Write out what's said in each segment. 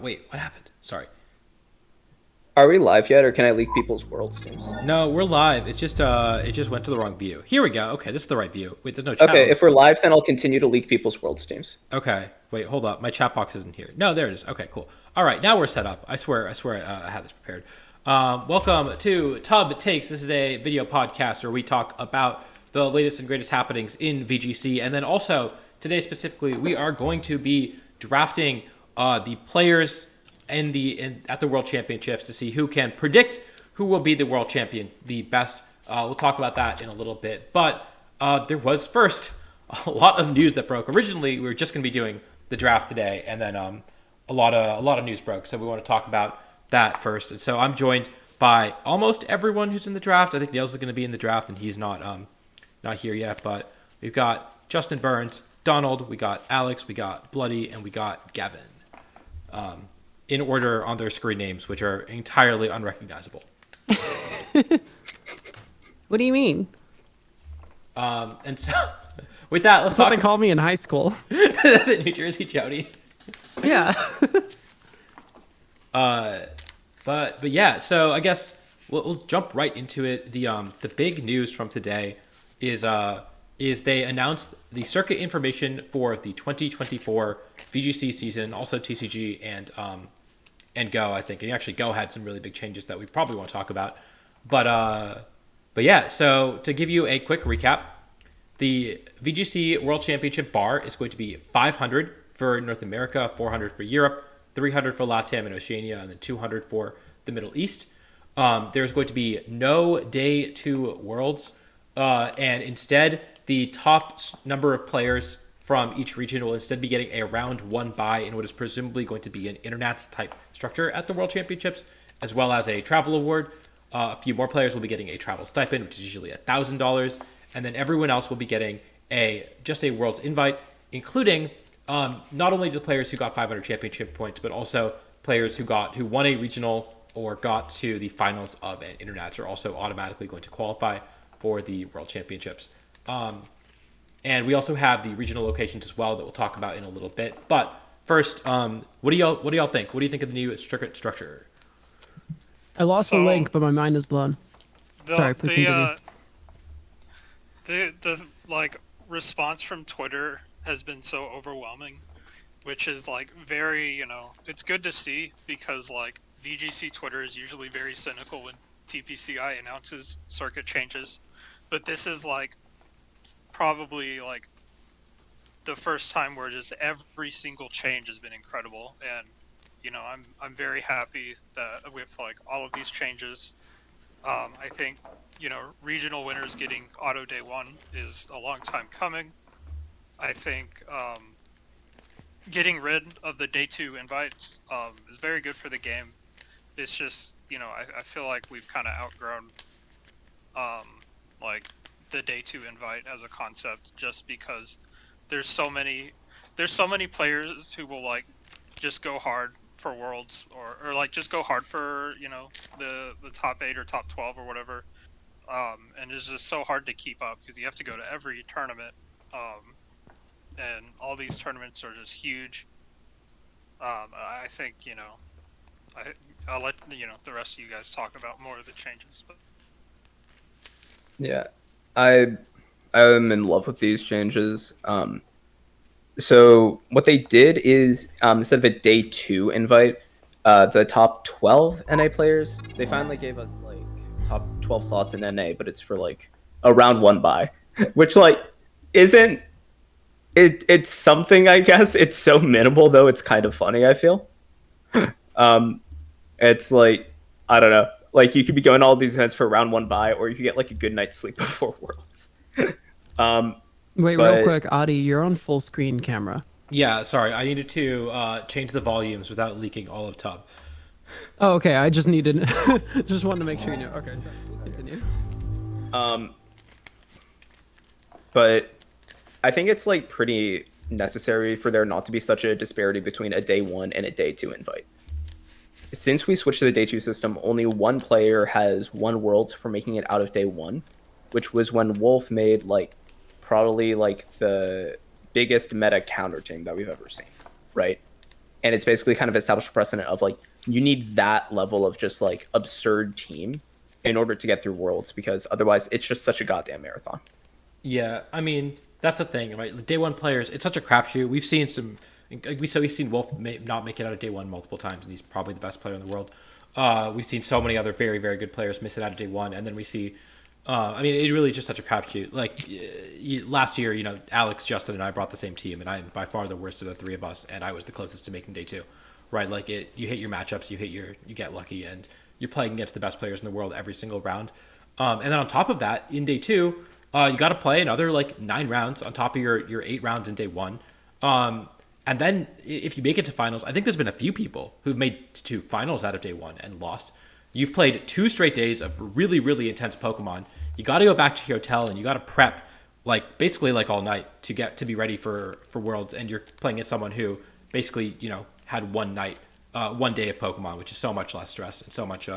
Wait, what happened? Sorry. Are we live yet, or can I leak people's world teams? No, we're live. It just went to the wrong view. Here we go. Okay, this is the right view. Wait, there's no chat Okay, on. if we're live, then I'll continue to leak people's world teams. Okay, wait, hold up. My chat box isn't here. No, there it is. Okay, cool. All right, now we're set up. I swear, I had this prepared. Welcome to Tub Takes. This is a video podcast where we talk about the latest and greatest happenings in VGC, and then also today specifically, we are going to be drafting the players at the World Championships to see who can predict who will be the world champion, the best. We'll talk about that in a little bit, but there was first a lot of news that broke. Originally, we were just going to be doing the draft today, and then a lot of news broke. So we want to talk about that first. And so I'm joined by almost everyone who's in the draft. I think Niels is going to be in the draft, and he's not here yet. But we've got Justin Burns, Donald, we got Alex, we got Bloody, and we got Gavin. In order on their screen names, which are entirely unrecognizable. What do you mean? And so, with that, let's That's what talk they called me in high school. the New Jersey Jody. Yeah. But yeah, so I guess we'll jump right into it. The big news from today is they announced the circuit information for the 2024 VGC season, also TCG and Go, I think. And actually Go had some really big changes that we probably won't talk about. But yeah, so to give you a quick recap, the VGC World Championship bar is going to be 500 for North America, 400 for Europe, 300 for LATAM and Oceania, and then 200 for the Middle East. There's going to be no day two worlds, and instead the top number of players from each region will instead be getting a round one bye in what is presumably going to be an internats type structure at the World Championships, as well as a travel award. A few more players will be getting a travel stipend, which is usually $1,000, and then everyone else will be getting just a World's invite, including not only the players who got 500 championship points, but also players who won a regional or got to the finals of an internats are also automatically going to qualify for the World Championships. And we also have the regional locations as well that we'll talk about in a little bit. But first, what do y'all think? What do you think of the new circuit structure? I lost the So link, but my mind is blown. the Sorry, please the continue. the like response from Twitter has been so overwhelming, which is like very, it's good to see because like VGC Twitter is usually very cynical when TPCI announces circuit changes, but this is like probably like the first time where just every single change has been incredible, and I'm very happy that with like all of these changes. I think, regional winners getting auto day one is a long time coming. I think getting rid of the day two invites is very good for the game. It's just, I feel like we've kind of outgrown like the day two invite as a concept, just because there's so many players who will like just go hard for worlds, or like just go hard for the top 8 or top 12 or whatever, and it's just so hard to keep up because you have to go to every tournament, and all these tournaments are just huge. I think I'll let the rest of you guys talk about more of the changes, but Yeah, I am in love with these changes. So what they did is instead of a day two invite, the top 12 NA players, they finally gave us like top 12 slots in NA, but it's for like a round one bye, which like isn't it's something, I guess. It's so minimal though, it's kind of funny, I feel. Um, it's like, I don't know. Like you could be going to all these events for round one bye, or you could get like a good night's sleep before Worlds. um, Wait, real but quick, Adi, you're on full screen camera. Yeah, sorry, I needed to change the volumes without leaking all of Tub. Oh, okay. I just needed, just wanted to make sure you knew. Okay, so please continue. um, but I think it's like pretty necessary for there not to be such a disparity between a day one and a day two invite. Since we switched to the day two system, only one player has won Worlds for making it out of day one, which was when Wolf made like probably like the biggest meta counter team that we've ever seen, right? and it's basically kind of established a precedent of like you need that level of just like absurd team in order to get through Worlds, because otherwise it's just such a goddamn marathon. Yeah, I mean that's the thing, right? The day one players, it's such a crapshoot. We've seen some, we've seen Wolf not make it out of day one multiple times, and he's probably the best player in the world. We've seen so many other very very good players miss it out of day one, and then we see. I mean, it really is just such a crapshoot. Like last year, Alex, Justin, and I brought the same team, and I'm by far the worst of the three of us, and I was the closest to making day two, right? Like you hit your matchups, you get lucky, and you're playing against the best players in the world every single round. And then on top of that, in day two, you got to play another like 9 rounds on top of your 8 rounds in day one. And then if you make it to finals, I think there's been a few people who've made it to finals out of day one and lost. You've played 2 straight days of really, really intense Pokemon. You got to go back to your hotel and you got to prep like basically like all night to be ready for Worlds. And you're playing against someone who basically had one day of Pokemon, which is so much less stress and so much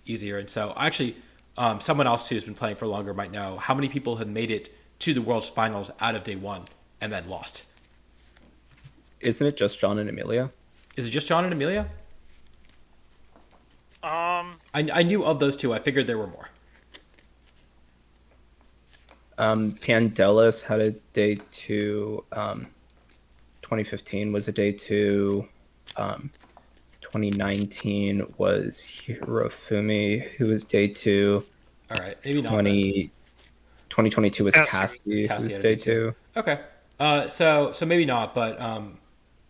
easier. And so actually, someone else who's been playing for longer might know how many people have made it to the Worlds finals out of day one and then lost. Isn't it just John and Amelia? Is it just John and Amelia? I knew of those 2. I figured there were more. Pandelis had a day 2. 2015 was a day 2. 2019 was Hirofumi, who was day 2. All right, maybe not. 2022 was Cassie, who was day 2. Okay, so maybe not, but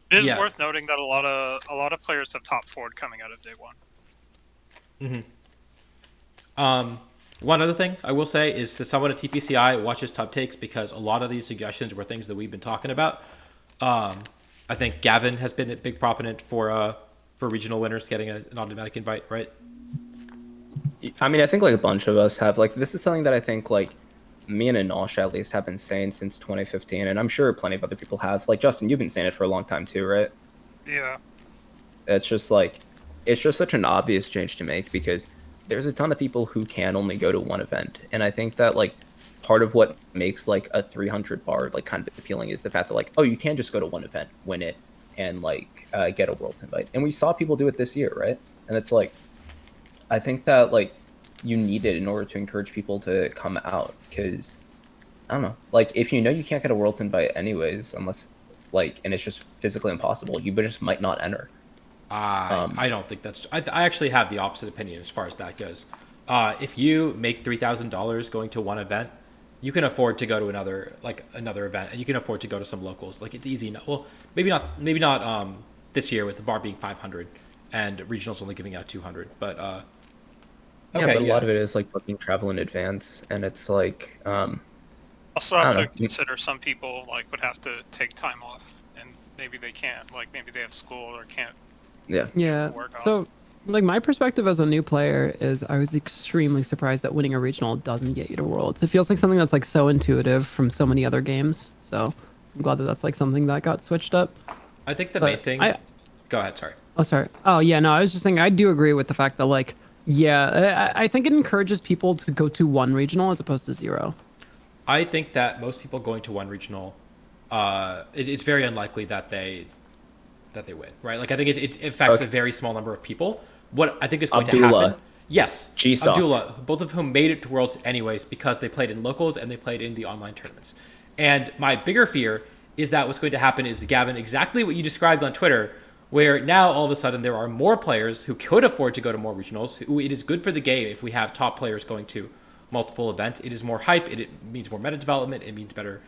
it is worth noting that a lot of players have top 4'd coming out of day one. One other thing I will say is that someone at TPCI watches Top Takes because a lot of these suggestions were things that we've been talking about. I think Gavin has been a big proponent for regional winners getting an automatic invite, right? I mean, I think like a bunch of us have. Like, this is something that I think like me and Anosh at least have been saying since 2015, and I'm sure plenty of other people have. Like, Justin, you've been saying it for a long time too, right? Yeah. It's just such an obvious change to make because there's a ton of people who can only go to one event. And I think that like part of what makes like a 300 bar like kind of appealing is the fact that like, oh, you can just go to one event, win it, and like get a Worlds invite. And we saw people do it this year, right? And it's like, I think that like you need it in order to encourage people to come out because I don't know, like if you can't get a Worlds invite anyways, unless like, and it's just physically impossible, you just might not enter. I don't think that's. I actually have the opposite opinion as far as that goes. If you make $3,000 going to one event, you can afford to go to another event, and you can afford to go to some locals. Like it's easy. Well, maybe not this year with the bar being 500 and regionals only giving out 200. But yeah, but a lot of it is like booking travel in advance, and it's like. Also have to consider some people like would have to take time off, and maybe they can't. Like maybe they have school or can't. Yeah. So, like my perspective as a new player is I was extremely surprised that winning a regional doesn't get you to Worlds. It feels like something that's like so intuitive from so many other games. So I'm glad that that's like something that got switched up. I think the main thing. Go ahead. Sorry. Oh, sorry. Oh, yeah. No, I was just saying I do agree with the fact that like, yeah, I think it encourages people to go to one regional as opposed to 0. I think that most people going to one regional, it's very unlikely that they win, right? Like I think it affects a very small number of people. What I think is going to happen, yes, Abdullah, both of whom made it to Worlds anyways because they played in locals and they played in the online tournaments. And my bigger fear is that what's going to happen is, Gavin, exactly what you described on Twitter, where now all of a sudden there are more players who could afford to go to more regionals. It is good for the game if we have top players going to multiple events. It is more hype. It means more meta development. It means better.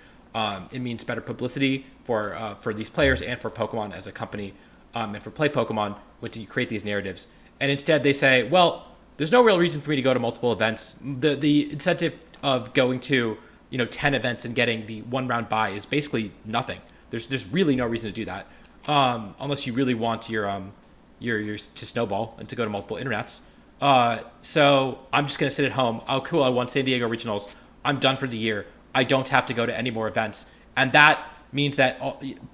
It means better publicity for these players and for Pokemon as a company, and for Play Pokemon when you create these narratives. And instead they say, well, there's no real reason for me to go to multiple events. The incentive of going to 10 events and getting the 1 round bye is basically nothing. There's really no reason to do that, unless you really want your to snowball and to go to multiple internets. So I'm just gonna sit at home. Oh, cool! I won San Diego Regionals. I'm done for the year. I don't have to go to any more events, and that means that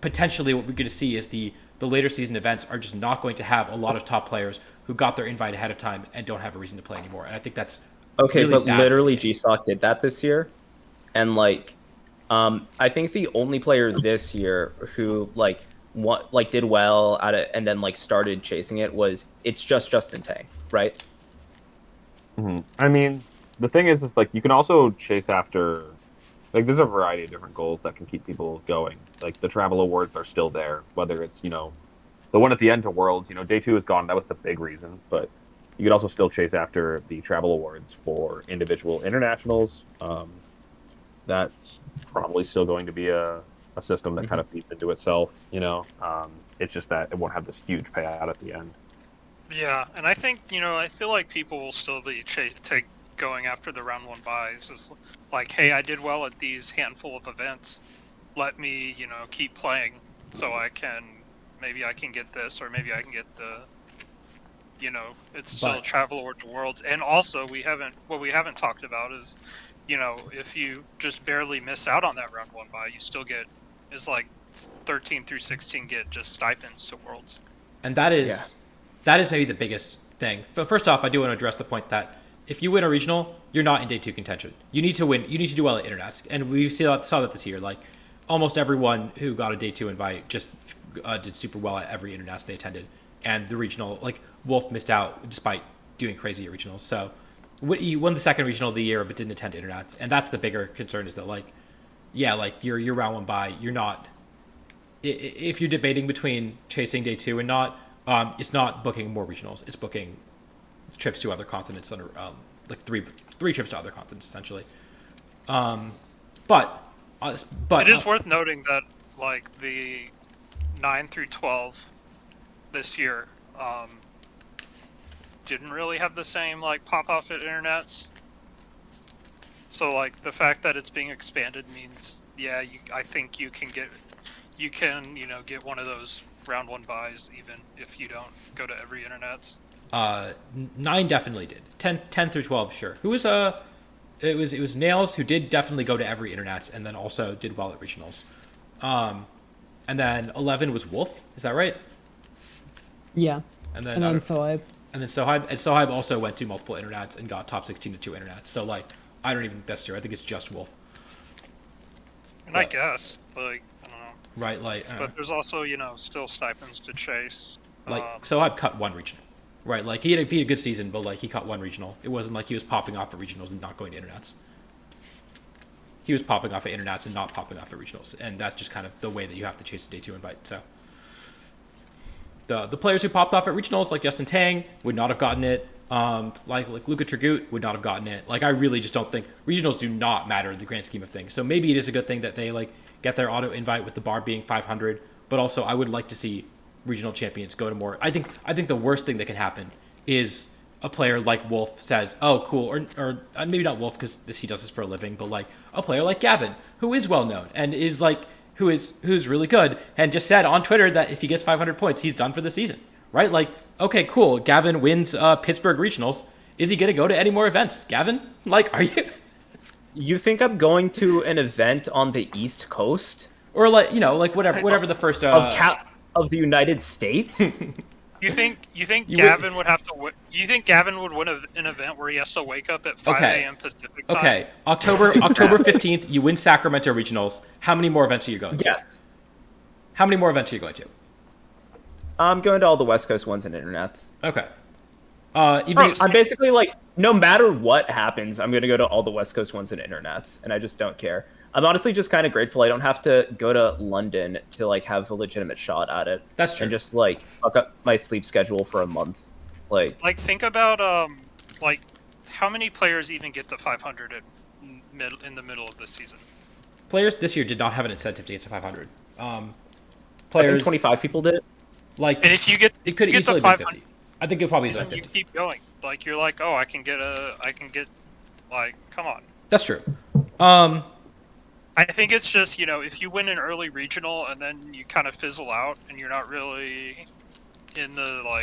potentially what we're going to see is the later season events are just not going to have a lot of top players who got their invite ahead of time and don't have a reason to play anymore. And I think that's okay. Really but literally, GSOC did that this year, and like, I think the only player this year who like what like did well at it and then like started chasing it was it's just Justin Tang, right? I mean, the thing is like you can also chase after like there's a variety of different goals that can keep people going. Like the travel awards are still there, whether it's the one at the end to Worlds. Day 2 is gone. That was the big reason, but you could also still chase after the travel awards for individual internationals. That's probably still going to be a system that kind of feeds into itself. It's just that it won't have this huge payout at the end. Yeah, and I think I feel like people will still be going after the round one buys. It's like, hey, I did well at these handful of events. Let me keep playing so maybe I can get this, or maybe I can get the it's still travel awards to Worlds. And also we haven't talked about is if you just barely miss out on that round one buy, you still get is like 13 through 16 get just stipends to Worlds. And that is maybe the biggest thing. First off, I do want to address the point that if you win a regional, you're not in day 2 contention. You need to win. You need to do well at Internats, and we saw that this year. Like almost everyone who got a day 2 invite just did super well at every Internats they attended. And the regional, like Wolf missed out despite doing crazy at regionals. So he won the second regional of the year, but didn't attend Internats, and that's the bigger concern. Is that like your round one bye, you're not. If you're debating between chasing day 2 and not, it's not booking more regionals. It's booking trips to other continents under like three trips to other continents essentially. But it is worth noting that like the 9 through 12 this year didn't really have the same like pop off at Internets. So like the fact that it's being expanded means I think you can get one of those round one buys even if you don't go to every Internets. 9 definitely did. 10 through 12, sure. Who was it was Nails who did definitely go to every Internets and then also did well at regionals. And then 11 was Wolf, is that right? Yeah. And then Sohaib. And then Sohaib also went to multiple Internets and got top 16 to 2 Internets. So like I don't even think that's true. I think it's just Wolf. And I guess like I don't know. Right, like but there's also still stipends to chase. Like Sohaib cut one regional. Right, like he had a good season, but like he caught one regional. It wasn't like he was popping off at regionals and not going to Internets. He was popping off at Internets and not popping off at regionals, and that's just kind of the way that you have to chase a day 2 invite. So the players who popped off at regionals, like Justin Tang, would not have gotten it. Like Luka Tragut would not have gotten it. Like I really just don't think regionals do not matter in the grand scheme of things. So maybe it is a good thing that they like get their auto invite with the bar being 500. But also I would like to see regional champions go to more. I think the worst thing that can happen is a player like Wolf says, "Oh, cool," or maybe not Wolf because he does this for a living, but like a player like Gavin, who is well known and is like who's really good, and just said on Twitter that if he gets 500 points, he's done for the season. Right? Like, okay, cool. Gavin wins Pittsburgh regionals. Is he gonna go to any more events, Gavin? Like, are you? You think I'm going to an event on the East Coast? Or like whatever the first of the United States? You think Gavin would have to? You think Gavin would win an event where he has to wake up at 5 a.m. Pacific time? Okay, October 15th, you win Sacramento regionals. How many more events are you going to? Yes. How many more events are you going to? I'm going to all the West Coast ones and Internets. Okay. I'm basically like, no matter what happens, I'm going to go to all the West Coast ones and Internets, and I just don't care. I'm honestly just kind of grateful I don't have to go to London to like have a legitimate shot at it. That's true. And just like fuck up my sleep schedule for a month. Like think about like how many players even get to 500 in the middle of the season? Players this year did not have an incentive to get to 500. I think 25 people did. Like, and if you get it could easily be 50. I think it probably is 50. You keep going. Like you're like, oh, I can get like, come on. That's true. I think it's just, if you win an early regional and then you kind of fizzle out and you're not really in the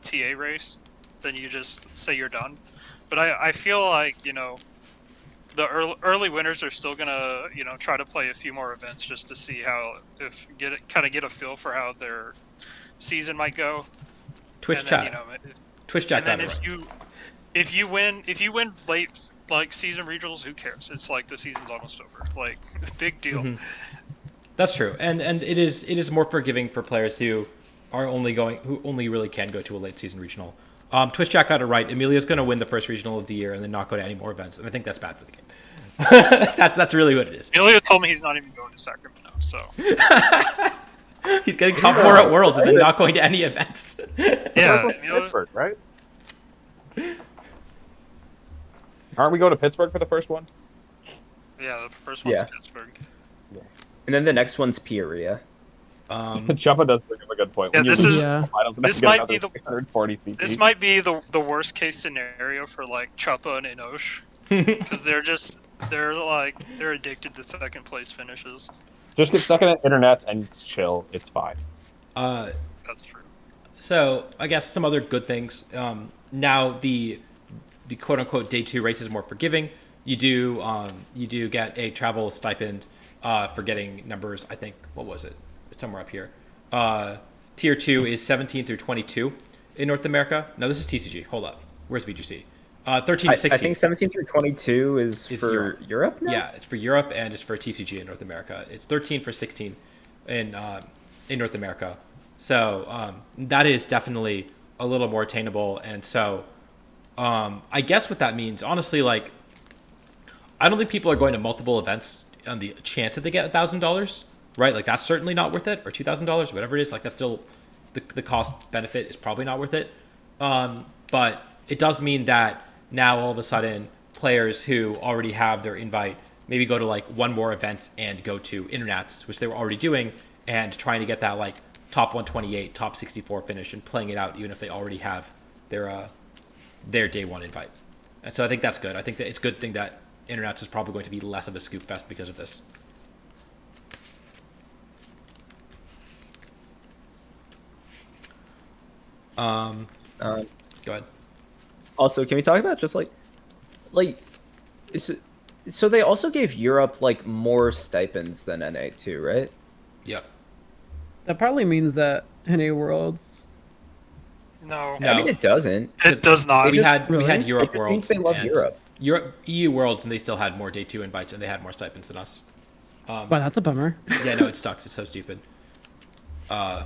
TA race, then you just say you're done. But I feel like, the early winners are still gonna, try to play a few more events just to see get a feel for how their season might go. Twitch chat. Twitch chat. And then if you win late, like season regionals, who cares? It's like the season's almost over. Like, big deal. Mm-hmm. That's true, and it is more forgiving for players who only really can go to a late season regional. Twitch Jack got it right. Emilio's going to win the first regional of the year and then not go to any more events, and I think that's bad for the game. That's really what it is. Emilio told me he's not even going to Sacramento, so He's getting top 4 at Worlds and then not going to any events. yeah. Emilio, Pittsburgh, right? Aren't we going to Pittsburgh for the first one? yeah, the first one's Yeah. Pittsburgh. And then the next one's Peoria. Choppa does bring up a good point. Yeah, When you this lose is- Yeah. finals, this get might another be the- 640 CP. This might be the worst case scenario for like Chuppa and Inosh, because they're addicted to second place finishes. Just get stuck in the internet and chill. It's fine. That's true. So I guess some other good things. Now the quote unquote day 2 race is more forgiving. You do get a travel stipend for getting numbers. I think what was it? It's somewhere up here. Tier 2 is 17 through 22 in North America. No, this is TCG. Hold up. Where's VGC? 13 to 16. I think 17 through 22 is for Europe now? Yeah, it's for Europe and it's for TCG in North America. It's 13 for 16 in North America. So that is definitely a little more attainable. And so I guess what that means, honestly, like, I don't think people are going to multiple events on the chance that they get $1,000, right? Like, that's certainly not worth it, or $2,000, whatever it is. Like, that's still the cost benefit is probably not worth it. But it does mean that now all of a sudden players who already have their invite maybe go to like one more event and go to internats, which they were already doing, and trying to get that like top 128, top 64 finish and playing it out even if they already have their day 1 invite. And so I think that's good. I think that it's a good thing that internats is probably going to be less of a scoop fest because of this. Go ahead. Also, can we talk about just like so they also gave Europe like more stipends than NA too, right? Yep. That probably means that NA Worlds. No, No. I mean, it doesn't. it does not. We had Really? Europe It just Worlds. means they love and Europe. EU Worlds, and they still had more day 2 invites and they had more stipends than us. Wow, that's a bummer. Yeah, no, it sucks. It's so stupid. Yeah.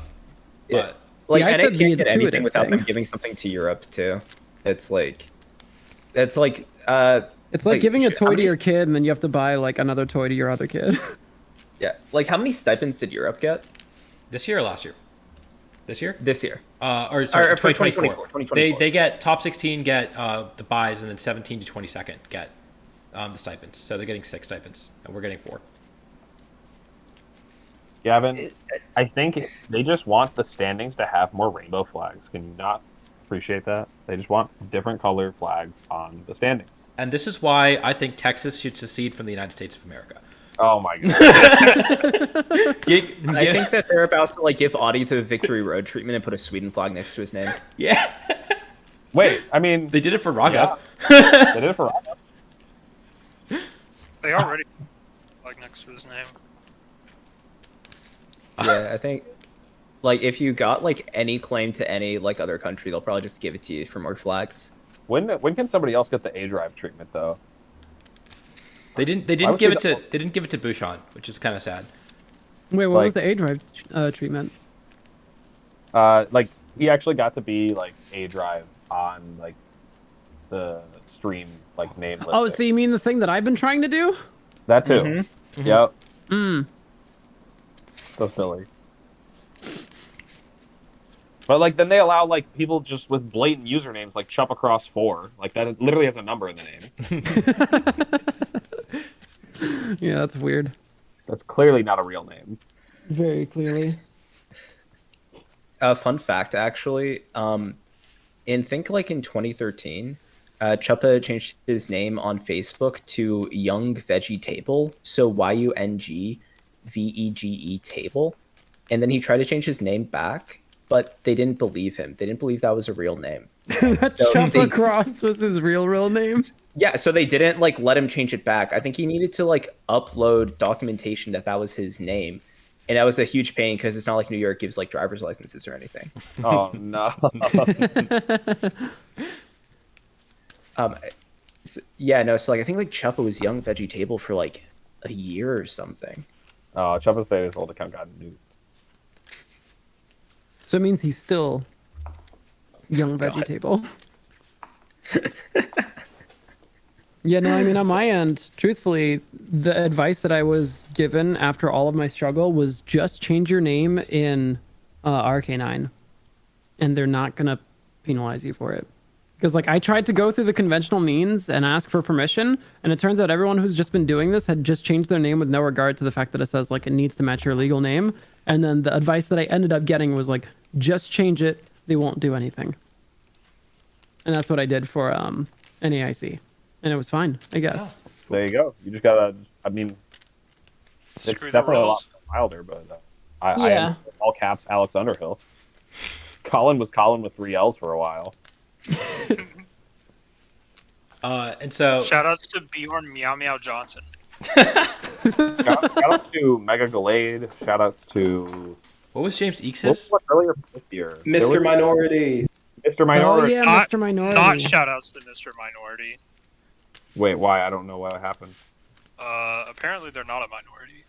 But Like I NA said the can't get anything intuitive without them thing. giving something to Europe too. It's like It's like Like, giving a shit, how toy to many- your kid and then you have to buy like another toy to your other kid. yeah. Like how many stipends did Europe get this year or last year? This year? this year? Or sorry, Or for 2024. 2024. They get top 16 get the buys, and then 17 to 22nd get the stipends. So they're getting 6 stipends, and we're getting 4. Gavin, I think they just want the standings to have more rainbow flags. Can you not appreciate that? They just want different color flags on the standings. And this is why I think Texas should secede from the United States of America. Oh my god. I think that they're about to like give Audie the Victory Road treatment and put a Sweden flag next to his name. Yeah, Wait, I mean, they did it for Raghav. they did it for Raghav. They already like next to his name. Yeah, I think like if you got like any claim to any like other country, they'll probably just give it to you for more flags. When can somebody else get the A drive treatment though? They didn't I would give say it to that- they didn't give it to Bouchon, which is kind of sad. Wait, what was Like- the A drive treatment? Like he actually got to be like A drive on like the stream like name list. Oh, so you mean the thing that I've been trying to do? that too. Mhm. Yep. Mm. So silly. But like then they allow like people just with blatant usernames like Chup Across 4. Like that literally has a number in the name. Yeah, that's weird. That's clearly not a real name. Very clearly. Fun fact, actually, in 2013, Chuppa changed his name on Facebook to Young Veggie Table, so YUNGVEGE Table, and then he tried to change his name back, but they didn't believe him. They didn't believe that was a real name. That So Chopper they- Cross was his real name. Yeah, so they didn't like let him change it back. I think he needed to like upload documentation that that was his name, and that was a huge pain because it's not like New York gives like driver's licenses or anything. Oh no. Yeah, no. So like I think like Chuppa was Young Veggie Table for like a year or something. Chubb said his old account got nuked. So it means he's still young vegetable. Yeah, no, I mean, on my end, truthfully, the advice that I was given after all of my struggle was just change your name in RK9, and they're not going to penalize you for it. Because, like, I tried to go through the conventional means and ask for permission, and it turns out everyone who's just been doing this had just changed their name with no regard to the fact that it says, like, it needs to match your legal name. And then the advice that I ended up getting was, like, just change it. They won't do anything. And that's what I did for NAIC. And it was fine, I guess. There you go. You just gotta. I mean, it's Screw the definitely a lot rules. milder, but I Yeah. am all caps Alex Underhill. Colin was Colin with 3 L's for a while. And so Shoutouts to Bjorn Meow Meow Johnson. Shout out to Mega Glade. Shout outs to what was James what Eaks's? was earlier this year? Mr. Minority. Mr. Minority. Oh, yeah, Not- Mr. Minority. Not shoutouts to Mr. Minority. Wait, why? I don't know what happened. Apparently they're not a minority.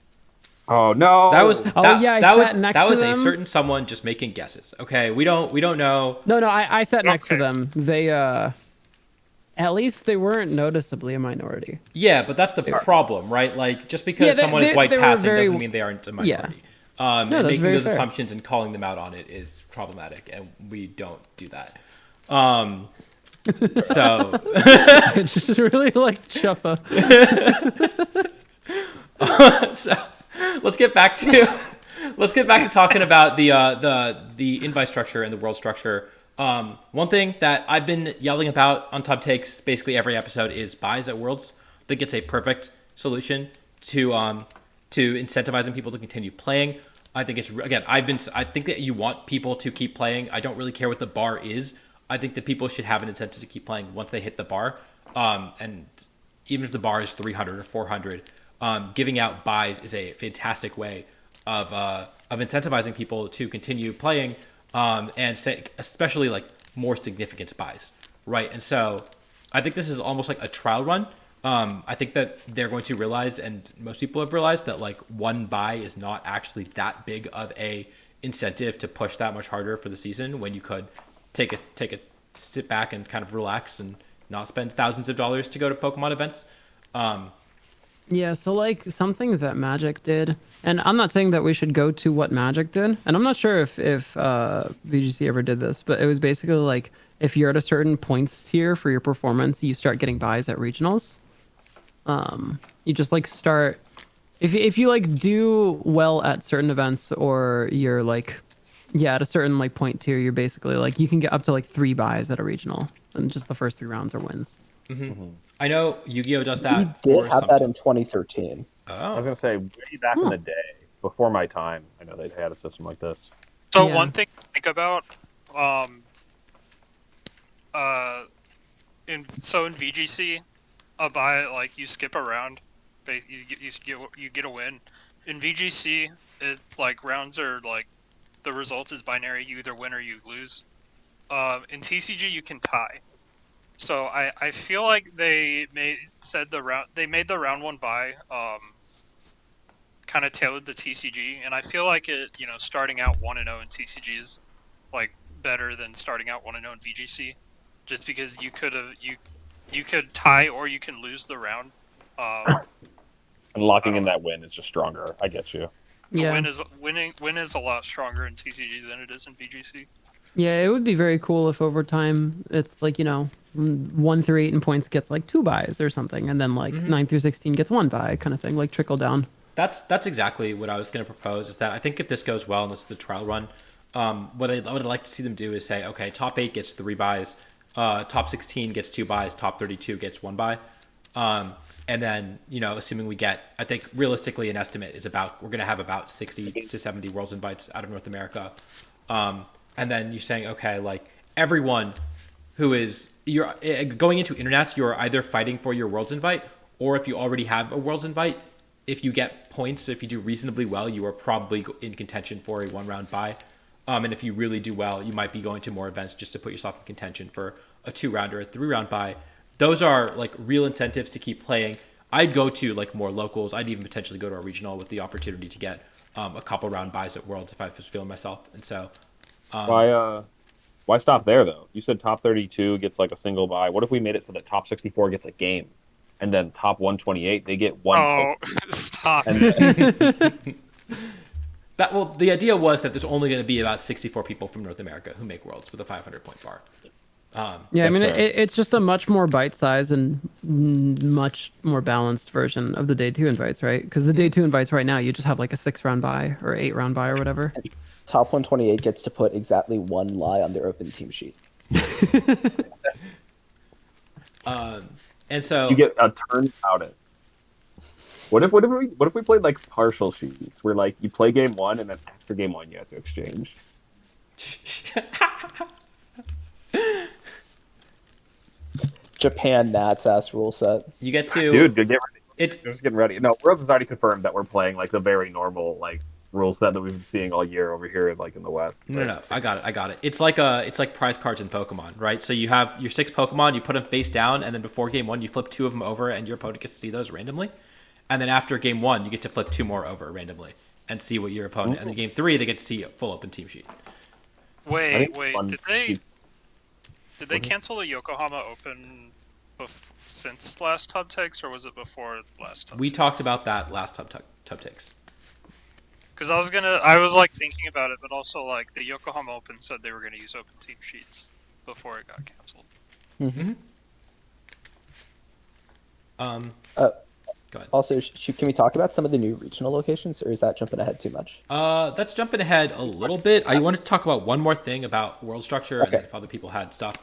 Oh no. That was Oh, that, yeah, I that sat was next that to was a them. certain someone just making guesses. Okay, we don't know. No, I sat next to Okay. them. They, at least they weren't noticeably a minority. Yeah, but that's the problem, right? Like just because Yeah, someone is white they were passing very- doesn't mean they aren't a minority. No, And that's making very those fair. assumptions and calling them out on it is problematic, and we don't do that. So I just really like Chuffa. so let's get back to talking about the invite structure and the world structure. One thing that I've been yelling about on Top Takes basically every episode is buys at Worlds. I think it's a perfect solution to incentivizing people to continue playing. I think it's again. I think that you want people to keep playing. I don't really care what the bar is. I think that people should have an incentive to keep playing once they hit the bar. And even if the bar is 300 or 400, giving out buys is a fantastic way of incentivizing people to continue playing, and especially like more significant buys, right? And so I think this is almost like a trial run. I think that they're going to realize, and most people have realized, that like one buy is not actually that big of a incentive to push that much harder for the season when you could take a sit back and kind of relax and not spend thousands of dollars to go to Pokemon events. Yeah, so like something that Magic did, and I'm not saying that we should go to what Magic did, and I'm not sure if VGC ever did this, but it was basically like if you're at a certain points tier for your performance, you start getting buys at regionals. You just like start if you like do well at certain events, or you're like at a certain like point tier, you're basically like you can get up to like 3 buys at a regional, and just the first 3 rounds are wins. I know Yu-Gi-Oh does that. We did for have some that in 2013. I was Oh, gonna say way back in the day, before my time. I know they had a system like this. So Yeah. one thing to think about, in VGC, a buy like you skip a round, you get a win. In VGC, it like rounds are like the result is binary. You either win or you lose. In TCG, you can tie. So I feel like they made the round 1 buy kind of tailored the TCG, and I feel like it starting out 1-0 in TCG is like better than starting out 1-0 in VGC, just because you could tie or you can lose the round. And locking in that win is just stronger. I get you. The Yeah. win is a lot stronger in TCG than it is in VGC. Yeah, it would be very cool if over time it's like, 1 through 8 in points gets like 2 buys or something, and then like 9 through 16 gets 1 buy kind of thing, like trickle down. that's exactly what I was going to propose. Is that I think if this goes well and this is the trial run, what I'd like to see them do is say, okay, top 8 gets 3 buys, top 16 gets 2 buys, top 32 gets 1 buy. And then, assuming we get, I think realistically an estimate is we're going to have about 60 to 70 Worlds invites out of North America. And then you're saying, okay, like everyone you're going into internets, you're either fighting for your Worlds invite, or if you already have a Worlds invite, if you get points, if you do reasonably well, you are probably in contention for a 1-round buy. And if you really do well, you might be going to more events just to put yourself in contention for a 2-round or a 3-round buy. Those are like real incentives to keep playing. I'd go to like more locals. I'd even potentially go to a regional with the opportunity to get a couple round buys at Worlds if I was feeling myself. And so Why stop there though? You said top 32 gets like a single buy. What if we made it so that top 64 gets a game, and then top 128 they get one? Oh, stop And it. the idea was that there's only going to be about 64 people from North America who make Worlds with a 500 point bar. Yeah, I mean, fair. it's just a much more bite-sized and much more balanced version of the day 2 invites, right? Because the day 2 invites right now, you just have like a 6-round buy or 8-round buy or whatever. Top 128 gets to put exactly one lie on their open team sheet. And so you get a turn out it. What if we played like partial sheets where like you play game 1 and then after game 1 you have to exchange? Japan Nats ass rule set. you get to Dude, get ready. it's Just getting ready. No, Worlds has already confirmed that we're playing like the very normal like rule set that we've been seeing all year over here, like in the West. no, I got it. It's like prize cards in Pokemon, right? So you have your 6 Pokemon, you put them face down, and then before game 1, you flip 2 of them over, and your opponent gets to see those randomly. And then after game 1, you get to flip 2 more over randomly and see what your opponent. And then game 3, they get to see a full open team sheet. I Wait, think wait. fun- Did they cancel the Yokohama Open since last Tub Takes, or was it before last Tub We Takes? talked about that last tub takes. Because I was like thinking about it, but also like the Yokohama Open said they were going to use open team sheets before it got canceled. Go ahead. Also, can we talk about some of the new regional locations, or is that jumping ahead too much? That's jumping ahead a little bit. I wanted to talk about one more thing about world structure, and Okay. then if other people had stuff.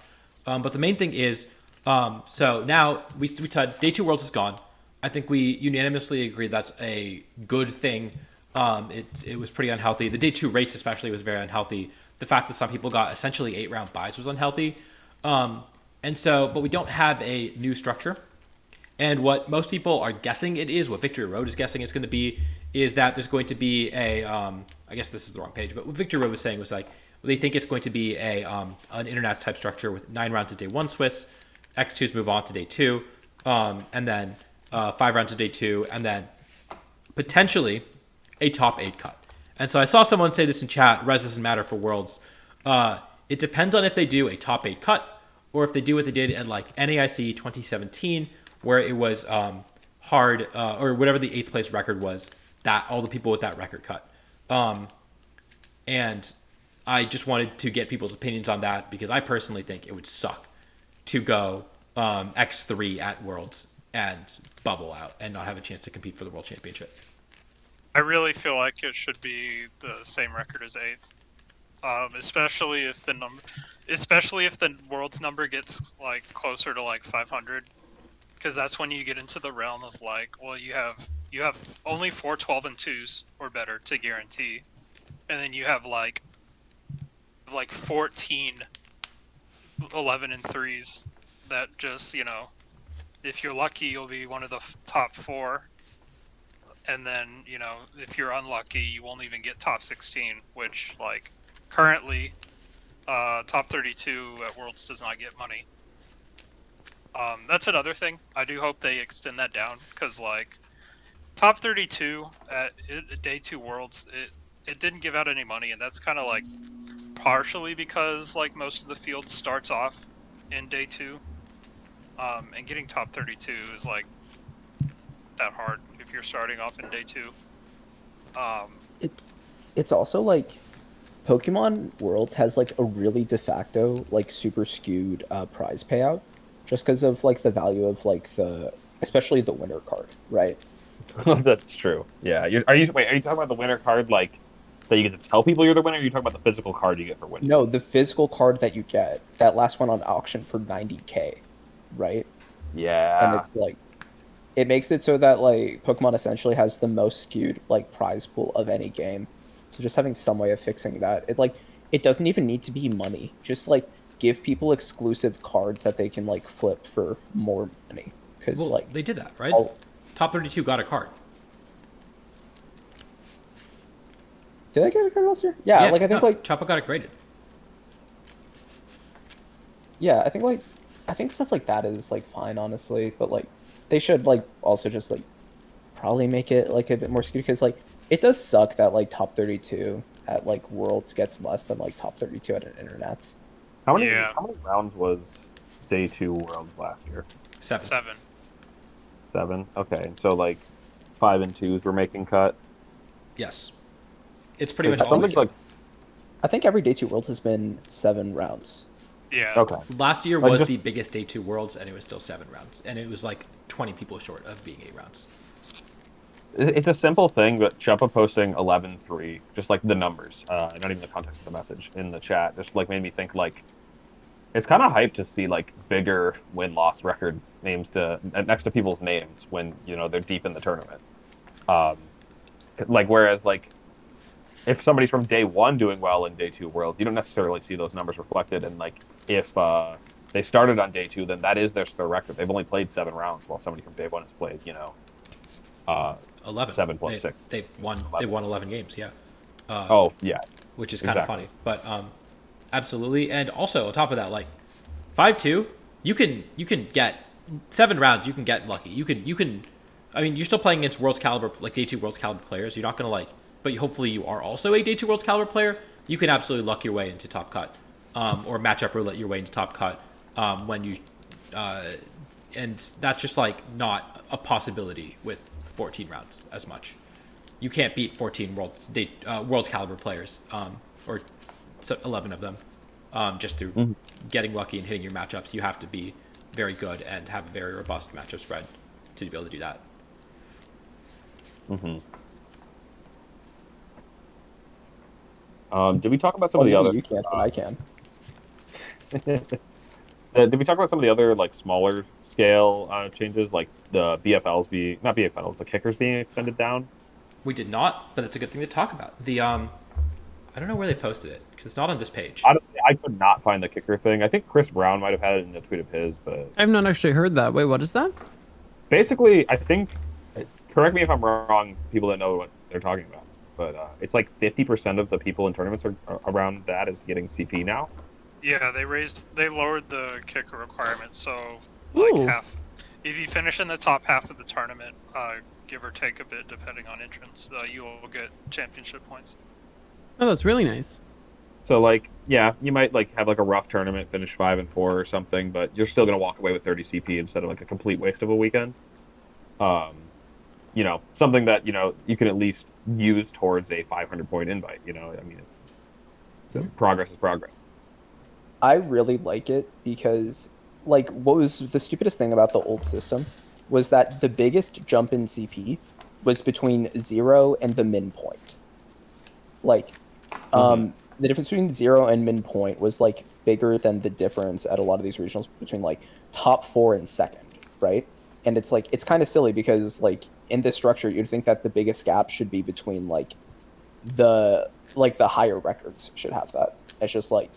But the main thing is, so now we said day 2 worlds is gone. I think we unanimously agree that's a good thing. It was pretty unhealthy. The day 2 race especially was very unhealthy. The fact that some people got essentially 8-round buys was unhealthy. But we don't have a new structure. And what most people are guessing it is, what Victory Road is guessing it's going to be, is that there's going to be a, I guess this is the wrong page, but what Victory Road was saying was like, they think it's going to be an internet type structure with 9 rounds of day 1 Swiss, X2s move on to day 2, and then 5 rounds of day 2, and then potentially a top 8 cut. And so I saw someone say this in chat, res doesn't matter for Worlds. It depends on if they do a top 8 cut, or if they do what they did at like NAIC 2017, where it was hard, or whatever the 8th place record was, that all the people with that record cut. And I just wanted to get people's opinions on that, because I personally think it would suck to go X3 at Worlds and bubble out and not have a chance to compete for the World Championship. I really feel like it should be the same record as 8th, especially if the world's number gets like closer to like 500. Because that's when you get into the realm of like, well, you have only 4 12 and 2s or better to guarantee, and then you have like 14 11 and 3s that just, if you're lucky, you'll be one of the top 4, and then if you're unlucky, you won't even get top 16, which like currently top 32 at Worlds does not get money. That's another thing. I do hope they extend that down, because like top 32 at day 2 Worlds, it didn't give out any money, and that's kind of like partially because like most of the field starts off in day 2, and getting top 32 is like that hard if you're starting off in day 2. It's also like Pokemon Worlds has like a really de facto like super skewed prize payout, just because of like the value of like especially the winner card, right? That's true. Yeah. Are you talking about the winner card like that you get to tell people you're the winner? Or are you talking about the physical card you get for winning? No, the physical card that you get, that last one on auction for 90K, right? Yeah. And it's like, it makes it so that like Pokemon essentially has the most skewed like prize pool of any game. So just having some way of fixing that, it doesn't even need to be money. Just like give people exclusive cards that they can like flip for more money. Because like they did that, right? Top 32 got a card. Did I get a card last year? Yeah, like I think like Choppa got it graded. Yeah, I think stuff like that is like fine, honestly. But like they should like also just like probably make it like a bit more skewed because like it does suck that like top 32 at like Worlds gets less than like top 32 at an internets. How many Yeah. how many rounds was day 2 Worlds last year? 7. 7. 7. Okay, so like 5 and 2s were making cut. Yes. It's pretty much Something always. like I think every day 2 Worlds has been 7 rounds. Yeah. okay. Last year Like, was just- the biggest day 2 Worlds, and it was still 7 rounds. And it was like 20 people short of being 8 rounds. It's a simple thing, but Chuppa posting 11-3, just like the numbers, not even the context of the message in the chat, just like made me think like it's kind of hype to see like bigger win-loss record names to next to people's names when they're deep in the tournament. Like whereas like if somebody's from day 1 doing well in day 2 Worlds, you don't necessarily see those numbers reflected. And like if they started on day 2, then that is their record. They've only played 7 rounds, while somebody from day 1 has played 11. 7 plus they, 6. They won. They won 11 games. Yeah. Oh yeah, Which is kind of exactly. funny, but absolutely. And also on top of that, like 5-2, you can get 7 rounds. You can get lucky. You can. I mean, you're still playing against Worlds caliber, like day 2 Worlds caliber players. You're not gonna like, but hopefully you are also a day 2 Worlds caliber player. You can absolutely luck your way into top cut, or matchup roulette your way into top cut when you, and that's just like not a possibility with 14 rounds as much. You can't beat 14 world's caliber players, or 11 of them, just through getting lucky and hitting your matchups. You have to be very good and have a very robust matchup spread to be able to do that. Did we talk about some of the Well, other? you can't, but I can. Did we talk about some of the other like smaller scale changes, like the not BFLs, the kickers being extended down? We did not, but it's a good thing to talk about. The I don't know where they posted it because it's not on this page. Honestly, I could not find the kicker thing. I think Chris Brown might have had it in a tweet of his, but I've not actually heard that. Wait, what is that? basically, I think. Correct me if I'm wrong, people that know what they're talking about, but it's like 50% of the people in tournaments are around that is getting CP now. Yeah, they lowered the kicker requirement, so like Ooh. half. If you finish in the top half of the tournament, give or take a bit depending on entrance, you will get championship points. Oh, that's really nice. So like, yeah, you might like have like a rough tournament, finish 5 and 4 or something, but you're still gonna walk away with 30 CP instead of like a complete waste of a weekend. Something that you can at least use towards a 500 point invite. I mean, progress is progress. I really like it because, like, what was the stupidest thing about the old system was that the biggest jump in CP was between 0 and the min point. Like, the difference between 0 and min point was, like, bigger than the difference at a lot of these regionals between, like, top 4 and second, right? And it's, like, it's kind of silly because, like, in this structure, you'd think that the biggest gap should be between, like, the higher records should have that. It's just, like,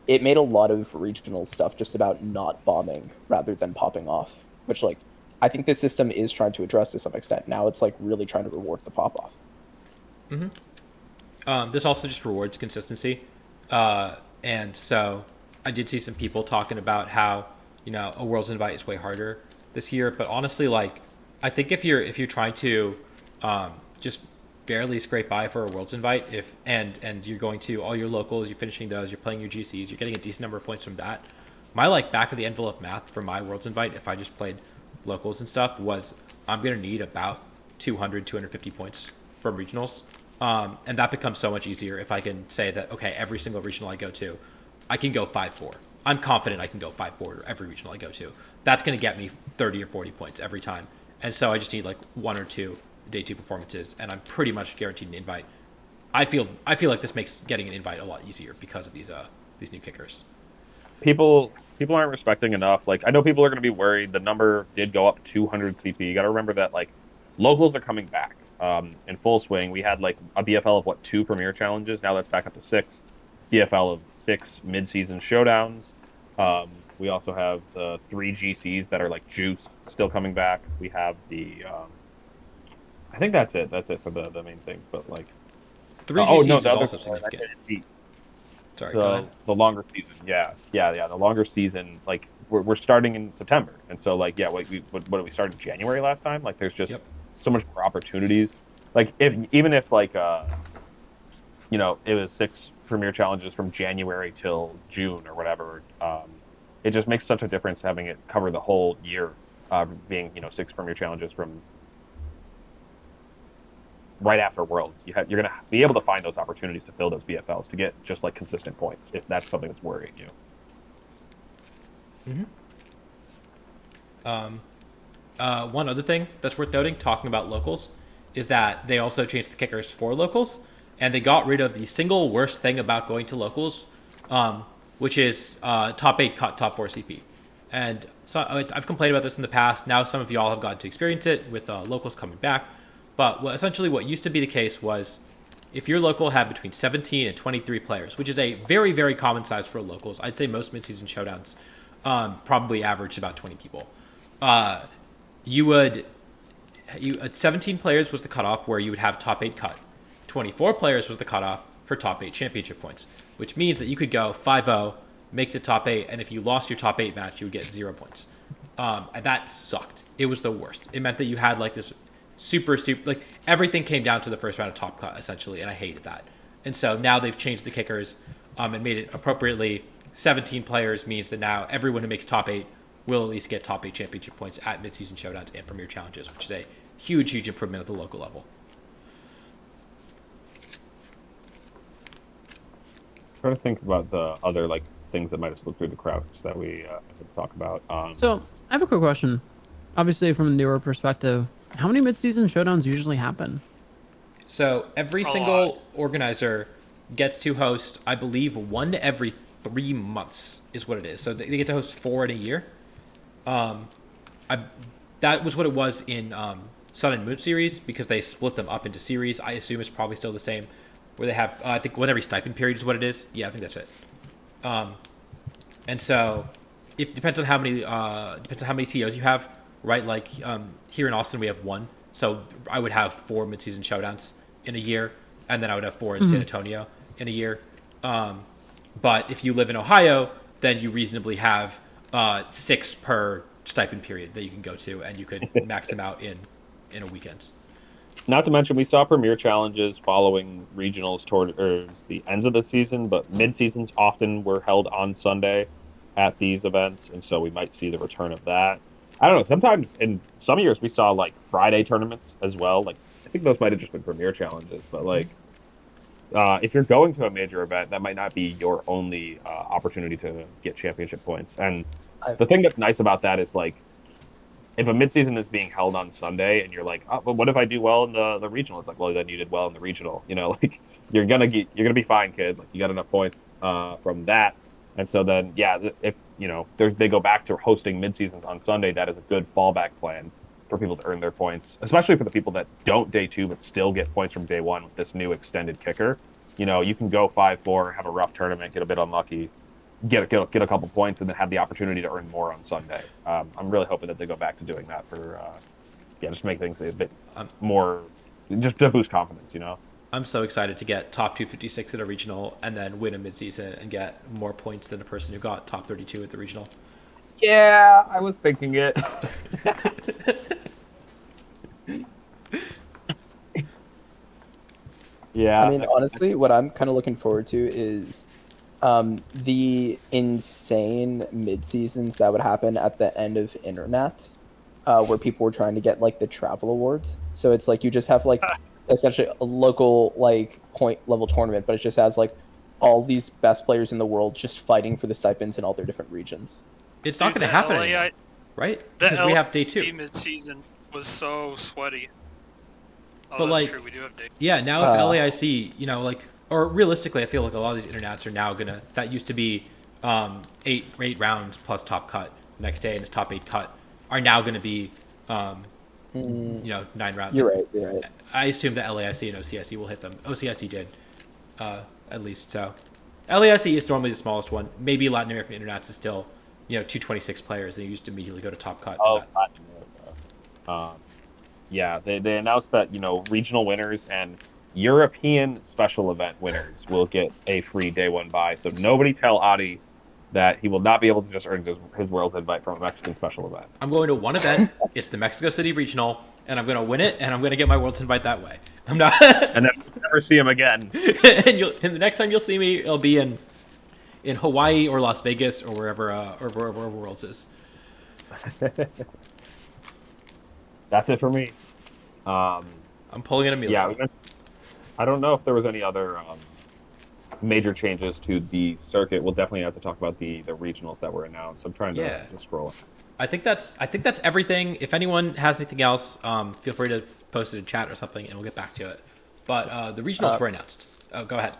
it made a lot of regional stuff just about not bombing rather than popping off, which like I think this system is trying to address to some extent. Now it's like really trying to reward the pop off. This also just rewards consistency, and so I did see some people talking about how a Worlds invite is way harder this year. But honestly, like I think if you're trying to just barely scrape by for a Worlds invite, and you're going to all your locals, you're finishing those, you're playing your GCs, you're getting a decent number of points from that. My like back of the envelope math for my Worlds invite, if I just played locals and stuff, was I'm gonna need about 250 points from regionals, and that becomes so much easier if I can say that okay, every single regional I go to, I can go 5-4. I'm confident I can go 5-4 every regional I go to. That's gonna get me 30 or 40 points every time, and so I just need like 1 or 2 day 2 performances, and I'm pretty much guaranteed an invite. I feel like this makes getting an invite a lot easier because of these new kickers. People aren't respecting enough. Like I know people are going to be worried. The number did go up 200 CP. You got to remember that like locals are coming back in full swing. We had like a BFL of 2 premier challenges. Now that's back up to 6. BFL of 6 mid-season showdowns. We also have the 3 GCs that are like juice still coming back. We have the I think that's it. That's it for the main things. But like 3 GCs no, is the other also significant. Sorry, go ahead. the longer season. Yeah. The longer season, like we're starting in September, and so like yeah, what did we start in January last time? Like there's just Yep. so much more opportunities. Like even if like you know, it was 6 Premier Challenges from January till June or whatever. It just makes such a difference having it cover the whole year, being, you know, 6 Premier Challenges from right after Worlds. You're going to be able to find those opportunities to fill those BFLs to get just like consistent points, if that's something that's worrying you. One other thing that's worth noting, talking about locals, is that they also changed the kickers for locals, and they got rid of the single worst thing about going to locals, which is top 8 cut, top 4 CP. And so I've complained about this in the past. Now some of y'all have gotten to experience it with locals coming back. But essentially what used to be the case was if your local had between 17 and 23 players, which is a very, very common size for locals. I'd say most midseason showdowns probably averaged about 20 people. You 17 players was the cutoff where you would have top 8 cut. 24 players was the cutoff for top 8 championship points, which means that you could go 5-0, make the top 8, and if you lost your top 8 match, you would get 0 points. And that sucked. It was the worst. It meant that you had like this super, like everything came down to the first round of top cut, essentially, and I hated that. And so now they've changed the kickers and made it appropriately 17 players means that now everyone who makes top 8 will at least get top 8 championship points at midseason showdowns and premier challenges, which is a huge, huge improvement at the local level. Trying to think about the other like things that might have slipped through the cracks that we could talk about. So I have a quick question. Obviously, from a newer perspective, how many mid-season showdowns usually happen? So every single organizer gets to host, I believe, 1 every 3 months is what it is. So they get to host 4 in a year. That was what it was in Sun and Moon series because they split them up into series. I assume it's probably still the same, where they have I think 1 every stipend period is what it is. Yeah, I think that's it. And so it depends on how many TOs you have, right? Like here in Austin we have 1, so I would have 4 midseason showdowns in a year, and then I would have 4 in San Antonio in a year. But if you live in Ohio, then you reasonably have 6 per stipend period that you can go to, and you could max them out in a weekend. Not to mention, we saw Premier Challenges following regionals toward the ends of the season, but mid-seasons often were held on Sunday at these events, and so we might see the return of that. I don't know. Sometimes in some years we saw like Friday tournaments as well. Like I think those might have just been Premier Challenges, but like if you're going to a major event, that might not be your only opportunity to get championship points. And the thing that's nice about that is like, if a midseason is being held on Sunday and you're like, oh, but what if I do well in the regional? It's like, well, then you did well in the regional. You know, like you're gonna be fine, kid. Like you got enough points from that. And so then, yeah, if you know they go back to hosting midseasons on Sunday, that is a good fallback plan for people to earn their points, especially for the people that don't day 2 but still get points from day 1 with this new extended kicker. You know, you can go 5-4, have a rough tournament, get a bit unlucky, get a couple points, and then have the opportunity to earn more on Sunday. I'm really hoping that they go back to doing that for, just make things a bit more, just to boost confidence, you know? I'm so excited to get top 256 at a regional and then win a midseason and get more points than a person who got top 32 at the regional. Yeah, I was thinking it. Yeah. I mean, honestly, what I'm kind of looking forward to is the insane mid-seasons that would happen at the end of internet, where people were trying to get like the travel awards. So it's like you just have like essentially a local like point level tournament, but it just has like all these best players in the world just fighting for the stipends in all their different regions. It's not going to happen anymore, right? Because we have day 2. Mid-season was so sweaty. Oh, but that's like, true. We do have day. Yeah, now with LAIC, you know, like, or realistically, I feel like a lot of these internets are now gonna. That used to be 8 rounds plus top cut the next day, and it's top 8 cut are now gonna be, 9 rounds. You're right. I assume that LAIC and OCSC will hit them. OCSC did, at least. So, LAIC is normally the smallest one. Maybe Latin American internets is still, 226 players. They used to immediately go to top cut. Oh, Latin America. Yeah, they announced that, regional winners and European special event winners will get a free day 1 buy. So nobody tell Adi that he will not be able to just earn his world's invite from a Mexican special event. I'm going to one event. It's the Mexico City Regional, and I'm going to win it, and I'm going to get my world's invite that way. I'm not. And then we'll never see him again. And the next time you'll see me, it'll be in Hawaii or Las Vegas or wherever Worlds is. That's it for me. I'm pulling in Emilio. Yeah, I don't know if there was any other major changes to the circuit. We'll definitely have to talk about the regionals that were announced. I'm trying to scroll. I think that's everything. If anyone has anything else, feel free to post it in chat or something, and we'll get back to it. But the regionals were announced. Oh, go ahead.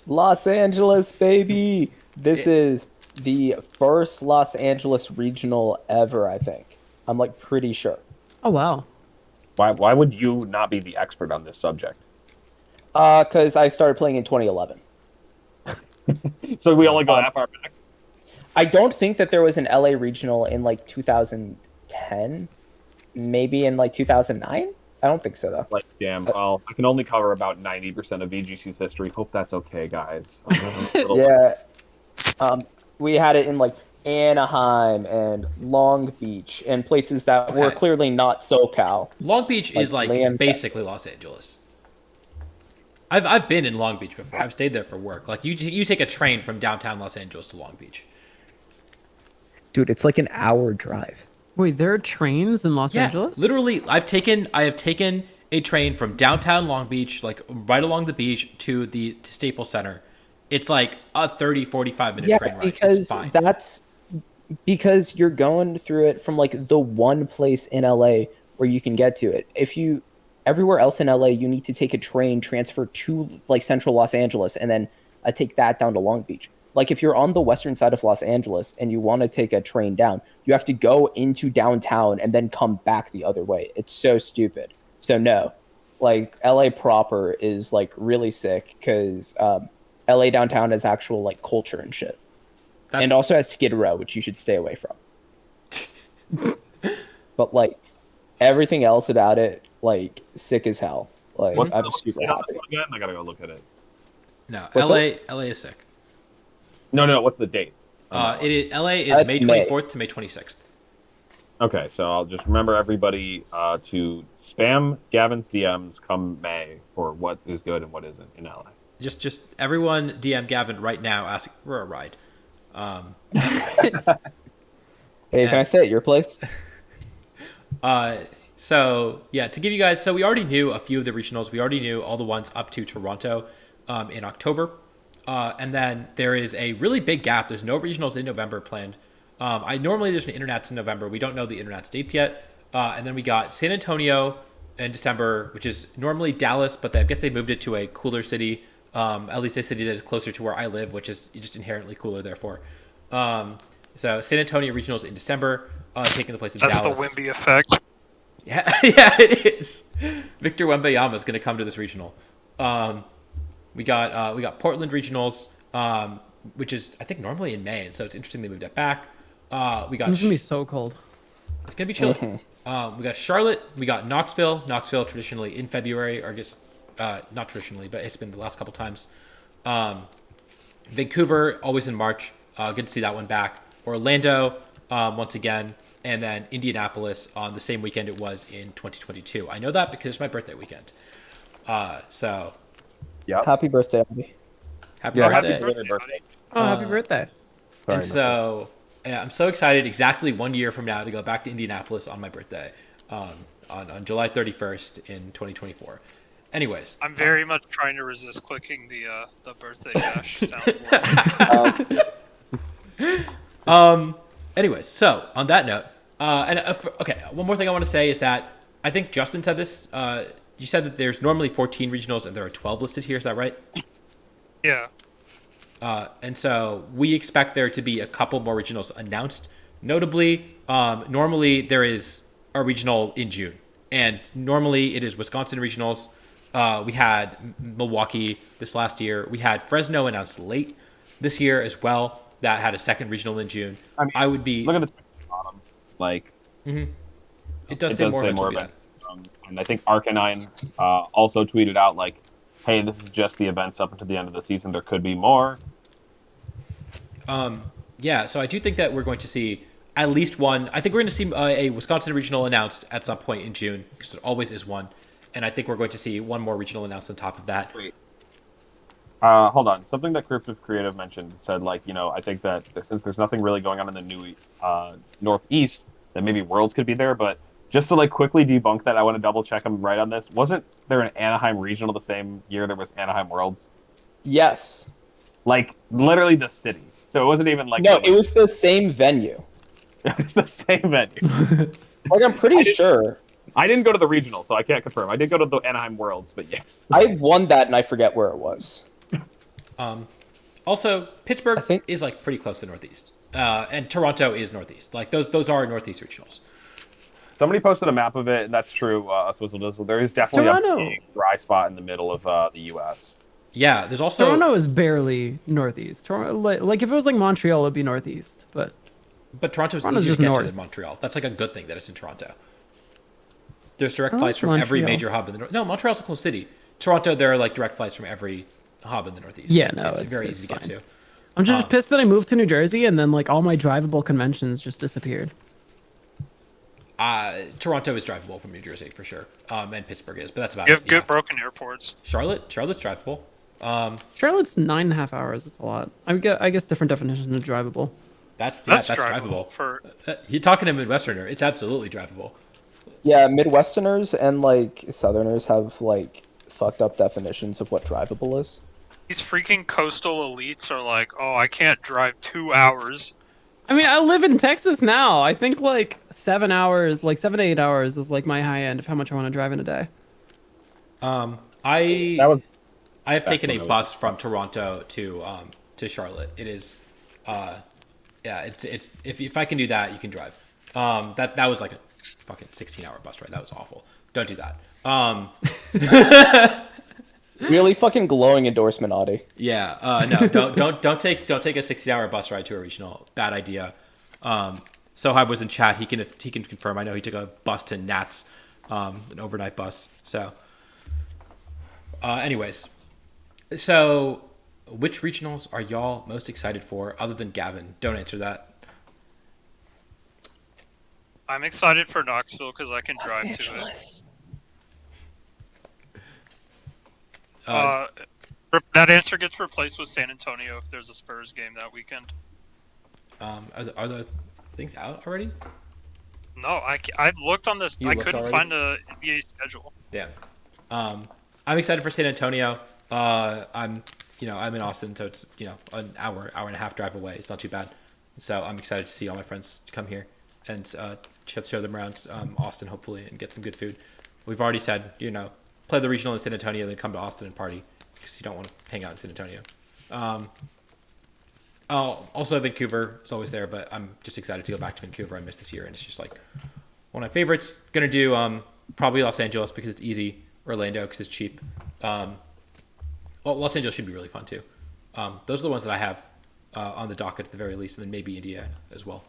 Los Angeles, baby! This is the first Los Angeles regional ever, I think. I'm like pretty sure. Oh wow. Why would you not be the expert on this subject? Because I started playing in 2011. So we only go that far back? I don't think that there was an LA regional in like 2010. Maybe in like 2009? I don't think so, though. Like, damn, well, I can only cover about 90% of VGC's history. Hope that's okay, guys. Yeah. We had it in like Anaheim and Long Beach and places that were clearly not SoCal. Long Beach is like basically Los Angeles. I've been in Long Beach before. I've stayed there for work. Like you take a train from downtown Los Angeles to Long Beach. Dude, it's like an hour drive. Wait, there are trains in Los Angeles? Literally, I have taken a train from downtown Long Beach, like right along the beach, to Staples Center. It's like a 45 minute train ride. Because you're going through it from like the one place in LA where you can get to it. Everywhere else in LA, you need to take a train, transfer to like central Los Angeles, and then take that down to Long Beach. Like if you're on the western side of Los Angeles and you want to take a train down, you have to go into downtown and then come back the other way. It's so stupid. So no, like LA proper is like really sick because LA downtown has actual like culture and shit. And also has Skid Row, which you should stay away from. But like everything else about it, like sick as hell. Like I'm super happy. Again? I gotta go look at it. No, LA is sick. No. What's the date? LA is May 24th to May 26th. Okay, so I'll just remember everybody to spam Gavin's DMs come May for what is good and what isn't in LA. Just everyone DM Gavin right now asking for a ride. Hey, can I stay at your place? So yeah, to give you guys, so we already knew a few of the regionals. We already knew all the ones up to Toronto in October. And then there is a really big gap. There's no regionals in November planned. Normally there's an Internats in November. We don't know the Internats dates yet. And then we got San Antonio in December, which is normally Dallas, but I guess they moved it to a cooler city. At least a city that is closer to where I live, which is just inherently cooler, therefore. So San Antonio regionals in December, taking the place of Dallas. That's the Wemby effect. Yeah, it is. Victor Wembanyama is going to come to this regional. We got Portland regionals, which is I think normally in May, and so it's interesting they moved it back. We got It's gonna be so cold. It's gonna be chilly. We got Charlotte. We got Knoxville. Knoxville traditionally in February, or just not traditionally, but it's been the last couple times. Vancouver always in March. Good to see that one back. Orlando once again, and then Indianapolis on the same weekend it was in 2022. I know that because it's my birthday weekend. So. Yep. Happy birthday, Abby. Happy birthday. Happy birthday. Oh, happy birthday. And so I'm so excited exactly 1 year from now to go back to Indianapolis on my birthday on July 31st in 2024. Anyways. I'm very much trying to resist clicking the birthday dash soundboard. Anyways, so on that note, one more thing I want to say is that I think Justin said this. You said that there's normally 14 regionals and there are 12 listed here. Is that right? Yeah. And so we expect there to be a couple more regionals announced. Notably, normally there is a regional in June, and normally it is Wisconsin regionals. We had Milwaukee this last year. We had Fresno announced late this year as well. That had a second regional in June. I would be look at the bottom, like it does say more events. And I think Arcanine also tweeted out like, "Hey, this is just the events up until the end of the season. There could be more." Yeah, so I do think that we're going to see at least one. I think we're going to see a Wisconsin regional announced at some point in June, because there always is one. And I think we're going to see one more regional announced on top of that. Wait. Hold on. Something that Cryptic Creative mentioned said, like, I think that since there's nothing really going on in the new Northeast, that maybe Worlds could be there. But just to like quickly debunk that, I want to double check I'm right on this. Wasn't there an Anaheim regional the same year there was Anaheim Worlds? Yes. Like literally the city. So it wasn't even like No, it was the same venue. It's the same venue. Like, I'm pretty sure. I didn't go to the regional, so I can't confirm. I did go to the Anaheim Worlds, but yeah. I won that, and I forget where it was. Also, Pittsburgh I think- is like pretty close to Northeast, and Toronto is Northeast. Like those are Northeast regionals. Somebody posted a map of it, and that's true. Swizzle Dizzle. There is definitely Toronto. a big dry spot in the middle of the U.S. Yeah, there's also Toronto is barely Northeast. Toronto, like if it was like Montreal, it'd be Northeast. But Toronto's Toronto's easier just to get north. to than Montreal. That's like a good thing that it's in Toronto. There's direct I flights like from every Montreal. major hub in the north. No, Montreal's a cool city. Toronto, there are like direct flights from every hub in the Northeast. Yeah, no, it's it's- very it's easy to get fine. to. I'm just pissed that I moved to New Jersey and then like all my drivable conventions just disappeared. Toronto is drivable from New Jersey for sure, and Pittsburgh is, but that's about You it. have good broken airports. Charlotte's drivable. Charlotte's 9.5 hours. That's a lot. I guess different definitions of drivable. That's That's drivable. for You're talking to a Midwesterner. It's absolutely drivable. Yeah, Midwesterners and like Southerners have like fucked up definitions of what drivable is. these freaking coastal elites are like, oh, I can't drive 2 hours. I mean, I live in Texas now. I think like 7 hours, like 7 to 8 hours is like my high end of how much I want to drive in a day. That I have taken a what I was- bus from Toronto to Charlotte. It is, yeah, it's if I can do that, you can drive. That was like a fucking 16-hour bus ride. That was awful. Don't do that. Really fucking glowing endorsement, Audie. Yeah, no, don't take a 16-hour bus ride to a regional. Bad idea. Sohab was in chat. He can confirm. I know he took a bus to Nats, an overnight bus. So, anyways, so which regionals are y'all most excited for, other than Gavin? Don't answer that. I'm excited for Knoxville because I can drive to it. That answer gets replaced with San Antonio if there's a Spurs game that weekend. Are the things out already? No, I've looked on this. You I looked couldn't already? find a NBA schedule. Damn. I'm excited for San Antonio. I'm in Austin, so it's an hour and a half drive away. It's not too bad. So I'm excited to see all my friends come here and show them around Austin, hopefully, and get some good food. We've already said, play the regional in San Antonio, then come to Austin and party, because you don't want to hang out in San Antonio. Also Vancouver is always there, but I'm just excited to go back to Vancouver. I missed this year, and it's just like one of my favorites. Gonna do probably Los Angeles because it's easy. Orlando because it's cheap. Los Angeles should be really fun too. Those are the ones that I have on the docket at the very least, and then maybe Indiana as well.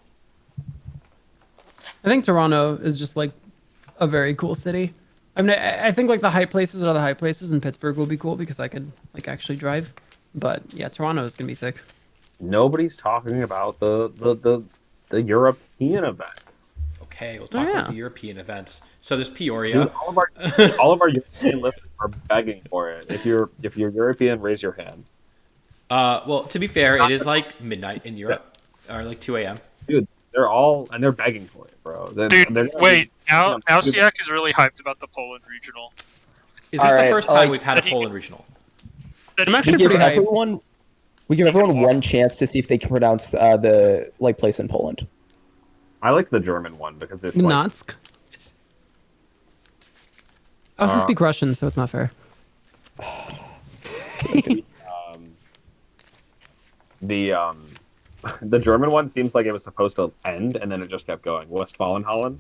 I think Toronto is just like a very cool city. I mean, I think like the high places are the high places, and Pittsburgh will be cool because I could like actually drive. But yeah, Toronto is gonna be sick. Nobody's talking about the European event. Okay, we'll talk about the European events. So there's Peoria. Dude, all of our European listeners are begging for it. If you're European, raise your hand. Well, to be fair, it is like midnight in Europe, or like 2 a.m. Dude, they're begging for it, bro. Wait, Alciak is really hyped about the Poland regional. Is this All the right, first time like- we've had a Poland regional? I'm We actually give pretty hyped. everyone one chance to see if they can pronounce the like place in Poland. I like the German one because it's like, Gdansk. I also speak Russian, so it's not fair. the German one seems like it was supposed to end and then it just kept going. Westfalen Holland.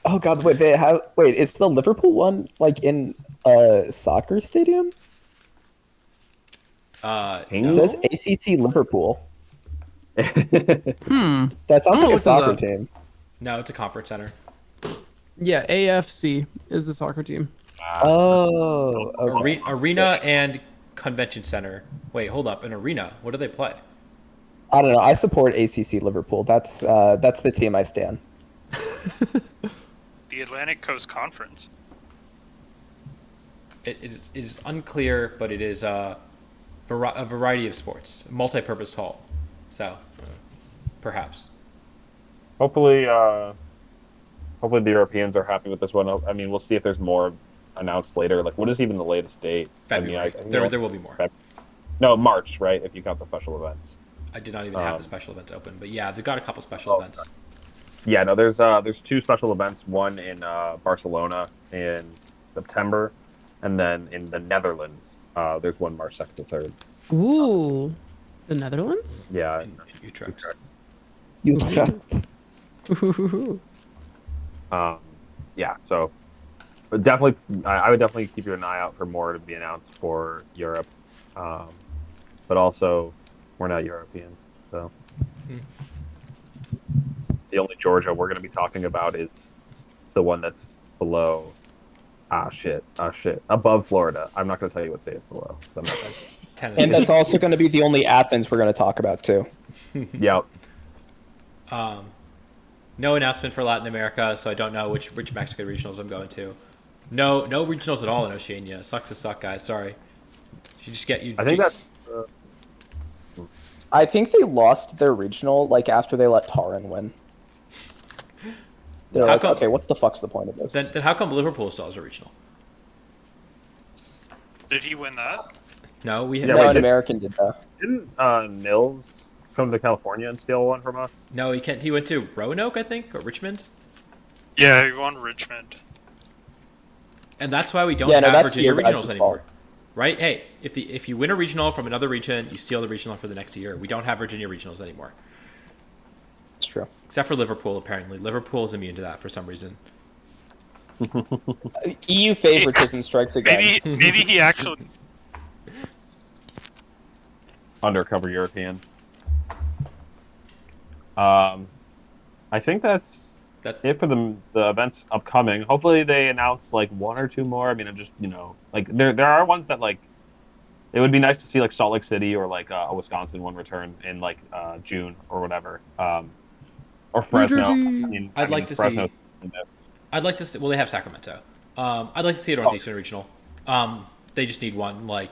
Oh god, wait, is the Liverpool one like in a soccer stadium? It says ACC Liverpool. That sounds like look a this soccer up. team. No, it's a conference center. Yeah, AFC is the soccer team. Oh, okay. Arena and convention center. Wait, hold up. An arena. What do they play? I don't know. I support ACC Liverpool. That's the team I stand. The Atlantic Coast Conference. It is unclear, but it is a variety of sports, multi-purpose hall. So, perhaps. Hopefully, hopefully the Europeans are happy with this one. I mean, we'll see if there's more announced later. Like, what is even the latest date? February. I mean, There will be more. No, March, right? If you count the special events. I did not even have the special events open, but yeah, they've got a couple special events. Yeah, no, there's 2 special events. One in Barcelona in September, and then in the Netherlands, there's one March 2nd to 3rd. Ooh, the Netherlands? Yeah. In Utrecht. Ooh. Yeah, so but definitely, I would definitely keep an eye out for more to be announced for Europe, but also we're not Europeans, so the only Georgia we're going to be talking about is the one that's below. Above Florida. I'm not going to tell you what state it's below. So I'm not gonna... Tennessee. And that's also going to be the only Athens we're going to talk about too. Yep. No announcement for Latin America, so I don't know which Mexican regionals I'm going to. No regionals at all in Oceania. Sucks to suck, guys. Sorry. You just get you. I think that's. I think they lost their regional like after they let Taran win. They're like, okay, what's the fuck's the point of this? Then how come Liverpool still has a regional? Did he win that? No, we Yeah, have. No, wait, an American did that. Didn't Nils come to California and steal one from us? No, he can't. He went to Roanoke, I think, or Richmond, Yeah, he won Richmond. and that's why we don't Yeah, no, have that's Virginia your guys' regionals anymore. fault. Right? Hey, if you win a regional from another region, you steal the regional for the next year. We don't have Virginia regionals anymore, It's true. except for Liverpool. Apparently, Liverpool is immune to that for some reason. EU favoritism strikes again. Maybe he actually. Undercover European. I think that's it for the events upcoming. Hopefully they announce like 1 or 2 more. I mean, I'm just like there are ones that like it would be nice to see like Salt Lake City or like a Wisconsin one return in like June or whatever. Or Fresno. I'd like to Fresno. I'd like to see. Well, they have Sacramento. I'd like to see a Northeastern regional. They just need one. Like,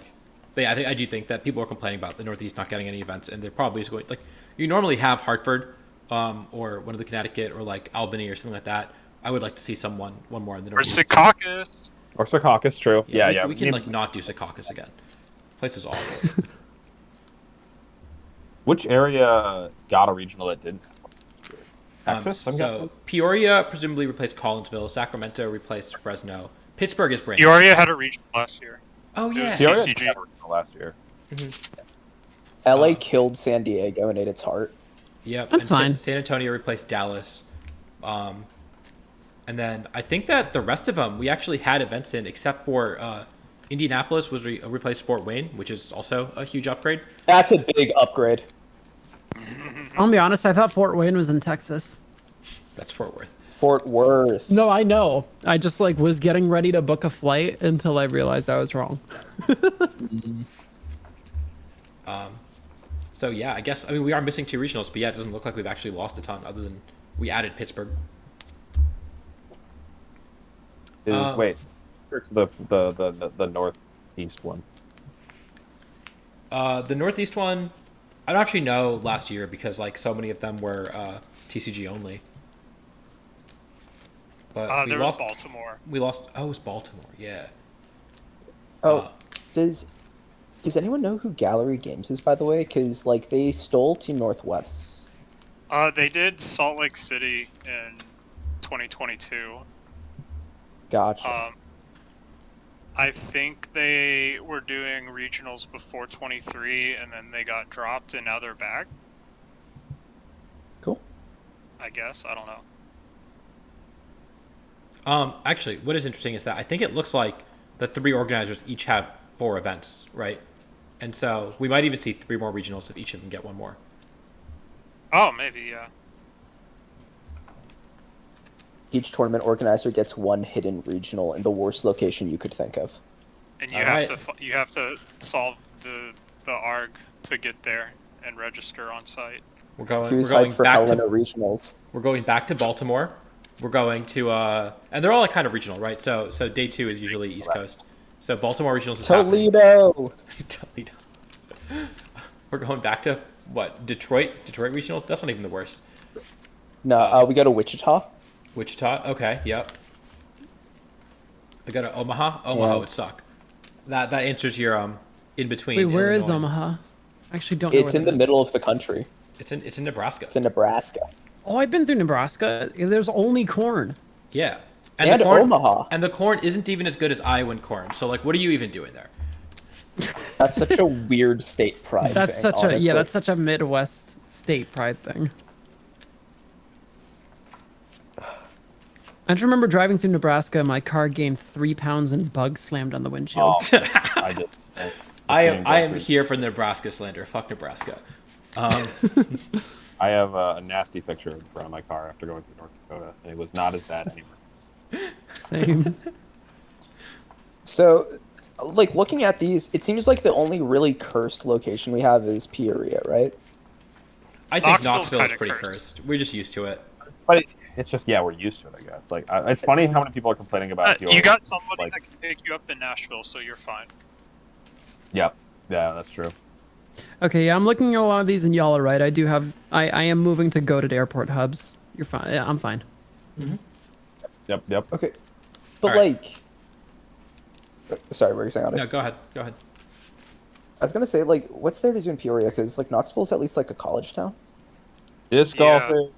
I do think that people are complaining about the Northeast not getting any events, and they're probably just going like you normally have Hartford, or one of the Connecticut, or like Albany or something like that. I would like to see one more in the Or Northeast. Secaucus. Or Secaucus, true. Yeah. We can like not do Secaucus again. The place was awful. Which area got a regional that didn't? Texas, I'm So guessing? Peoria presumably replaced Collinsville. Sacramento replaced Fresno. Pittsburgh is brand new. Peoria had a regional last year. Oh It yeah. was Peoria CCG. got a regional last year. LA killed San Diego and ate its heart. Yep. That's and fine. San Antonio replaced Dallas. And then I think that the rest of them we actually had events in, except for Indianapolis was replaced Fort Wayne, which is also a huge upgrade. That's a big upgrade. I'll be honest, I thought Fort Wayne was in Texas. That's Fort Worth. Fort Worth. No, I know. I just like was getting ready to book a flight until I realized I was wrong. So yeah, I guess we are missing 2 regionals, but yeah, it doesn't look like we've actually lost a ton, other than we added Pittsburgh. Wait, it's the northeast one. The Northeast one, I don't actually know last year because like so many of them were TCG only. But There was Baltimore. We lost. Oh, it was Baltimore. Yeah. Oh, does anyone know who Gallery Games is, by the way? Because like they stole Team Northwest. They did Salt Lake City in 2022. Gotcha. I think they were doing regionals before 23, and then they got dropped, and now they're back. Cool. I guess. I don't know. Actually, what is interesting is that I think it looks like the 3 organizers each have 4 events, right? And so we might even see 3 more regionals if each of them get 1 more. Oh, maybe, yeah. each tournament organizer gets one hidden regional in the worst location you could think of. And you Alright. you have to solve the ARG to get there and register on site. We're going. He was We're going hyped for back Helena to. regionals. We're going back to Baltimore. We're going to, and they're all like kind of regional, right? So day 2 is usually East Coast. So Baltimore regionals is happening. Toledo. Toledo. We're going back to what? Detroit regionals. That's not even the worst. No, we go to Wichita. Wichita. Okay. Yep. We go to Omaha. Omaha Yeah. would suck. That answers your in between. Wait, where is Illinois. Omaha? I actually don't know. It's where in that the is. middle of the country. It's in Nebraska. It's in Nebraska. Oh, I've been through Nebraska. There's only corn. Yeah. And the corn, Omaha. And the corn isn't even as good as Iowan corn. So like, what are you even doing there? That's such a weird state pride That's thing, such honestly. that's such a Midwest state pride thing. I just remember driving through Nebraska. My car gained 3 pounds and bugs slammed on the windshield. I did. I am here for Nebraska slander. Fuck Nebraska. I have a nasty picture in front of my car after going through North Dakota, and it was not as bad anymore. Same. So, like, looking at these, it seems like the only really cursed location we have is Peoria, right? I think Knoxville's Knoxville is kinda pretty cursed. cursed. We're just used to it. But it's just, yeah, we're used to it, I guess. Like, it's funny how many people are complaining about You got somebody like, that can pick you up in Nashville, so you're fine. Yep. Yeah, that's true. Okay, yeah, I'm looking at a lot of these, and y'all are right. I am moving to go to airport hubs. You're fine. Yeah, I'm fine. Yep. Okay. But, All right. Sorry, what were you saying, Otter? No, go ahead. Go ahead. I was gonna say, like, what's there to do in Peoria? Because, like, Knoxville's at least, like, a college town. Disc Yeah. golfing.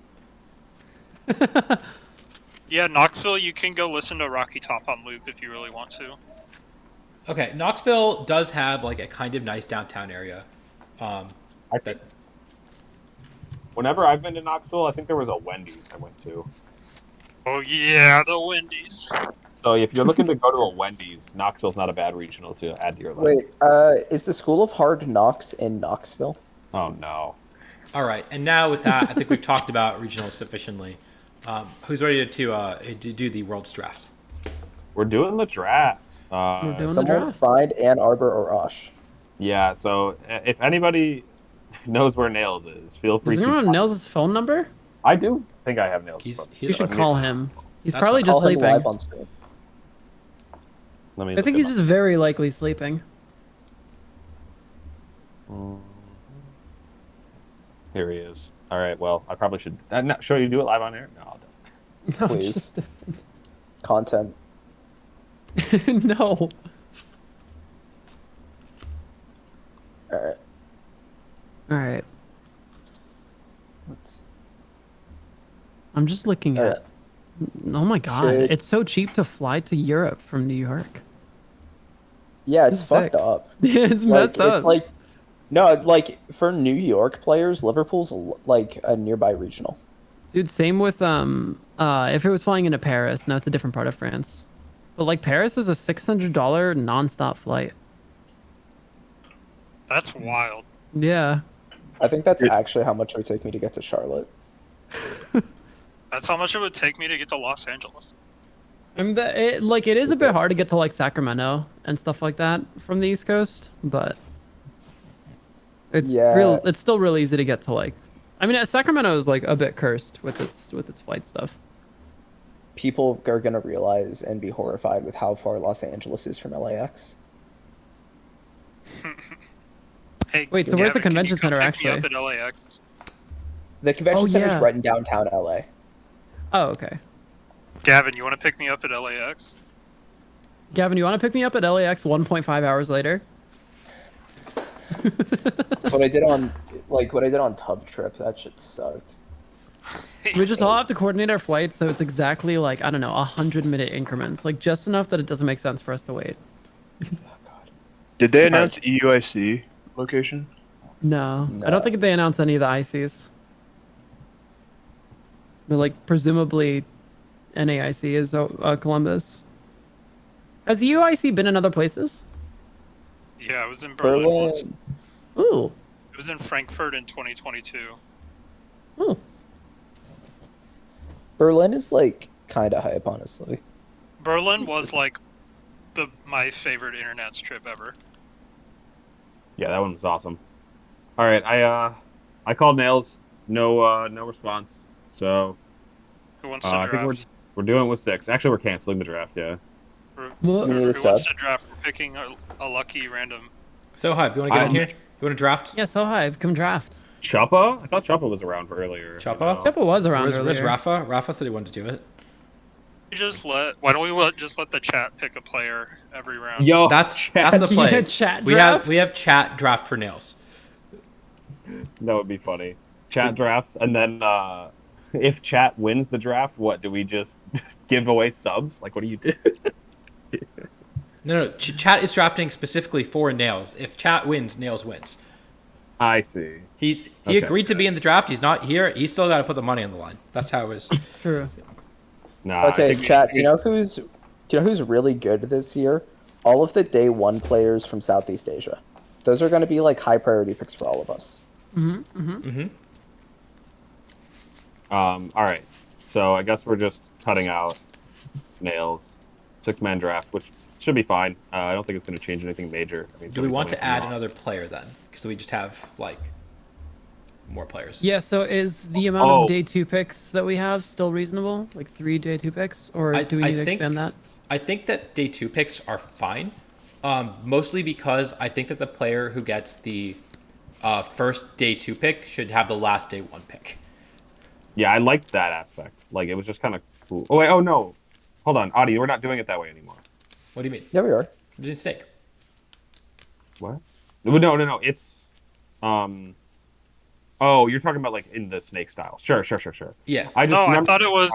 Yeah, Knoxville, you can go listen to Rocky Top on loop if you really want to. Okay, Knoxville does have like a kind of nice downtown area. I That think whenever I've been to Knoxville, I think there was a Wendy's I went to. Oh yeah, the Wendy's. So if you're looking to go to a Wendy's, Knoxville's not a bad regional to add to your list. Wait, is the School of Hard Knocks in Knoxville? Oh no. All right, and now with that, I think we've talked about regionals sufficiently. Who's ready to do the World's Draft? We're doing the draft. We're doing the Someone draft. find Ann Arbor or Osh. Yeah, so if anybody knows where Nails is, feel free Does to. anyone have Nails' phone number? I do think I have Nails. He's You should okay. call him. He's That's probably fine. just Call him sleeping. live on screen. Let me I look think him he's just very likely sleeping. up. Here he is. All right. Well, I probably should. I'm not sure you do it live on air. No, I'll do it. No, Please. just- Content. no. Alright. All right. Let's... I'm just looking Alright. at. Oh my god! Should- It's so cheap to fly to Europe from New York. Yeah, it's That's fucked sick. up. It's Like, messed up. it's like... No, like, for New York players, Liverpool's, like, a nearby regional. Dude, same with if it was flying into Paris. No, it's a different part of France. But like Paris is a $600 nonstop flight. That's wild. Yeah. I think that's actually how much it would take me to get to Charlotte. That's how much it would take me to get to Los Angeles. And it is a bit hard to get to like Sacramento and stuff like that from the East Coast, but it's Yeah. it's still really easy to get to like. I mean, Sacramento is like a bit cursed with its flight stuff. People are going to realize and be horrified with how far Los Angeles is from LAX. Hey, Wait, so where's the Gavin, can you convention come center, pick me up actually? at LAX? The convention Oh, center's yeah. right in downtown LA. Oh, okay. Gavin, you want to pick me up at LAX? Gavin, you want to pick me up at LAX 1.5 hours later? That's what I did on Tub Trip. That shit sucked. We just all have to coordinate our flights, so it's exactly like, I don't know, 100-minute increments. Like, just enough that it doesn't make sense for us to wait. Oh, God. Did they announce EUIC location? No, I No. don't think they announced any of the ICs. But, like, presumably NAIC is Columbus. Has UIC been in other places? Yeah, I was in Berlin once. Berlin. Ooh. It was in Frankfurt in 2022. Ooh. Berlin is like kind of hype, honestly. Berlin was like my favorite internet trip ever. Yeah, that one was awesome. All right, I called Nails. No response. So Who wants to I think draft? we're doing it with 6. Actually, we're canceling the draft. Yeah. Well, You need a Who sub. wants to draft? We're picking a lucky random. So Hype, you want to get in here? You want to draft? yeah, so hype. Come draft. Choppa? I thought Choppa was around for earlier. Choppa? Chippa was around Where's earlier. Rafa? Rafa said he wanted to do it. Why don't we just let the chat pick a player every round? Yo, That's chat, the play. Yeah, chat we draft? have chat draft for Nails. that would be funny. Chat draft, and then if chat wins the draft, what do we just give away subs? Like, what do you do? No, chat is drafting specifically for Nails. If chat wins, Nails wins. I see. He Okay. agreed to be in the draft. He's not here. He's still got to put the money on the line. That's how it is. True. Nah, Okay, I think chat. Do you know who's really good this year? All of the day one players from Southeast Asia. Those are going to be like high priority picks for all of us. All right. So I guess we're just cutting out Nails 6-man draft, which should be fine. I don't think it's going to change anything major. I mean, Do we want to somebody's add coming another player then? Because we just have like more players. Yeah, so is the amount Oh. of day 2 picks that we have still reasonable? Like 3 day 2 picks? Or do we need to expand that? I think that day 2 picks are fine. Mostly because I think that the player who gets the first day 2 pick should have the last day 1 pick. Yeah, I liked that aspect. Like, it was just kind of cool. Oh, wait, oh, no. Hold on, Audie, we're not doing it that way anymore. What do you mean? Yeah, we are. Mistake. What? No. It's, oh, you're talking about, like, in the snake style. Sure. Yeah. I thought it was.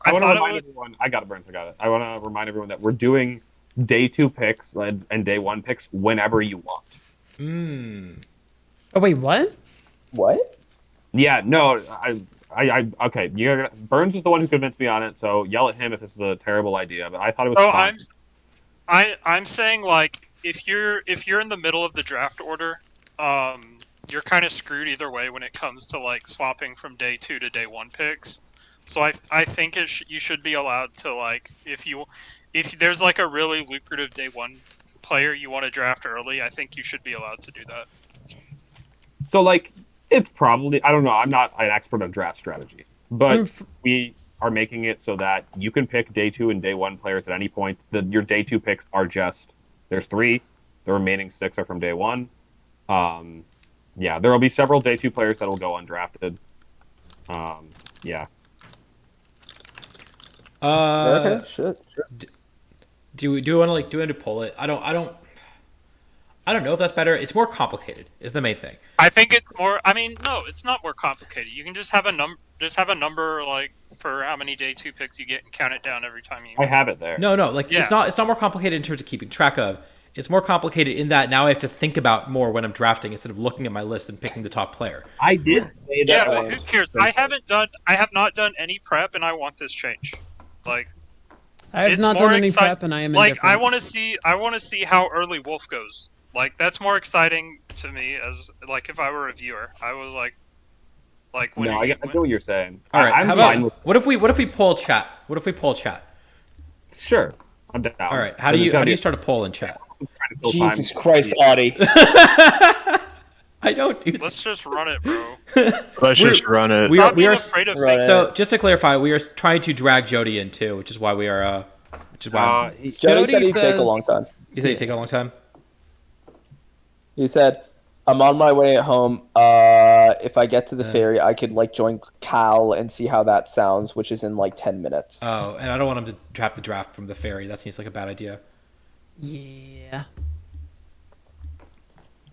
I want to thought it remind was. everyone. I got it, Brent. I got it. I want to remind everyone that we're doing day 2 picks and day 1 picks whenever you want. Oh, wait, what? What? Yeah, no, I okay. Burns is the one who convinced me on it, so yell at him if this is a terrible idea. But I thought it was. Oh, fun. I'm saying like if you're in the middle of the draft order, you're kind of screwed either way when it comes to like swapping from day 2 to day 1 picks. So I think you should be allowed to like if there's like a really lucrative day 1 player you want to draft early, I think you should be allowed to do that. So like it's probably I don't know. I'm not an expert on draft strategy, but we are making it so that you can pick day 2 and day 1 players at any point. Your day 2 picks are just there's 3. The remaining 6 are from day 1. Yeah, there will be several day 2 players that will go undrafted. Yeah. Okay, sure. Do we want to pull it? I don't know if that's better. It's more complicated. Is the main thing. I think it's more. I mean, no, it's not more complicated. You can just have a number like for how many day 2 picks you get and count it down every time you. I have it there. No, like it's not more complicated in terms of keeping track of. It's more complicated in that now I have to think about more when I'm drafting instead of looking at my list and picking the top player. I did say that. Yeah, but who cares? I have not done any prep, and I want this change. Like, I have it's not more done any excite- prep, and I am like indifferent. I want to see how early Wolf goes. Like, that's more exciting to me as like if I were a viewer. I would like when No, I get what you're saying. All right, I'm how fine about what if we poll chat? What if we poll chat? Sure, I'm down. All right, how do you start a poll in chat? Jesus Christ, Audie. I don't do that. Let's just run it, bro. Let's just run it. We Stop are being afraid of Right. fake. so just to clarify, we are trying to drag Jody in too, which is why we are. Which is why Jody Jody said he'd take a says- long time. you said you take a long time. He said, "I'm on my way at home. If I get to the ferry, I could like join Cal and see how that sounds, which is in like 10 minutes." Oh, and I don't want him to draft the draft from the ferry. That seems like a bad idea. Yeah.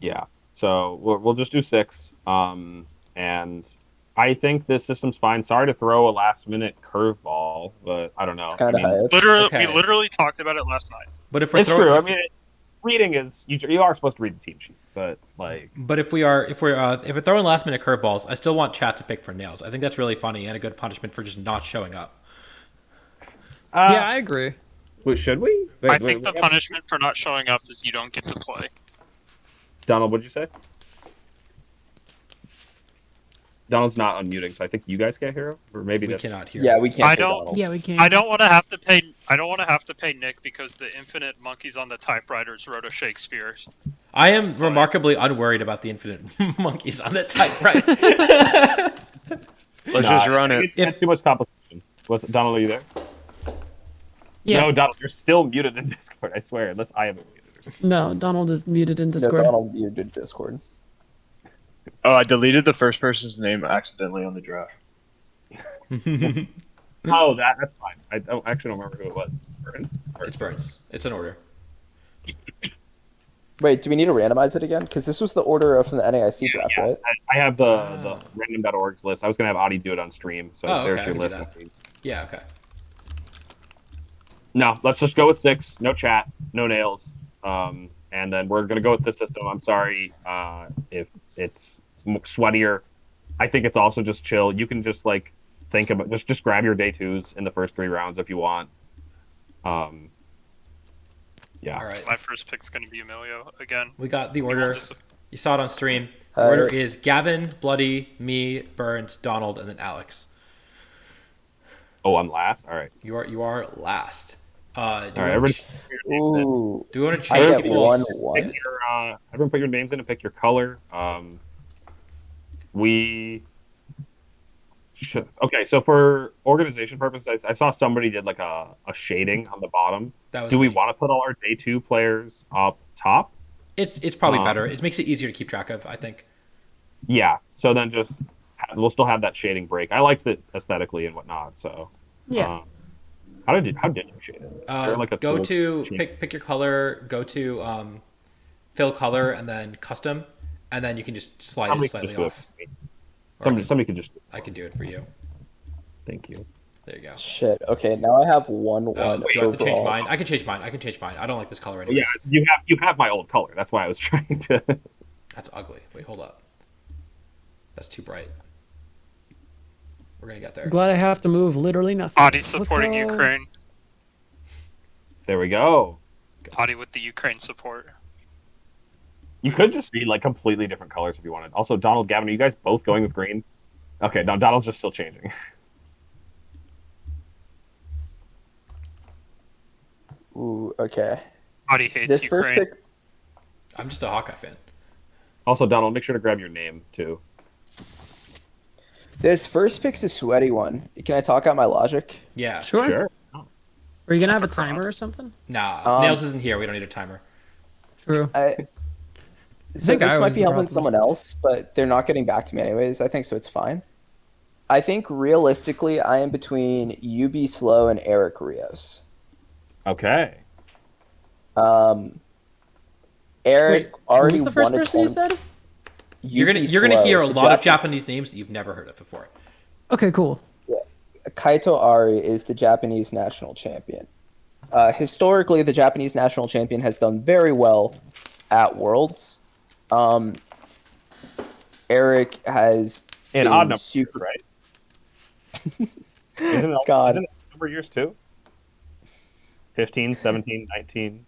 Yeah. So we'll just do 6. And I think this system's fine. Sorry to throw a last-minute curveball, but I don't know. It's kind of hype. Literally, Okay. we literally talked about it last night. But if we're It's throwing, true. I mean, reading is you are supposed to read the team sheet, but like but if we're throwing last minute curveballs, I still want chat to pick for Nails. I think that's really funny and a good punishment for just not showing up. Yeah, I agree. wait, should we? I think the punishment for not showing up is you don't get to play. Donald, what'd you say? Donald's not unmuting, so I think you guys can't hear him, or maybe We that's cannot hear. Yeah, we can't I hear don't- Donald. Yeah, we can. I don't want to have to pay. I don't want to have to pay Nick because the infinite monkeys on the typewriters wrote a Shakespeare. I am remarkably unworried about the infinite monkeys on the typewriter. Let's just run it. It's too much complication. Donald, are you there? Yeah. No, Donald, you're still muted in Discord. I swear, unless I haven't muted. No, Donald is muted in No, Discord. Donald muted Discord. Oh, I deleted the first person's name accidentally on the draft. Oh, that's fine. I actually don't remember who it was. It's Burns. It's an order. Wait, do we need to randomize it again? Because this was the order from the NAIC draft, yeah. right? I have the random.org's list. I was gonna have Adi do it on stream, so Oh, there's okay, your I can list. do Yeah, okay. No, let's just go with 6. No chat, no nails. And then we're gonna go with this system. I'm sorry if it's sweatier. I think it's also just chill. You can just like think about just grab your day 2s in the first 3 rounds if you want. Yeah. All right. My first pick's going to be Emilio again. We got the order. You saw it on stream. The Hi. order is Gavin, Bloody, me, Burns, Donald, and then Alex. Oh, I'm last. All right. You are last. Do All right. Everybody. Ooh, we want to I change get people's? 1-1. Pick your, everyone put your names in and pick your color. We should. Okay, so for organization purposes, I saw somebody did like a shading on the bottom. That was Do we me. want to put all our day 2 players up top? It's probably better. It makes it easier to keep track of, I think. Yeah. So then just we'll still have that shading break. I liked it aesthetically and whatnot. So Yeah. how did you shade it? Is there, like, a Go tool to change? pick your color. Go to fill color and then custom, and then you can just slide Somebody it can slightly just do it off. for me. Or I can- Somebody can just. I can do it for you. Thank you. There you go. Shit. Okay, now I have 1-1 Do I have to change overall. mine? I can change mine. I don't like this color Well, yeah, anyways. you have my old color. That's why I was trying to. That's ugly. Wait, hold up. That's too bright. We're gonna get there. I'm glad I have to move literally nothing. Adi Let's supporting go. Ukraine. There we go. Adi with the Ukraine support. You could just be like completely different colors if you wanted. Also, Donald, Gavin, are you guys both going with green? Okay, no, Donald's just still changing. Ooh, okay. Adi hates This first Ukraine. pick, I'm just a Hawkeye fan. Also, Donald, make sure to grab your name too. this first pick's a sweaty one. Can I talk out my logic? Yeah. Sure. Sure. Are you gonna have a timer or something? Nah, Nails isn't here. We don't need a timer. True. So think I this was might be the helping problem. someone else, but they're not getting back to me anyways. I think so. It's fine. I think realistically, I am between UB Slow and Eric Rios. Okay. Eric Wait, already who's the first won a person you tournament. said? You're gonna Slow, hear a the lot of Jap- Japanese names that you've never heard of before. Okay, cool. Kaito Ari is the Japanese national champion. Historically, the Japanese national champion has done very well at Worlds. Eric has And been odd number, super. right? Isn't it, God. Isn't it number years too? 15, 17, 19.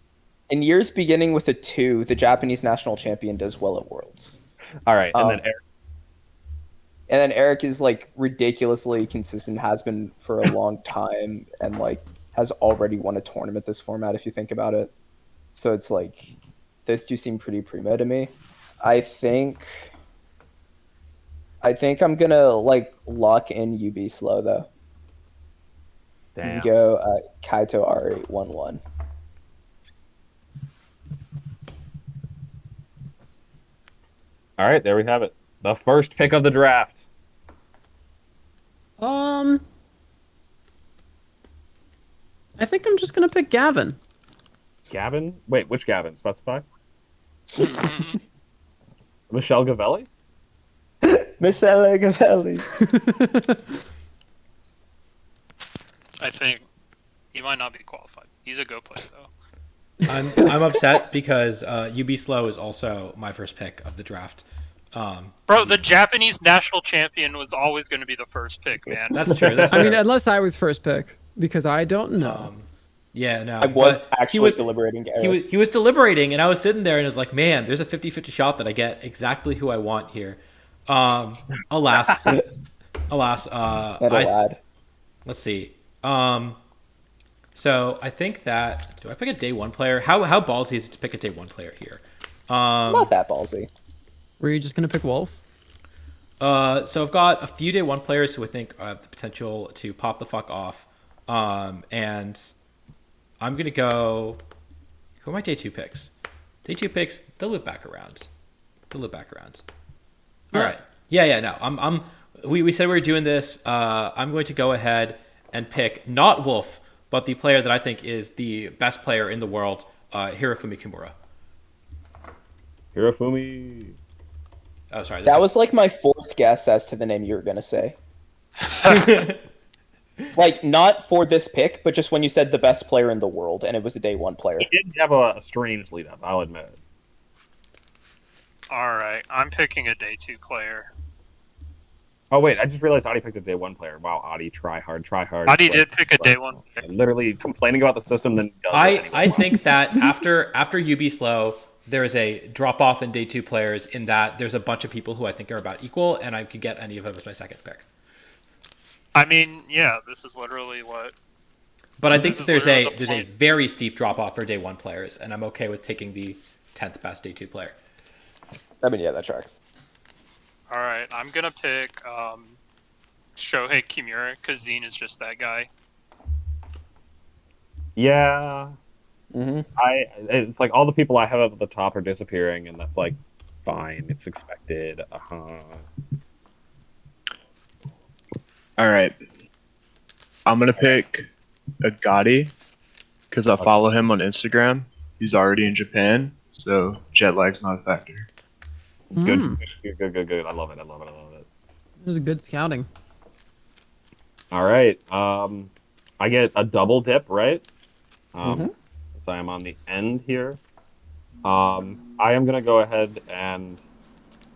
In years beginning with a 2, the Japanese national champion does well at Worlds. All right, and Um, then Eric. And then Eric is like ridiculously consistent, has been for a long time, and like has already won a tournament this format if you think about it. So it's like those two seem pretty primo to me. I think I'm gonna like lock in UB Slow though. Damn. And go Kaito Ari 1-1. All right, there we have it. The first pick of the draft. I think I'm just gonna pick Gavin. Gavin? Wait, which Gavin? Specify? Michelle Gavelli? Michele Gavelli. I think he might not be qualified. He's a go player though. I'm upset because UB Slow is also my first pick of the draft. Bro, the Japanese national champion was always going to be the first pick, man. That's true. That's I true. mean, unless I was first pick, because I don't know. Yeah, no. I was but actually deliberating. he was deliberating, and I was sitting there, and it was like, man, there's a 50-50 shot that I get exactly who I want here. Alas, alas. Metal lad. Let's see. So I think that do I pick a day one player? How ballsy is it to pick a day one player here? Not that ballsy. Were you just gonna pick Wolf? So I've got a few day one players who I think have the potential to pop the fuck off. And I'm gonna go. Who are my day two picks? Day two picks. They'll loop back around. All right. Yeah. No. We said we were doing this. I'm going to go ahead and pick not Wolf, but the player that I think is the best player in the world, Hirofumi Kimura. Hirofumi. Oh, sorry. That was like my fourth guess as to the name you were gonna say. Like, not for this pick, but just when you said the best player in the world, and it was a day one player. He did have a strange lead up, I'll admit. All right, I'm picking a day two player. Oh wait, I just realized Adi picked a day one player. Wow, Adi, try hard. Adi did pick a day one player. Literally complaining about the system, then does it anyway. I think that after UB slow, there is a drop off in day two players in that there's a bunch of people who I think are about equal, and I could get any of them as my second pick. I mean, yeah, this is literally what. But I think This is there's literally the a point. very steep drop off for day one players, and I'm okay with taking the 10th best day two player. I mean, yeah, that tracks. All right, I'm gonna pick Shohei Kimura because Zine is just that guy. Yeah, Mm-hmm. it's like all the people I have up at the top are disappearing, and that's like fine. It's expected. All right. I'm gonna pick a Gotti because I follow him on Instagram. He's already in Japan, so jet lag's not a factor. Good, Mm. good. I love it. It was a good scouting. All right. I get a double dip, right? Mhm. So I'm on the end here. I am gonna go ahead and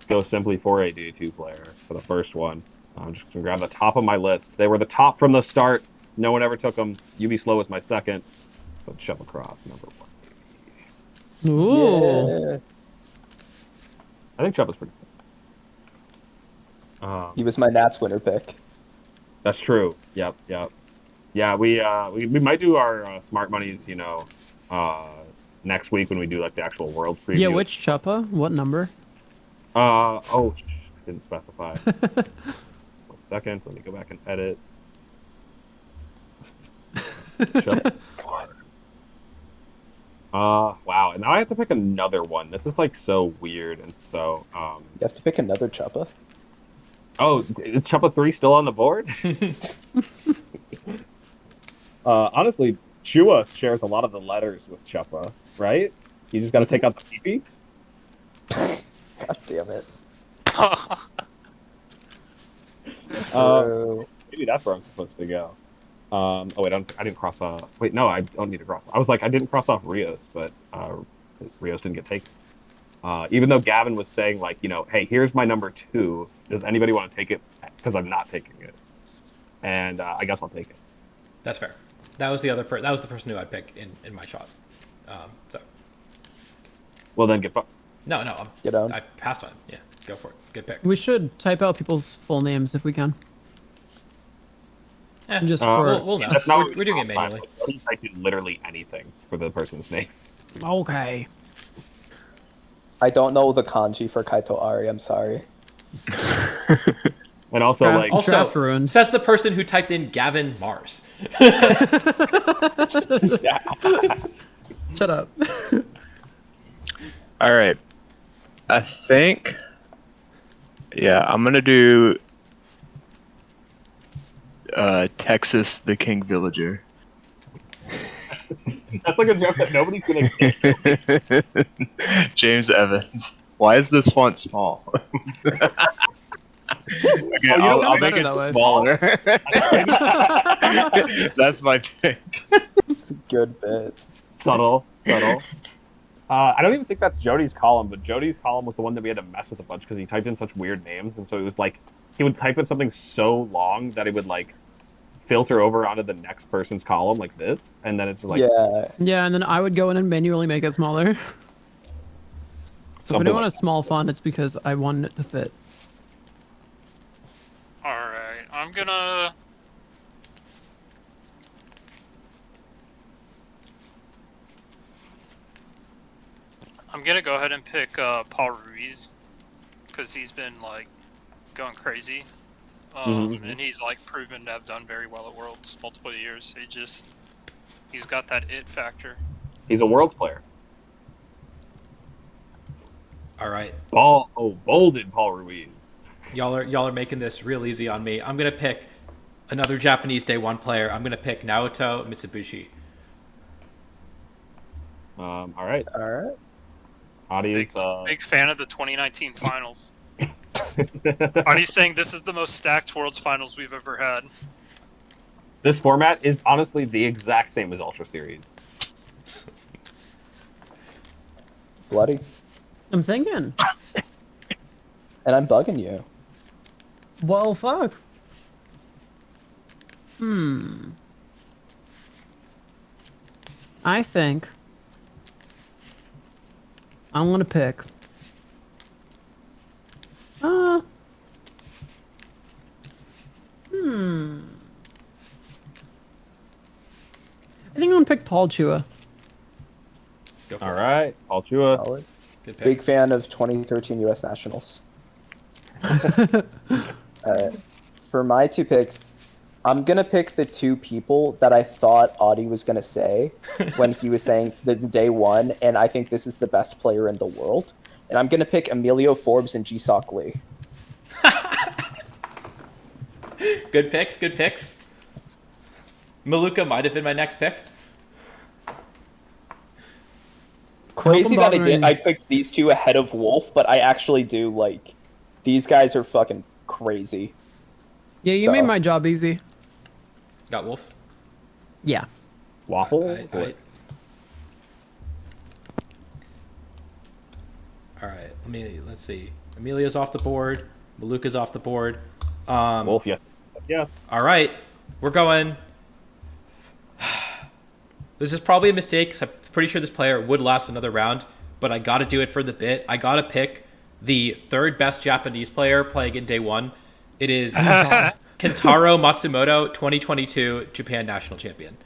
go simply for a D2 player for the first one. I'm just gonna grab the top of my list. They were the top from the start. No one ever took them. UB Slow was my second. But shove across number one. Ooh. Yeah. I think Chubb is pretty good. He was my Nats winner pick. That's true. Yep. Yeah, we might do our smart monies, next week when we do like the actual world preview. Yeah, which Chuppa? What number? Didn't specify. 1 second. Let me go back and edit. Chubb. Wow. And now I have to pick another one. This is like so weird and so. You have to pick another Chuppa. Oh, is Chuppa 3 still on the board? Honestly, Chua shares a lot of the letters with Chuppa, right? You just got to take out the pee-pee. God damn it. Maybe that's where I'm supposed to go. Wait, I didn't cross off. Wait, no, I don't need to cross. I was like, I didn't cross off Rios, but Rios didn't get taken. Even though Gavin was saying, like, hey, here's my number 2. Does anybody want to take it? Because I'm not taking it, and I guess I'll take it. That's fair. That was the other that was the person who I'd pick in my shot. So Well, then get fucked. no, Get on. I passed on. Yeah, go for it. Good pick. We should type out people's full names if we can. Just we'll know. That's not what We're doing it we manually. You type in literally anything for the person's name. Okay. I don't know the kanji for Kaito Ari, I'm sorry. And also, Draft- like, also- Also, Draft ruined. says the person who typed in Gavin Mars. Shut up. All right. I think. Yeah, I'm gonna do. Texas the King Villager. that's like a joke that nobody's gonna get. James Evans. Why is this font small? Okay, I'll make better it that way. smaller. That's my pick. It's a good bit. Subtle. I don't even think that's Jody's column, but Jody's column was the one that we had to mess with a bunch because he typed in such weird names, and so it was like he would type in something so long that it would like filter over onto the next person's column like this, and then it's just like Yeah. Yeah, and then I would go in and manually make it smaller. So if I Something didn't want like a small font, it's because I wanted it to fit. gonna go ahead and pick Paul Ruiz because he's been like going crazy, and he's like proven to have done very well at Worlds multiple years. He's got that it factor. He's a Worlds player. All right. Bolded Paul Ruiz. Y'all are making this real easy on me. I'm gonna pick another Japanese day one player. I'm gonna pick Naoto Mitsubishi. All right. All right. Audience. Big fan of the 2019 finals. Audie's saying this is the most stacked Worlds finals we've ever had. This format is honestly the exact same as Ultra Series. Bloody. I'm thinking. And I'm bugging you. Well, fuck. I think I'm gonna pick. I think I'm gonna pick Paul Chua. Go for All it. right, Paul Chua. Solid. Good pick. Big fan of 2013 U.S. Nationals. For my two picks, I'm gonna pick the two people that I thought Audie was gonna say when he was saying the day one, and I think this is the best player in the world. And I'm gonna pick Emilio Forbes and Ji-Sok Lee. Good picks. Good picks. Maluka might have been my next pick. Crazy that I picked these two ahead of Wolf, but I actually do like these guys are fucking crazy. Yeah, you So- made my job easy. Got Wolf. Yeah. Waffle. All right. Let's see. Emilio's off the board. Maluka's off the board. Wolf, yes. Yes. All right. We're going. This is probably a mistake because I'm pretty sure this player would last another round, but I got to do it for the bit. I got to pick the third best Japanese player playing in day one. It is Kentaro Matsumoto, 2022 Japan national champion.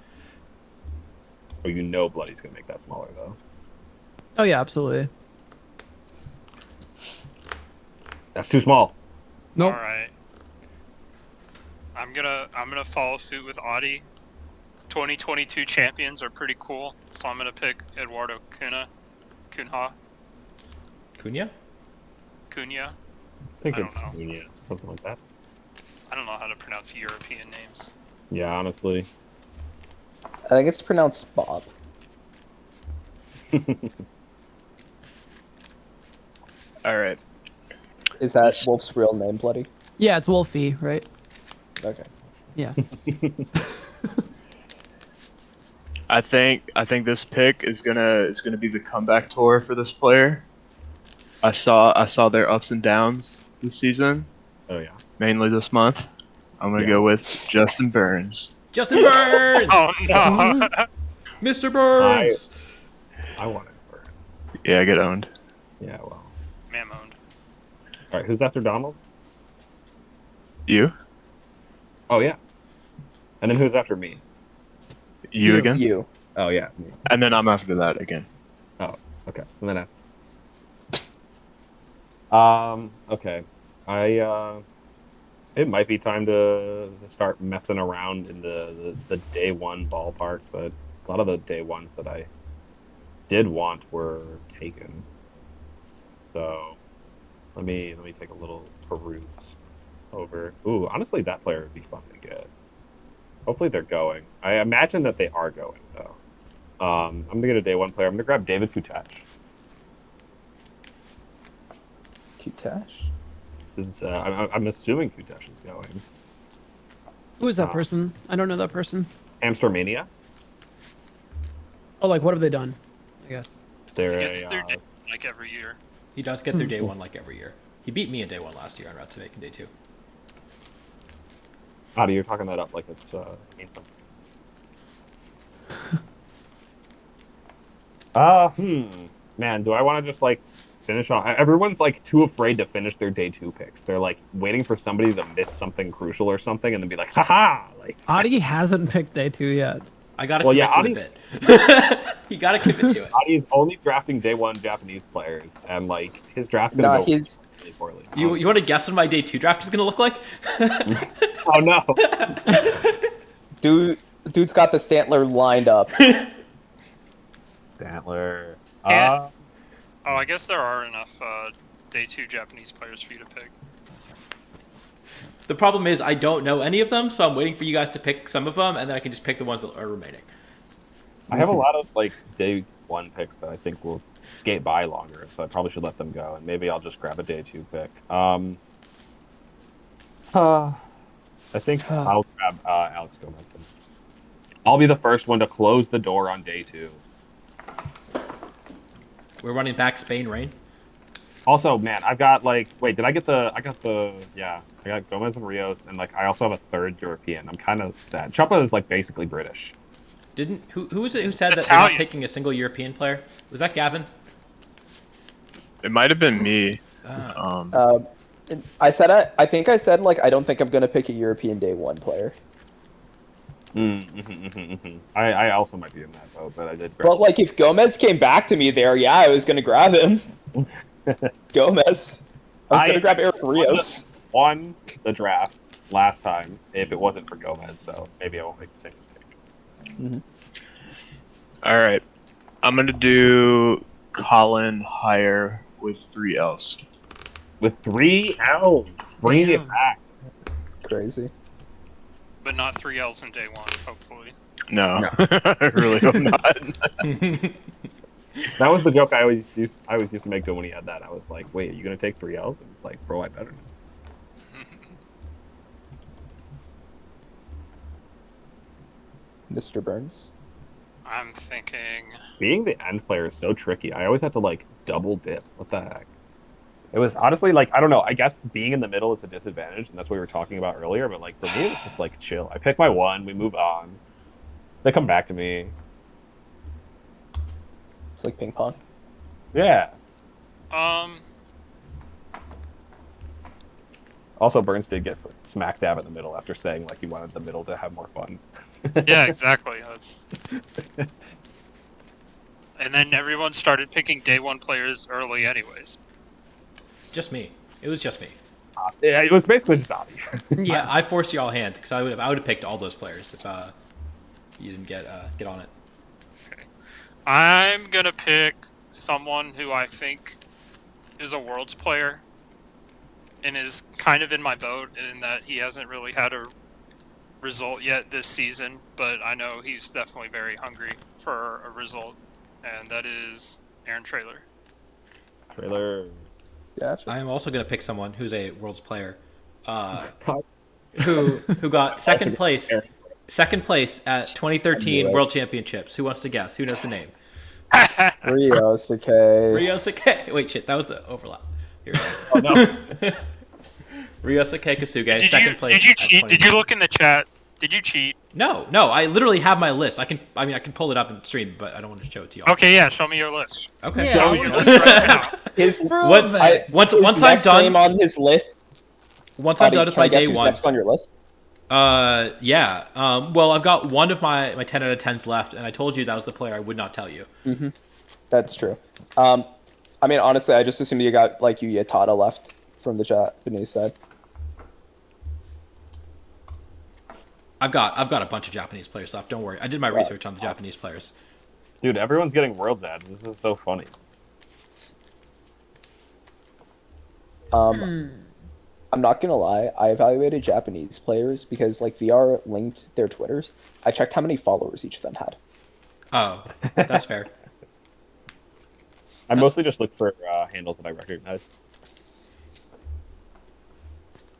Oh, you know Bloody's going to make that smaller, though. Oh yeah, absolutely. That's too small. Nope. All right. I'm gonna follow suit with Audie. 2022 champions are pretty cool, so I'm gonna pick Eduardo Cunha. Cunha? Cunha? I think I it's don't know. Cunha, something like that. I don't know how to pronounce European names. Yeah, honestly. I think it's pronounced Bob. All right. Is that Wolf's real name, Bloody? Yeah, it's Wolfie, right? Okay. Yeah. I think this pick is gonna be the comeback tour for this player. I saw their ups and downs this season, Oh, yeah. mainly this month. I'm gonna go with Justin Burns. Justin Burns! Oh no! Mr. Burns! I want it for Yeah, I get owned. Yeah, well. Man owned. All right, who's after Donald? You? Oh, yeah. And then who's after me? You again? You. Oh, yeah. Me. And then I'm after that again. Oh, okay. And then okay. It might be time to start messing around in the day one ballpark, but a lot of the day ones that I did want were taken. So let me take a little peruse over. Ooh, honestly, that player would be fun to get. Hopefully they're going. I imagine that they are going though. I'm gonna get a day one player. I'm gonna grab David Kutach. Kutash? I'm assuming Kutach is going. Who is that person? I don't know that person. Amstermania. Oh, like what have they done? I guess. They're Gets a, their day like every year. He does get their day one like every year. He beat me in day one last year on Route to Make in day two. Adi, you're talking that up like it's Anthem. Man, do I want to just like finish off. Everyone's like too afraid to finish their day 2 picks. They're like waiting for somebody to miss something crucial or something, and then be like, haha! Like, Adi hasn't picked day 2 yet. I gotta Well, commit yeah, to the bit. You gotta commit to it. He's only drafting day 1 Japanese players, and like his draft's gonna Nah, go he's really poorly. You want to guess what my day 2 draft is gonna look like? Oh no! dude's got the Stantler lined up. Stantler. And- Oh, I guess there are enough day 2 Japanese players for you to pick. The problem is I don't know any of them, so I'm waiting for you guys to pick some of them, and then I can just pick the ones that are remaining. I have a lot of like day 1 picks that I think will skate by longer, so I probably should let them go, and maybe I'll just grab a day 2 pick. I think I'll grab Alex Gomez. I'll be the first one to close the door on day 2. We're running back Spain Rain. Also, man, I've got like, wait, did I get the? I got Gomez and Rios, and like I also have a 3rd European. I'm kind of sad. Choppa is like basically British. Who was it who said that they're not Italian. picking a single European player? Was that Gavin? It might have been me. I think I said like I don't think I'm gonna pick a European day 1 player. I also might be in that boat, but I did. Grab But like if Gomez came back to me there, yeah, I was gonna grab him. Gomez. I was gonna grab Eric Rios. won the draft last time if it wasn't for Gomez, so maybe I won't make the same mistake. All right, I'm gonna do Colin Hire with 3 L's. With 3 L's, bring it back. Crazy. But not 3 L's in day 1, hopefully. No, I really hope not. That was the joke I always used to make when he had that. I was like, wait, are you gonna take 3 L's? And it's like, bro, I better not. Mr. Burns. I'm thinking. Being the end player is so tricky. I always have to like double dip. What the heck? It was honestly like, I don't know. I guess being in the middle is a disadvantage, and that's what we were talking about earlier. But like for me, it's just like chill. I pick my 1, we move on. They come back to me. It's like ping pong. Yeah. Also, Burns did get smack dab in the middle after saying like he wanted the middle to have more fun. Yeah, exactly. That's. And then everyone started picking day 1 players early, anyways. Just me. It was just me. Yeah, it was basically just Dobby. Yeah. I forced y'all hand because I would have picked all those players if you didn't get on it. I'm gonna pick someone who I think is a Worlds player and is kind of in my boat in that he hasn't really had a result yet this season, but I know he's definitely very hungry for a result, and that is Aaron Traylor. Trailer. Gotcha. I am also going to pick someone who's a Worlds player, who got second place at 2013 World Championships. Who wants to guess? Who knows the name? Rios, okay. Rio Sakai. Wait, shit, that was the overlap. Here we go. Oh no. Rio Sakai Kasuge, Did second you place. did you at cheat? 20. Did you look in the chat? Did you cheat? No, I literally have my list. I can pull it up and stream, but I don't want to show it to y'all. Okay, yeah, show me your list. Okay. Yeah, Show I me your wanna list right now. His What? Once his I'm next done. name on his list. Once I'm Buddy, done with can I my guess day who's 1. next on your list? Yeah. Well, I've got one of my 10 out of 10s left, and I told you that was the player I would not tell you. That's true. I mean, honestly, I just assumed you got like Yuya Tada left from the Japanese side. I've got a bunch of Japanese players left. Don't worry. I did my research on the Japanese players. Dude, everyone's getting Worlds ads. This is so funny. I'm not gonna lie, I evaluated Japanese players because like VR linked their Twitters. I checked how many followers each of them had. Oh, that's fair. I mostly just look for handles that I recognize.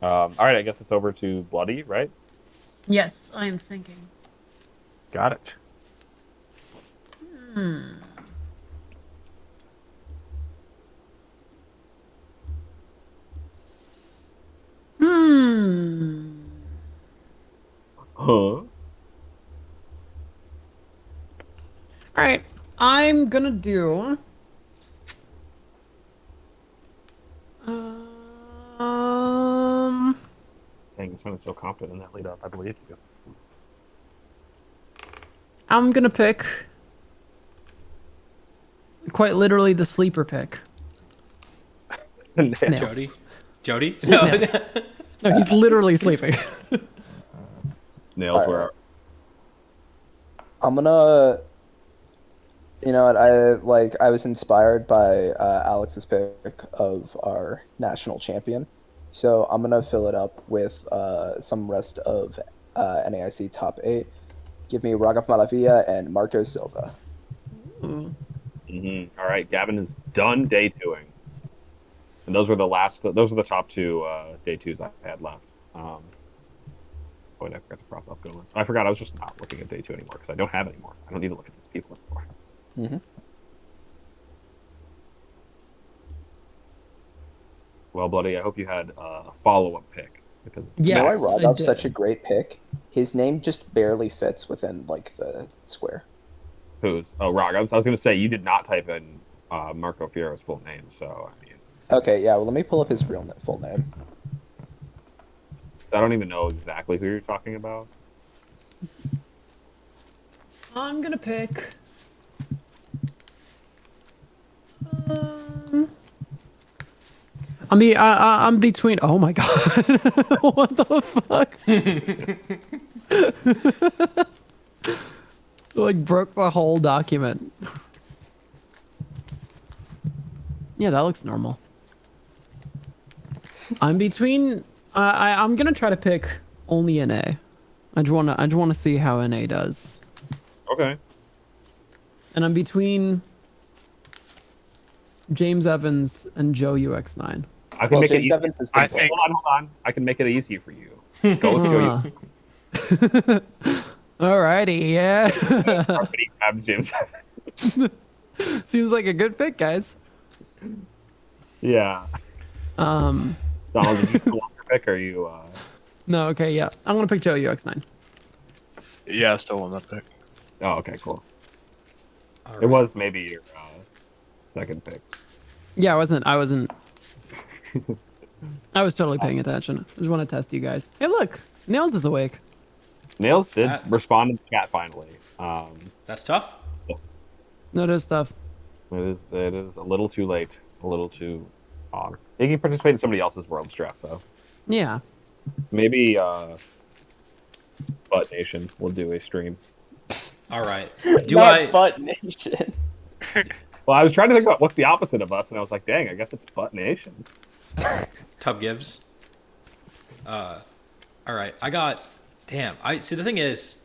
All right, I guess it's over to Bloody, right? Yes, I am thinking. Got it. Huh? All right, I'm gonna do. You sounded so confident in that lead up. I believe you. I'm gonna pick quite literally the sleeper pick. Nails. Jody? No. Nails. No, he's literally sleeping. Nails were. I'm gonna. You know what? I was inspired by Alex's pick of our national champion, so I'm gonna fill it up with some rest of NAIC top 8. Give me Raghav Malavia and Marco Silva. Mm-hmm. All right, Gavin is done day 2ing, and those were the top 2 day 2s I had left. Oh, and I forgot to cross off good ones. I forgot I was just not looking at day 2 anymore because I don't have any more. I don't need to look at these people anymore. Mm-hmm. Well, Bloody, I hope you had a follow-up pick. Because Yes, You know why I Raghav's did. such a great pick? His name just barely fits within like the square. who's? Oh, Raghav's. I was going to say, you did not type in Marco Fierro's full name, so, I mean, Okay, yeah. Well, let me pull up his full name. I don't even know exactly who you're talking about. I'm gonna pick. I'm between. Oh my god! What the fuck? Like broke the whole document. Yeah, that looks normal. I'm between. I'm gonna try to pick only NA. I just wanna see how NA does. Okay. And I'm between James Evans and Joe UX9. I can Well, make it James easy. Evans has been I think- Hold on. I can make it easy for you. Go with Joe. Alrighty, yeah. Already grabbed James Evans. Seems like a good pick, guys. Yeah. Um, Donald, did you still want your pick, or are you... no, okay, yeah. I'm gonna pick Joe UX9. Yeah, I still want that pick. Oh, okay, cool. All It right. was maybe your second pick. Yeah, I wasn't. I was totally paying attention. I just want to test you guys. Hey, look, Nails is awake. Nails did That- respond in the chat finally. That's tough. No, this stuff. It is a little too late. A little too long. He can participate in somebody else's Worlds draft, though. Yeah. Maybe Butt Nation will do a stream. All right. Not Butt Nation. Well, I was trying to think about what's the opposite of us, and I was like, dang, I guess it's Butt Nation. Tub gives. All right. I see. The thing is,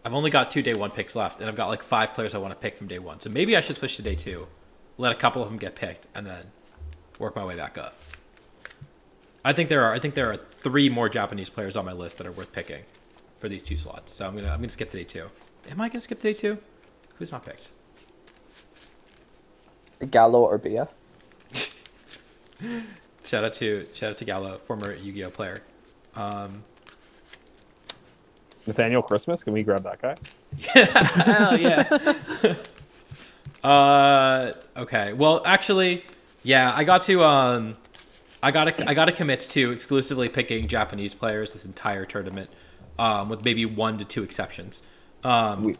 I've only got 2 day 1 picks left, and I've got like 5 players I want to pick from day 1. So maybe I should switch to day 2, let a couple of them get picked, and then work my way back up. I think there are 3 more Japanese players on my list that are worth picking for these 2 slots. So I'm gonna skip to day 2. Am I gonna skip to day 2? Who's not picked? Gallo or Bia? Shout out to Gallo, former Yu-Gi-Oh player. Nathaniel Christmas, can we grab that guy? Hell yeah. Okay. Well, actually, yeah, I got to commit to exclusively picking Japanese players this entire tournament, with maybe 1 to 2 exceptions. I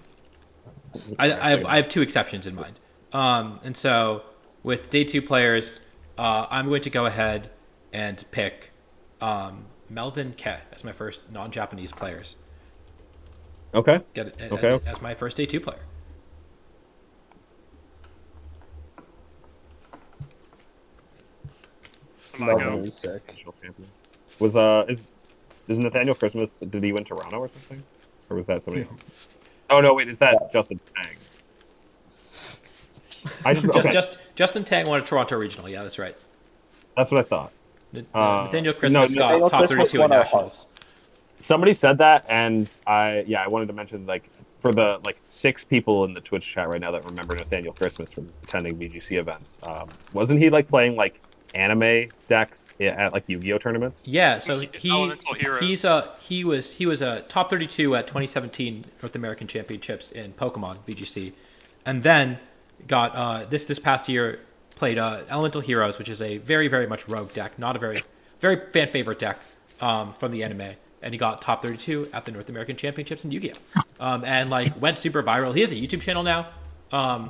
have 2 exceptions in mind. And so with day 2 players, I'm going to go ahead and pick Melvin Ke as my first non-Japanese players. Okay. Get it Okay. as my first day 2 player. Somebody Melvin go. is sick. National champion. Is Nathaniel Christmas, did he win Toronto or something? Or was that somebody else? Oh, no, wait, is that Justin Tang? Justin Tang won a Toronto regional. Yeah, that's right. That's what I thought. Nathaniel Christmas got Nathaniel top Christmas 32 at won our nationals. Somebody said that, and I wanted to mention, like, for the 6 people in the Twitch chat right now that remember Nathaniel Christmas from attending VGC events, wasn't he playing anime decks at Yu-Gi-Oh tournaments? Yeah, so Elemental Heroes. he was a top 32 at 2017 North American Championships in Pokemon VGC, and then got this past year played Elemental Heroes, which is a very very much rogue deck, not a very fan favorite deck. from the anime, and he got top 32 at the North American Championships in Yu-Gi-Oh. And like went super viral. He has a YouTube channel now. I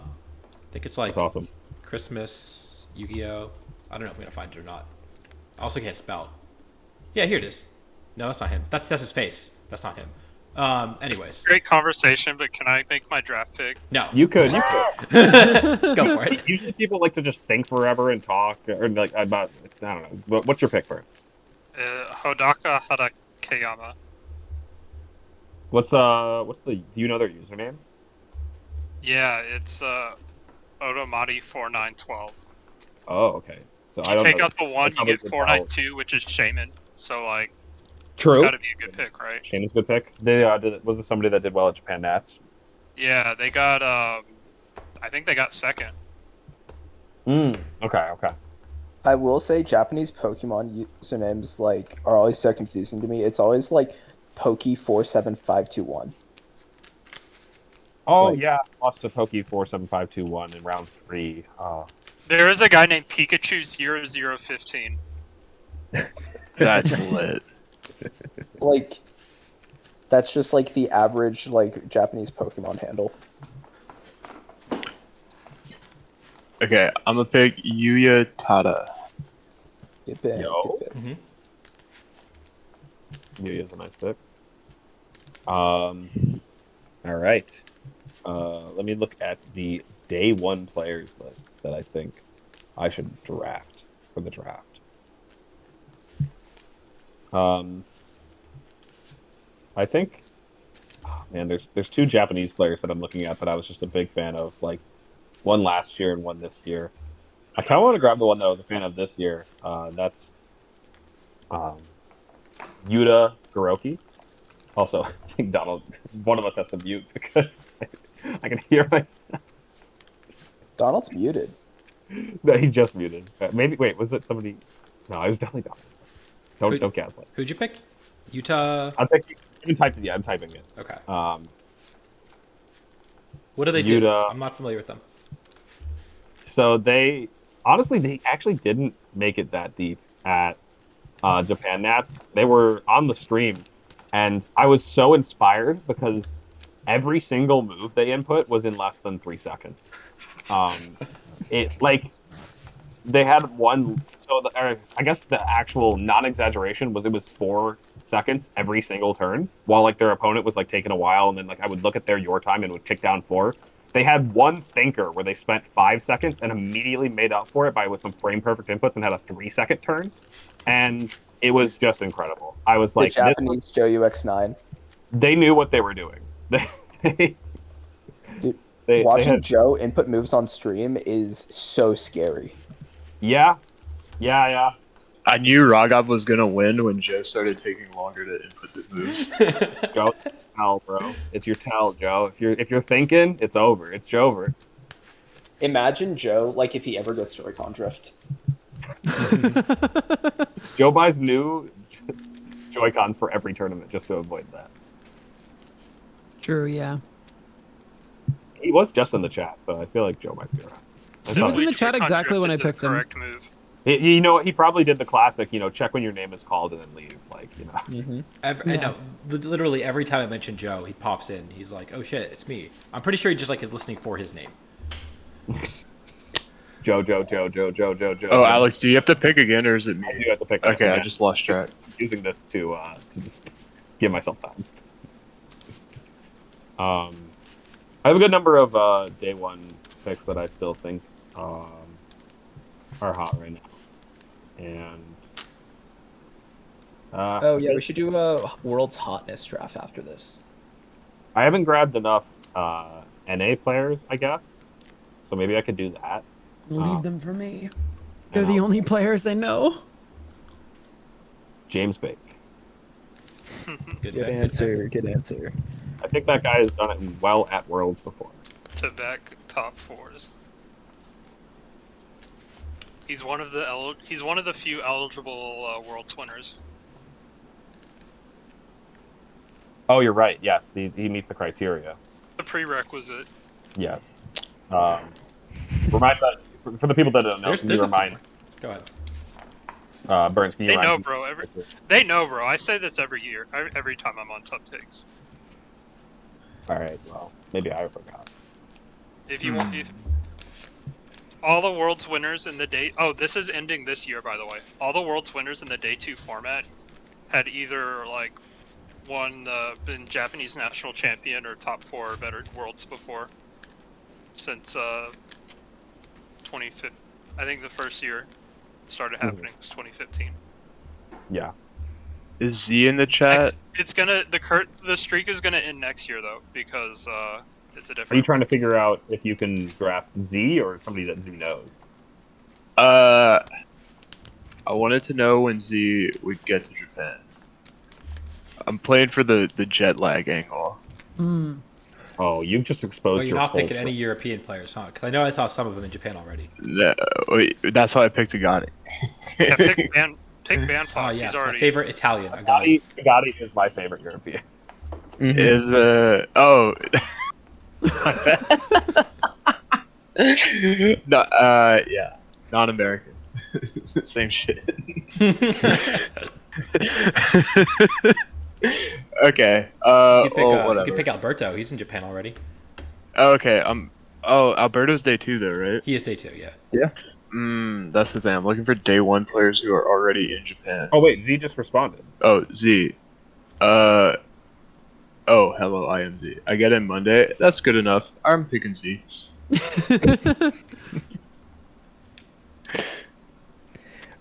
think it's like That's awesome. Christmas Yu-Gi-Oh. I don't know if I'm gonna find it or not. I also can't spell. Yeah, here it is. No, that's not him. That's his face. That's not him. Anyways, Great conversation, but can I make my draft pick? no. You could. Go for it. Usually people like to just think forever and talk, or like about. I don't know. What's your pick for it? Hodaka Harakeyama. What's the? Do you know their username? Yeah, it's Otomati4912. Oh, okay. So If I you don't take know. out the one, you probably get could 492, which is Shaman. So like, True. it's got to be a good pick, right? Shane's a good pick. They was it somebody that did well at Japan Nats? Yeah, they got. I think they got second. Okay. I will say Japanese Pokemon usernames like are always so confusing to me. It's always like Poke47521. Oh Like- yeah, lost to Poke 47521 in round 3. There is a guy named Pikachu0015. That's lit. Like that's just like the average like Japanese Pokemon handle. Okay, I'm gonna pick Yuya Tada. Good pick. Yo. Good pick. Yeah, is a nice pick. All right. Let me look at the day 1 players list that I think I should draft for the draft. I think, man, there's 2 Japanese players that I'm looking at that I was just a big fan of, like one last year and one this year. I kind of want to grab the one that I was a fan of this year. That's Yuta Garoki. Also, I think Donald, one of us has to mute because I can hear myself. Donald's muted. No, he just muted. Maybe, wait, was it somebody? No, it was definitely Donald. Don't gaslight. Who'd you pick? Utah. I'm typing. I'm typing it. Okay. What do they do? Utah. I'm not familiar with them. So they actually didn't make it that deep at Japan Nats. They were on the stream, and I was so inspired because every single move they input was in less than 3 seconds. It like they had one. So I guess the actual non-exaggeration was it was 4 seconds every single turn, while like their opponent was like taking a while, and then like I would look at their your time and would tick down 4. They had one thinker where they spent 5 seconds and immediately made up for it with some frame perfect inputs and had a 3-second turn, and it was just incredible. I was like, the Japanese Joe UX9. They knew what they were doing. Dude, They watching had, Joe input moves on stream is so scary. yeah. I knew Raghav was gonna win when Joe started taking longer to input the moves. Joe, tell, bro. It's your tell, Joe. If you're thinking, it's over. It's over. Imagine Joe, like if he ever gets Joy-Con drift. Joe buys new Joy-Cons for every tournament just to avoid that. True, yeah. He was just in the chat, so I feel like Joe might be around. He was in the chat Joy-Con exactly when I drifted picked the him. correct move. You know what? He probably did the classic, check when your name is called and then leave. Like, No, literally every time I mention Joe, he pops in. He's like, "Oh shit, it's me." I'm pretty sure he just like is listening for his name. Joe. Oh, Alex, do you have to pick again, or is it me? I do have to pick. Okay, I just lost track. I'm using this to just give myself time. I have a good number of day 1 picks that I still think are hot right now, and Oh yeah, we should do a world's hotness draft after this. I haven't grabbed enough NA players, I guess, so maybe I could do that. Leave them for me. They're the only players I know. James Bake. Good Good pick. answer. Good answer. I think that guy has done it well at Worlds before. To back top 4s. He's one of the few eligible Worlds winners. Oh, you're right. Yes, he meets the criteria. The prerequisite. Yeah. Remind that for the people that don't know. There's Can you a- remind? Go ahead. Burns, can you They know, remind bro. me? They know, bro. I say this every year, every time I'm on Top Takes. All right, well, maybe I forgot. If you want, if all the world's winners in the day, oh, this is ending this year, by the way. All the world's winners in the day 2 format had either like won the been Japanese national champion or top 4 or better worlds before. Since 2015, I think the first year it started happening was 2015. Yeah. Is Z in the chat? It's gonna the streak is gonna end next year though because it's a Are you different. trying to figure out if you can draft Z or somebody that Z knows? I wanted to know when Z would get to Japan. I'm playing for the jet lag angle. Oh, you've just exposed Well, you're your not whole picking any European players, huh? Because I know I saw some of them in Japan already. No, wait, that's why I picked Agani. Yeah, pick Ban Oh Fox. yes, He's already my favorite Italian. I got it. Gotti is my favorite European. Is oh no, yeah, non-American. Same shit. Okay. You could pick Alberto. He's in Japan already. Okay. Oh, Alberto's day 2 though, right? He is day 2. Yeah. Yeah. That's the thing. I'm looking for day 1 players who are already in Japan. Oh wait, Z just responded. Oh, Z. Oh, hello, I am Z. I get in Monday. That's good enough. I'm picking Z.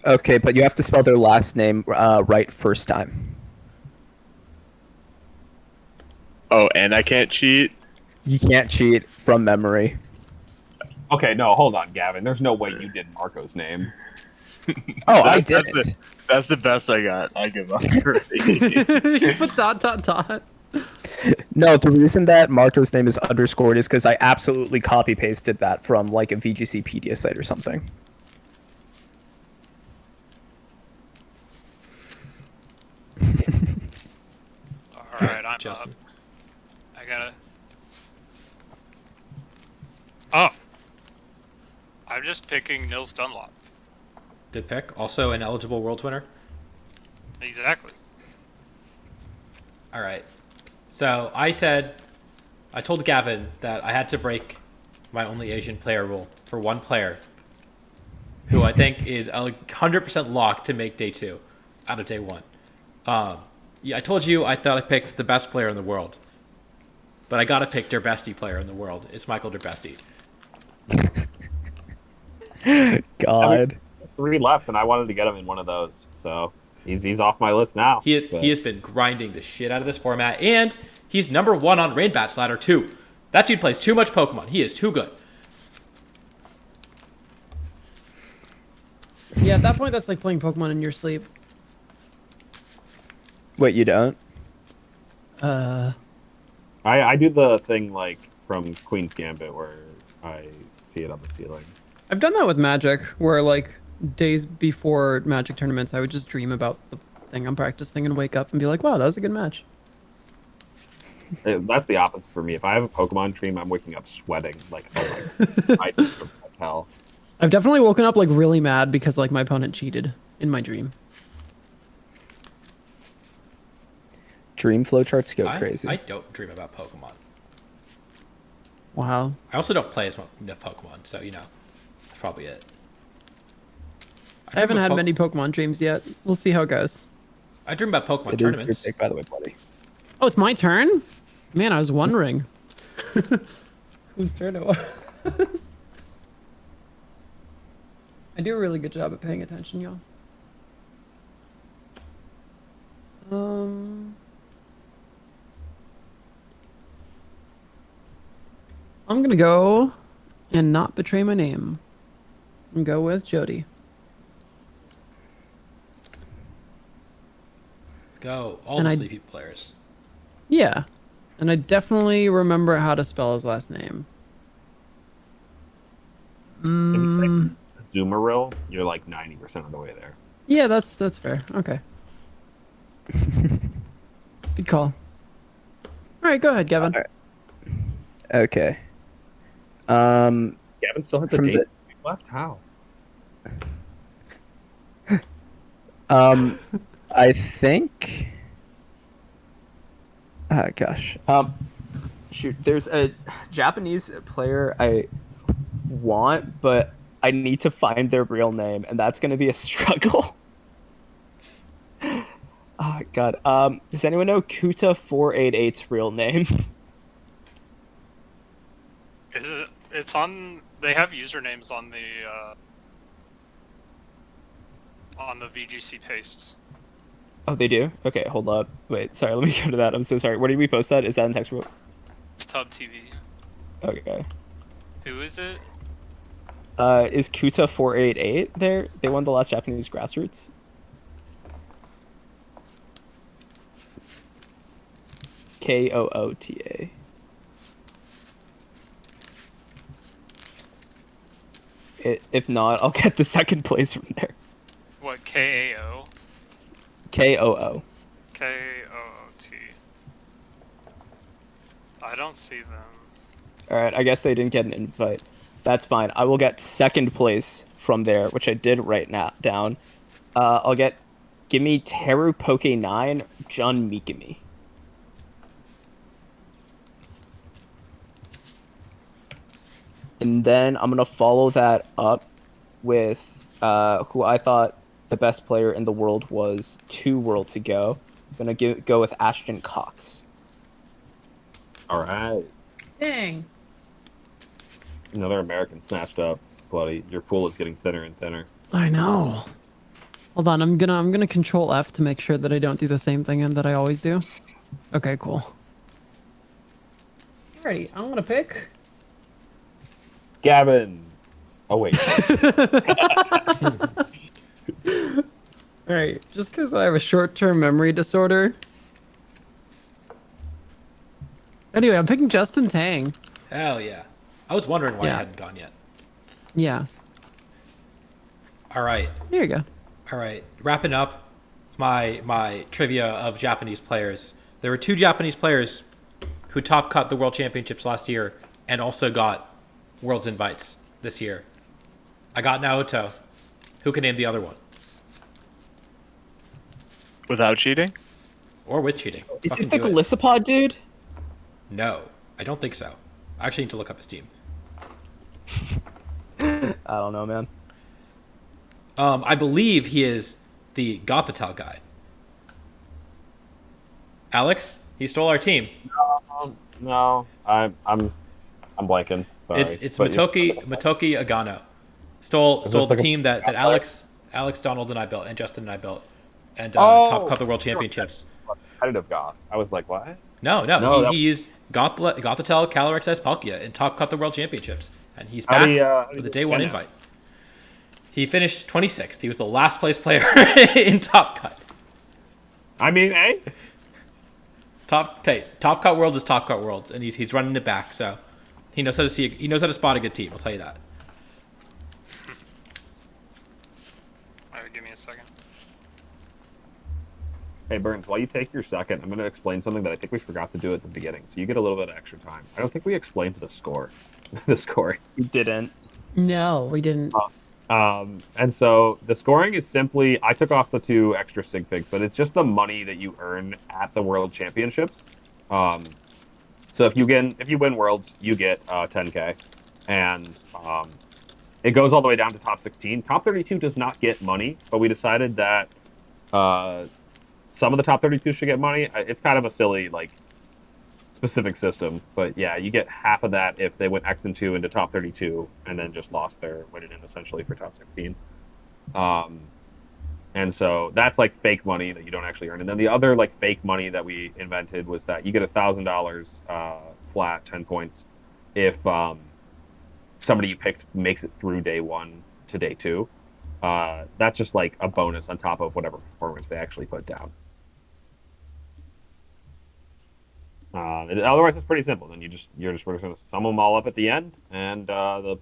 Okay, but you have to spell their last name right first time. Oh, and I can't cheat. You can't cheat from memory. Okay, no, hold on, Gavin. There's no way you did Marco's name. Oh, I did That's it. That's the best I got. I give up. You put dot. No, the reason that Marco's name is underscored is because I absolutely copy pasted that from like a VGCpedia site or something. All right, I'm Justin. up. I gotta. Oh, I'm just picking Nils Dunlop. Good pick. Also an eligible world winner. Exactly. All right. So I told Gavin that I had to break my only Asian player rule for one player who I think is 100% locked to make day 2 out of day 1. Yeah, I told you I thought I picked the best player in the world, but I got to pick their bestie player in the world. It's Michael Derbesti. God. 3 left, and I wanted to get him in one of those, so he's off my list now. He has been grinding the shit out of this format, and he's number 1 on Rainbat's ladder too. That dude plays too much Pokemon. He is too good. Yeah, at that point, that's like playing Pokemon in your sleep. Wait, you don't? Uh, I do the thing like from Queen's Gambit where I see it on the ceiling. I've done that with Magic, where like days before Magic tournaments, I would just dream about the thing I'm practicing and wake up and be like, wow, that was a good match. That's the opposite for me. If I have a Pokemon dream, I'm waking up sweating like, oh my, like hell. I've definitely woken up like really mad because like my opponent cheated in my dream. Dream flowcharts go I crazy. don't dream about Pokemon. Wow. I also don't play as much enough Pokemon, so you know, that's probably it. I haven't dream had of many Pokemon dreams yet. We'll see how it goes. I dream about Pokemon It is your tournaments. pick, by the way, buddy. Oh, it's my turn? Man, I was wondering whose turn it was. I do a really good job at paying attention, y'all. I'm gonna go and not betray my name and go with Jody. Let's go. All And the I- sleepy players. Yeah, and I definitely remember how to spell his last name. Zoomeril, you're like 90% of the way there. Yeah, that's fair. Okay. Good call. All right, go ahead, Gavin. All right. Okay. Gavin still has a From date the- left? How? I think. Gosh. Shoot. There's a Japanese player I want, but I need to find their real name, and that's going to be a struggle. Oh God. Does anyone know Kuta 488's real name? Is it? It's on. They have usernames on the VGC pastes. Oh, they do. Okay, hold up. Wait, sorry. Let me go to that. I'm so sorry. Where did we post that? Is that in text? It's Tub TV. Okay. Who is it? Is Kuta 488 there? They won the last Japanese grassroots. Koota. If not, I'll get the second place from there. What, KAO? Koo. KOOT. I don't see them. All right, I guess they didn't get an invite. That's fine. I will get second place from there, which I did write down. I'll get. Give me Teru Poke 9, Jun Mikami. And then I'm gonna follow that up with who I thought the best player in the world was 2 worlds ago. I'm gonna go with Ashton Cox. All right. Dang. Another American snatched up, buddy. Your pool is getting thinner and thinner. I know. Hold on, I'm gonna control F to make sure that I don't do the same thing that I always do. Okay, cool. Alrighty, I'm gonna pick. Gavin. Oh wait. Alright, just because I have a short-term memory disorder. Anyway, I'm picking Justin Tang. Hell yeah. I was wondering why Yeah. I hadn't gone yet. Yeah, All right. there you go. All right. Wrapping up my trivia of Japanese players. There were 2 Japanese players who top cut the World Championships last year and also got Worlds invites this year. I got Naoto. Who can name the other one? Without cheating? Or with cheating? Is Fucking it the do Galissapod dude? No, I don't think so. I actually need to look up his team. I don't know, man. I believe he is the Gothatel guy. Alex, he stole our team. No, I'm blanking. Sorry. It's But Motoki Agano. Stole this the like a- team that Alex Donald and I built and Justin and I built and Oh! top cut the World Championships. Competitive goth. I was like, what? No, No, that- he used Gothatel, Calyrex S Palkia and top cut the World Championships, and he's How back do you with a get day 1 now? invite. He finished 26th. He was the last place player in top cut. I mean, hey. Top cut worlds is top cut worlds, and he's running it back. So he knows how to spot a good team. I'll tell you that. Alright, give me a second. Hey Burns, while you take your second, I'm going to explain something that I think we forgot to do at the beginning, so you get a little bit of extra time. I don't think we explained the score. The scoring. You didn't. No, we didn't. And so the scoring is simply, I took off the 2 extra sig figs, but it's just the money that you earn at the World Championships. So if you win Worlds, you get 10K, and it goes all the way down to top 16. Top 32 does not get money, but we decided that some of the top 32 should get money. It's kind of a silly specific system, but yeah, you get half of that if they went X and 2 into top 32 and then just lost their winning in essentially for top 16. And so that's fake money that you don't actually earn. And then the other fake money that we invented was that you get $1,000 flat, 10 points, if somebody you picked makes it through day 1 to day 2. That's just a bonus on top of whatever performance they actually put down. Otherwise, it's pretty simple. Then you're just going to sum them all up at the end, and the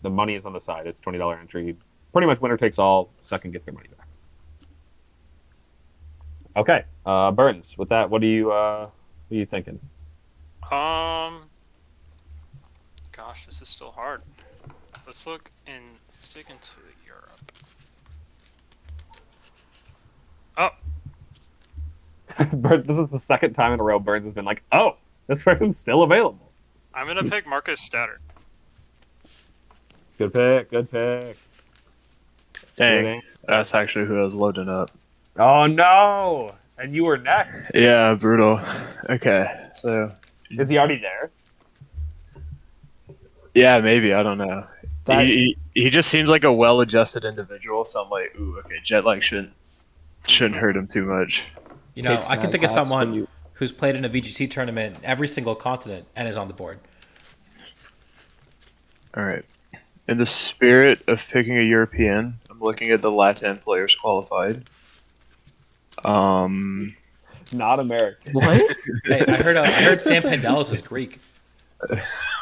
money is on the side. It's $20 entry. Pretty much winner takes all. Second gets their money back. Okay, Burns. With that, what are you thinking? Gosh, this is still hard. Let's stick into Europe. This is the second time in a row Burns has been like, oh, this person's still available. I'm gonna pick Marcus Statter. Good pick. Good pick. Dang, that's actually who I was loading up. Oh no! And you were next. Yeah, brutal. Okay, so Is he already there? yeah, maybe, I don't know. That- He just seems like a well-adjusted individual, so I'm like, ooh, okay, jet lag shouldn't hurt him too much. You know, Takes I can nine think of packs when someone you- who's played in a VGC tournament in every single continent and is on the board. All right. In the spirit of picking a European, I'm looking at the LATAM players qualified. Not American. What? Hey, I heard Sam Pendelis is Greek.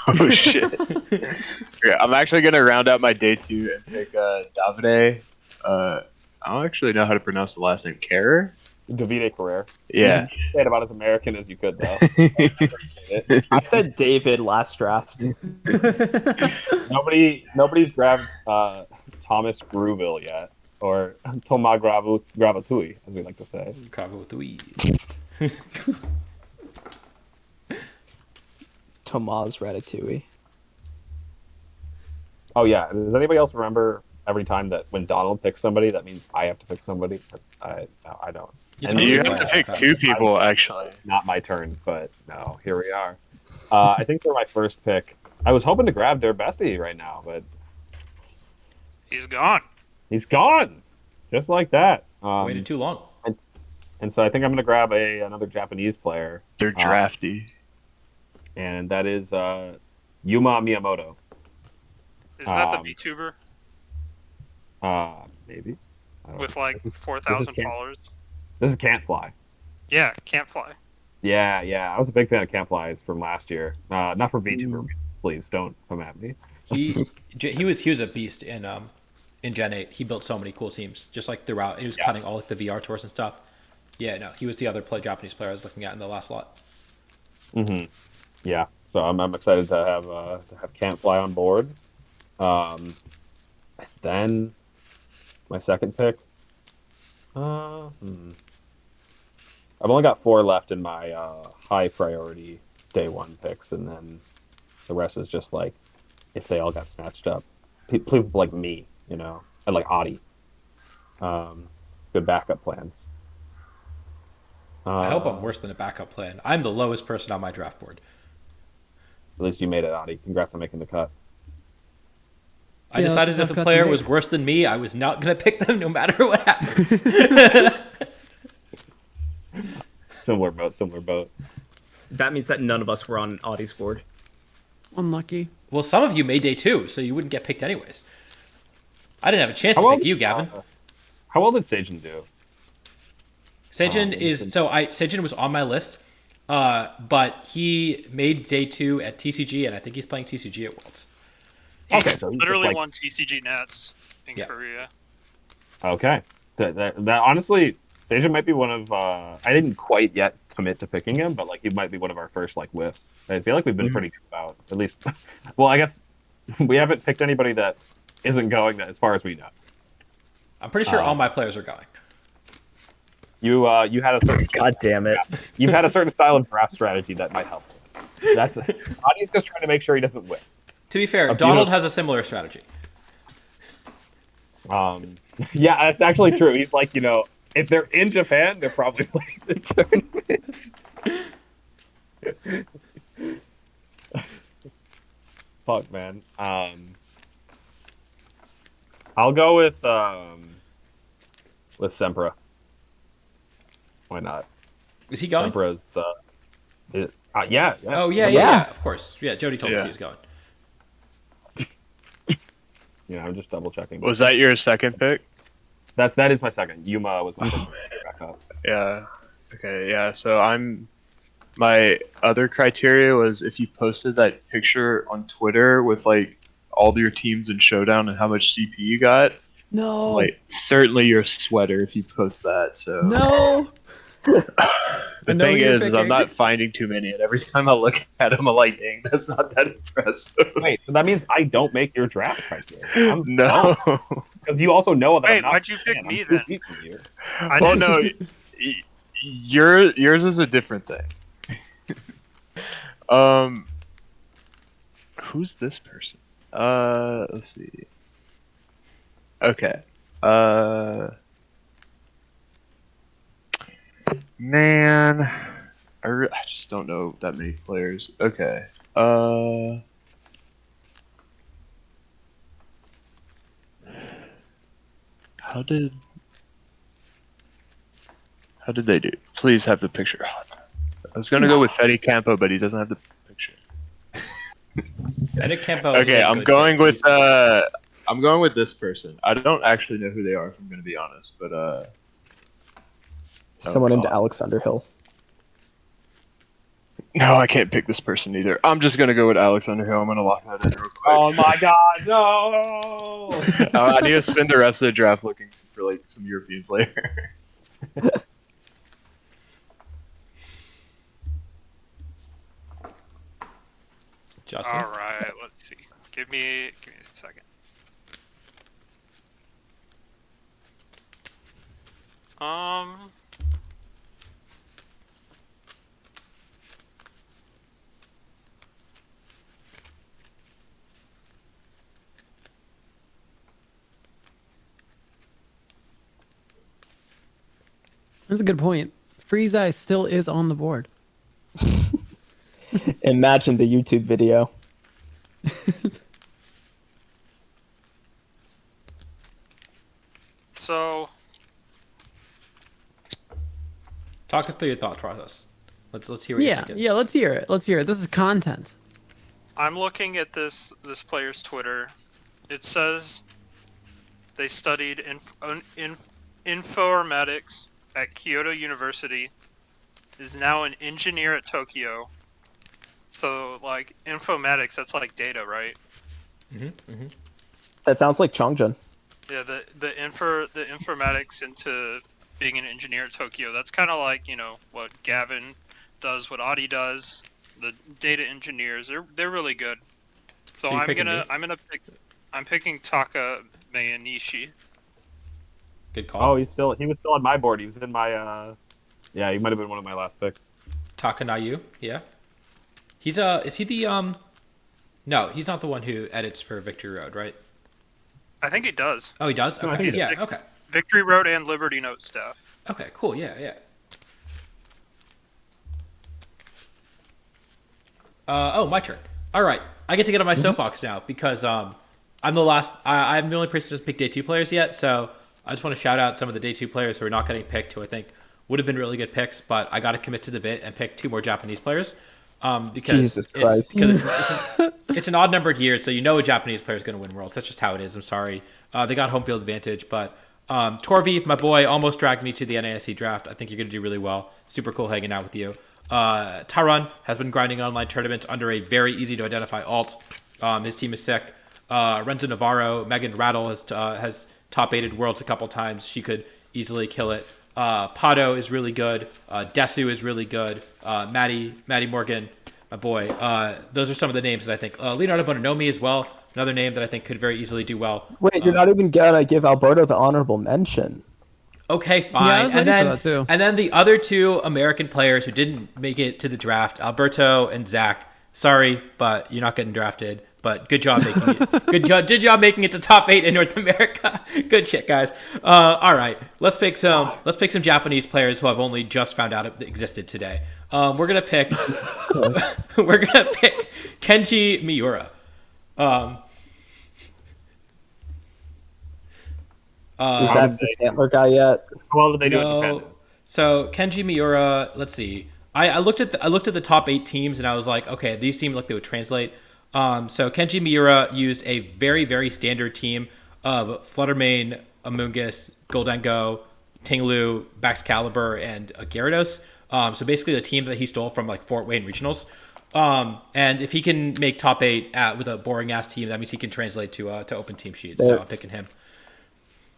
Oh shit. Okay, I'm actually gonna round out my day 2 and pick Davide. I don't actually know how to pronounce the last name. Carrer? Davide Carrera. Yeah. Say it about as American as you could, though. I said David last draft. Nobody's grabbed Thomas Grooville yet, or Thomas Gravatui, as we like to say. Tomas Ratatouille. Oh yeah. Does anybody else remember every time that when Donald picks somebody, that means I have to pick somebody? I don't. You And told You me have to that. pick 2 people, actually. Not my turn, but no, here we are. I think for my first pick, I was hoping to grab their bestie right now, but He's gone. he's gone, just like that. Waited too long. And so I think I'm going to grab another Japanese player, They're drafty. and that is Yuma Miyamoto. Isn't that Um, the VTuber Maybe. I don't with know. like This is 4,000 Can't- followers? This is Can't Fly. Yeah, can't fly. Yeah. I was a big fan of Can't Flies from last year. Not for VTuber, please don't come at me. He was a beast in Gen 8. He built so many cool teams just like throughout. He was cutting all like the VR tours and stuff. Yeah, no, he was the other Japanese player I was looking at in the last lot. Mm-hmm. Yeah. So I'm excited to have Can't Fly on board. Then my second pick. I've only got 4 left in my high priority day 1 picks, and then the rest is just like if they all got snatched up. People like me, and like Adi. Good backup plans. I hope I'm worse than a backup plan. I'm the lowest person on my draft board. At least you made it, Adi. Congrats on making the cut. I Yeah, decided that's if a tough the cut to player make. was worse than me, I was not going to pick them no matter what happens. Similar boat. That means that none of us were on Audie's board. Unlucky. Well, some of you made day 2, so you wouldn't get picked anyways. I didn't have a chance to How well- pick you, Gavin. How well did Sajin do? Sajin was on my list, but he made day 2 at TCG, and I think he's playing TCG at Worlds. He Okay, so he's literally just, like- won TCG Nats in Yeah. Korea. Okay. That honestly, Sajin might be one of. I didn't quite yet commit to picking him, but like he might be one of our first like whiffs. I feel like we've been pretty good about at least. Well, I guess we haven't picked anybody that isn't going that as far as we know. I'm pretty sure all my players are going. You had a certain God damn it. you've had a certain style of draft strategy that might help. That's Adi's just trying to make sure he doesn't win. To be fair, A Donald beautiful- has a similar strategy. Yeah, that's actually true. He's like, if they're in Japan, they're probably playing the tournament. Fuck, man. I'll go with Sempra. Why not? Is he going? Sempra's yeah. Oh, yeah, Yeah. of course. Yeah, Jody told us Yeah. he was going. I'm just double checking. Was that your second pick? That is my second. Yuma was my first backup. Yeah. Okay, yeah. So my other criteria was if you posted that picture on Twitter with like all your teams in Showdown and how much CP you got, No. like certainly your sweater if you post that. So No. the know thing who you're is I'm picking. not finding too many, and every time I look at them, I'm like, dang, that's not that impressive. Wait, so that means I don't make your draft criteria. No. Because you also know that. Wait, I'm not why'd you pick fan. me I'm 2 then? feet from you. I Well, didn't- no. yours is a different thing. Who's this person? Let's see. Okay. Man, I just don't know that many players. Okay. How did they do? Please have the picture. I was gonna go with Fetty Campo, but he doesn't have the picture. Edit Campo. Okay, is a I'm good going pick. with I'm going with this person. I don't actually know who they are, if I'm gonna be honest, but Someone named God. Alex Underhill. no, I can't pick this person either. I'm just gonna go with Alex Underhill. I'm gonna lock that in real quick. Oh my God, no! I need to spend the rest of the draft looking for like some European player. Justin. All right, let's see. Give me a second. That's a good point. Freeze Eye still is on the board. Imagine the YouTube video. So Talk us through your thought process. Let's hear what you're Yeah, thinking. yeah. Let's hear it. Let's hear it. This is content. I'm looking at this player's Twitter. It says they studied informatics at Kyoto University. Is now an engineer at Tokyo. So like informatics, that's like data, right? That sounds like Chongjun. Yeah, the informatics into being an engineer at Tokyo. That's kind of like, you know, what Gavin does, what Adi does. The data engineers, they're really good. So, So you're picking me? I'm picking Taka Mayanishi. Good call. Oh, he was still on my board. He was in my yeah, he might have been one of my last picks. Takanayu. Yeah. He's is he the No, he's not the one who edits for Victory Road, right? I think he does. Oh, he does. No, I Okay. think he Yeah. does. Okay. Victory Road and Liberty Note staff. Okay. Cool. Yeah. Yeah. Oh, my turn. All right, I get to get on my soapbox now because I'm the last. I'm the only person who's picked day two players yet. So I just want to shout out some of the day two players who are not getting picked, who I think would have been really good picks, but I got to commit to the bit and pick two more Japanese players. Because Jesus Christ. it's an odd numbered year, so you know a Japanese player is going to win Worlds. That's just how it is. I'm sorry. They got home field advantage, but Torviv, my boy, almost dragged me to the NASC draft. I think you're going to do really well. Super cool hanging out with you. Taran has been grinding online tournaments under a very easy to identify alt. His team is sick. Renzo Navarro, Megan Rattle has top 8'd Worlds a couple times. She could easily kill it. Pato is really good. Desu is really good. Maddie Morgan, my boy. Those are some of the names that I think. Leonardo Bononomi as well. Another name that I think could very easily do well. Wait, you're not even gonna give Alberto the honorable mention. Okay, fine. Yeah, I was waiting for that too. And then the other two American players who didn't make it to the draft, Alberto and Zach. Sorry, but you're not getting drafted. But good job making it. Good job making it to top 8 in North America. Good shit, guys. All right, let's pick some Japanese players who I've only just found out existed today. We're gonna pick Kenji Miura. Is that the Stantler guy yet? How well did they do in No. Japan? So Kenji Miura, let's see. I looked at the top 8 teams and I was like, okay, these seem like they would translate. So Kenji Miura used a very, very standard team of Fluttermane, Amoonguss, Goldengo, Tinglu, Baxcalibur, and Gyarados. So basically the team that he stole from like Fort Wayne Regionals. And if he can make top 8 with a boring ass team, that means he can translate to open team sheets. So I'm picking him.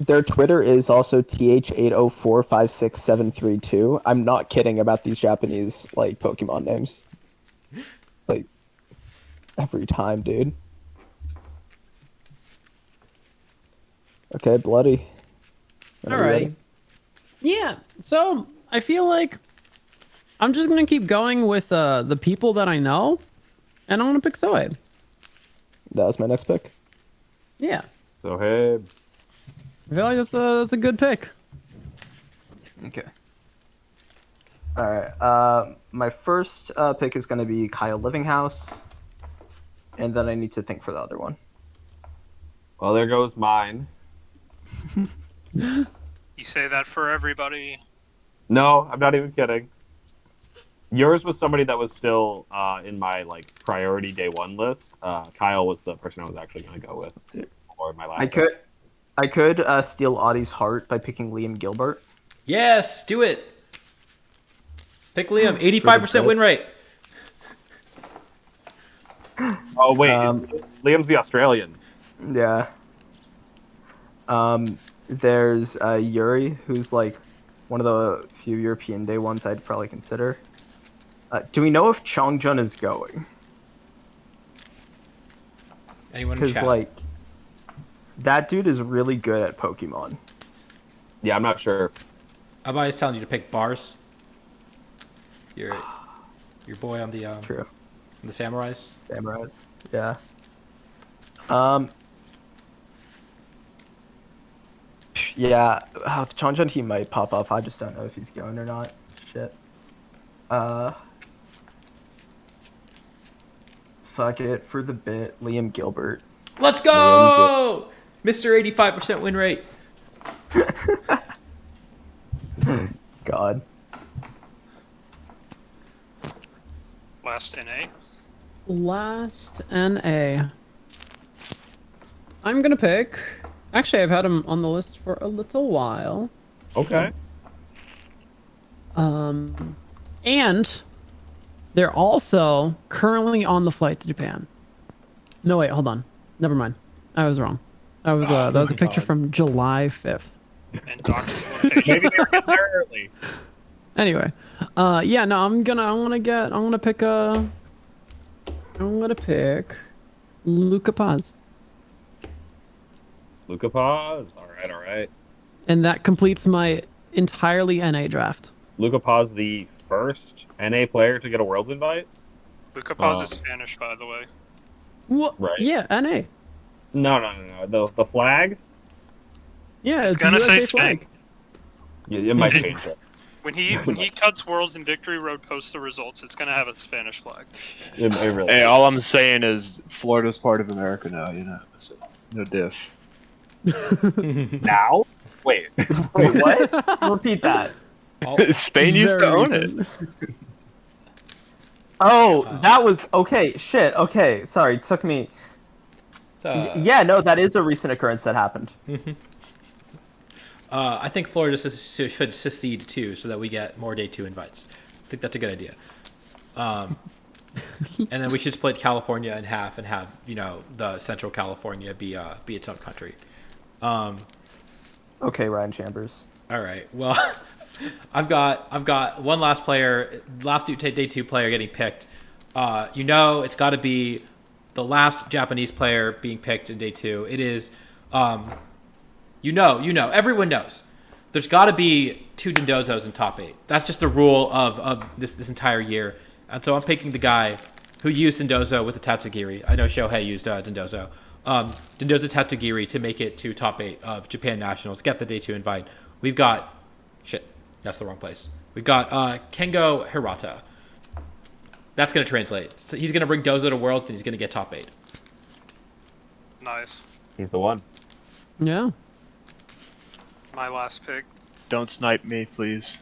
Their Twitter is also th8045672. I'm not kidding about these Japanese like Pokemon names. Like every time, dude. Okay, Bloody. All right. Yeah. So I feel like I'm just gonna keep going with the people that I know, and I'm gonna pick Sohaib. That was my next pick. Yeah, So hey, I feel like that's a good pick. Okay. All right. My first pick is going to be Kyle Livinghouse, and then I need to think for the other one. well there goes mine. You say that for everybody. No, I'm not even kidding. Yours was somebody that was still in my like priority day one list. Kyle was the person I was actually going to go with for my last. I could steal Audie's heart by picking Liam Gilbert. Yes, do it. Pick Liam. 85% win rate. Oh wait, Liam's the Australian. Yeah. There's Yuri, who's like one of the few European day ones I'd probably consider. Do we know if Chongjun is going? Anyone in Because chat? like, that dude is really good at Pokemon. Yeah, I'm not sure. I'm always telling you to pick Bars. Your boy on the True. the Samurais. Samurais. Yeah. Yeah, Chongjun he might pop up. I just don't know if he's going or not. Shit. Fuck it for the bit. Liam Gilbert. Let's go, Mr. 85% win rate. God. Last NA. Last NA. I'm gonna pick. Actually, I've had him on the list for a little while. Okay. And they're also currently on the flight to Japan. No, wait, hold on. Never mind. I was wrong. That was a picture from July 5th. And doxing location. Maybe they were getting there early. Anyway, yeah, no, I'm gonna pick Luca Paz. Luca Paz. All right. And that completes my entirely NA draft. Luca Paz, the first NA player to get a Worlds invite. Luca Paz is Spanish, by the way. What? Right. Yeah, NA. No. The flag. Yeah, It's it's gonna a say USA Spain. flag. Yeah, it might change it. When he cuts Worlds and Victory Road posts the results, it's gonna have a Spanish flag. It really. Hey, all I'm saying is Florida's part of America now, you know. So, no diff. Now? Wait. Wait, what? Repeat that. Spain used to Very own it. recent. Oh, that was okay. Shit. Okay, sorry. Took me. Yeah, no, that is a recent occurrence that happened. I think Florida should secede too, so that we get more day 2 invites. I think that's a good idea. And then we should split California in half and have the Central California be its own country. Okay, Ryan Chambers. All right. Well, I've got one last player, day 2 player getting picked. It's got to be the last Japanese player being picked in day 2. It is, everyone knows. There's got to be 2 Dindozos in top 8. That's just the rule of this entire year. And so I'm picking the guy who used Dindozo with the Tatsugiri. I know Shohei used Dindozo. Dindozo Tatsugiri to make it to top 8 of Japan Nationals, get the day 2 invite. We've got... Shit, that's the wrong place. We've got Kengo Hirata. That's going to translate. So he's going to bring Dozo to Worlds, and he's going to get top 8. Nice. He's the one. Yeah. My last pick. Don't snipe me, please.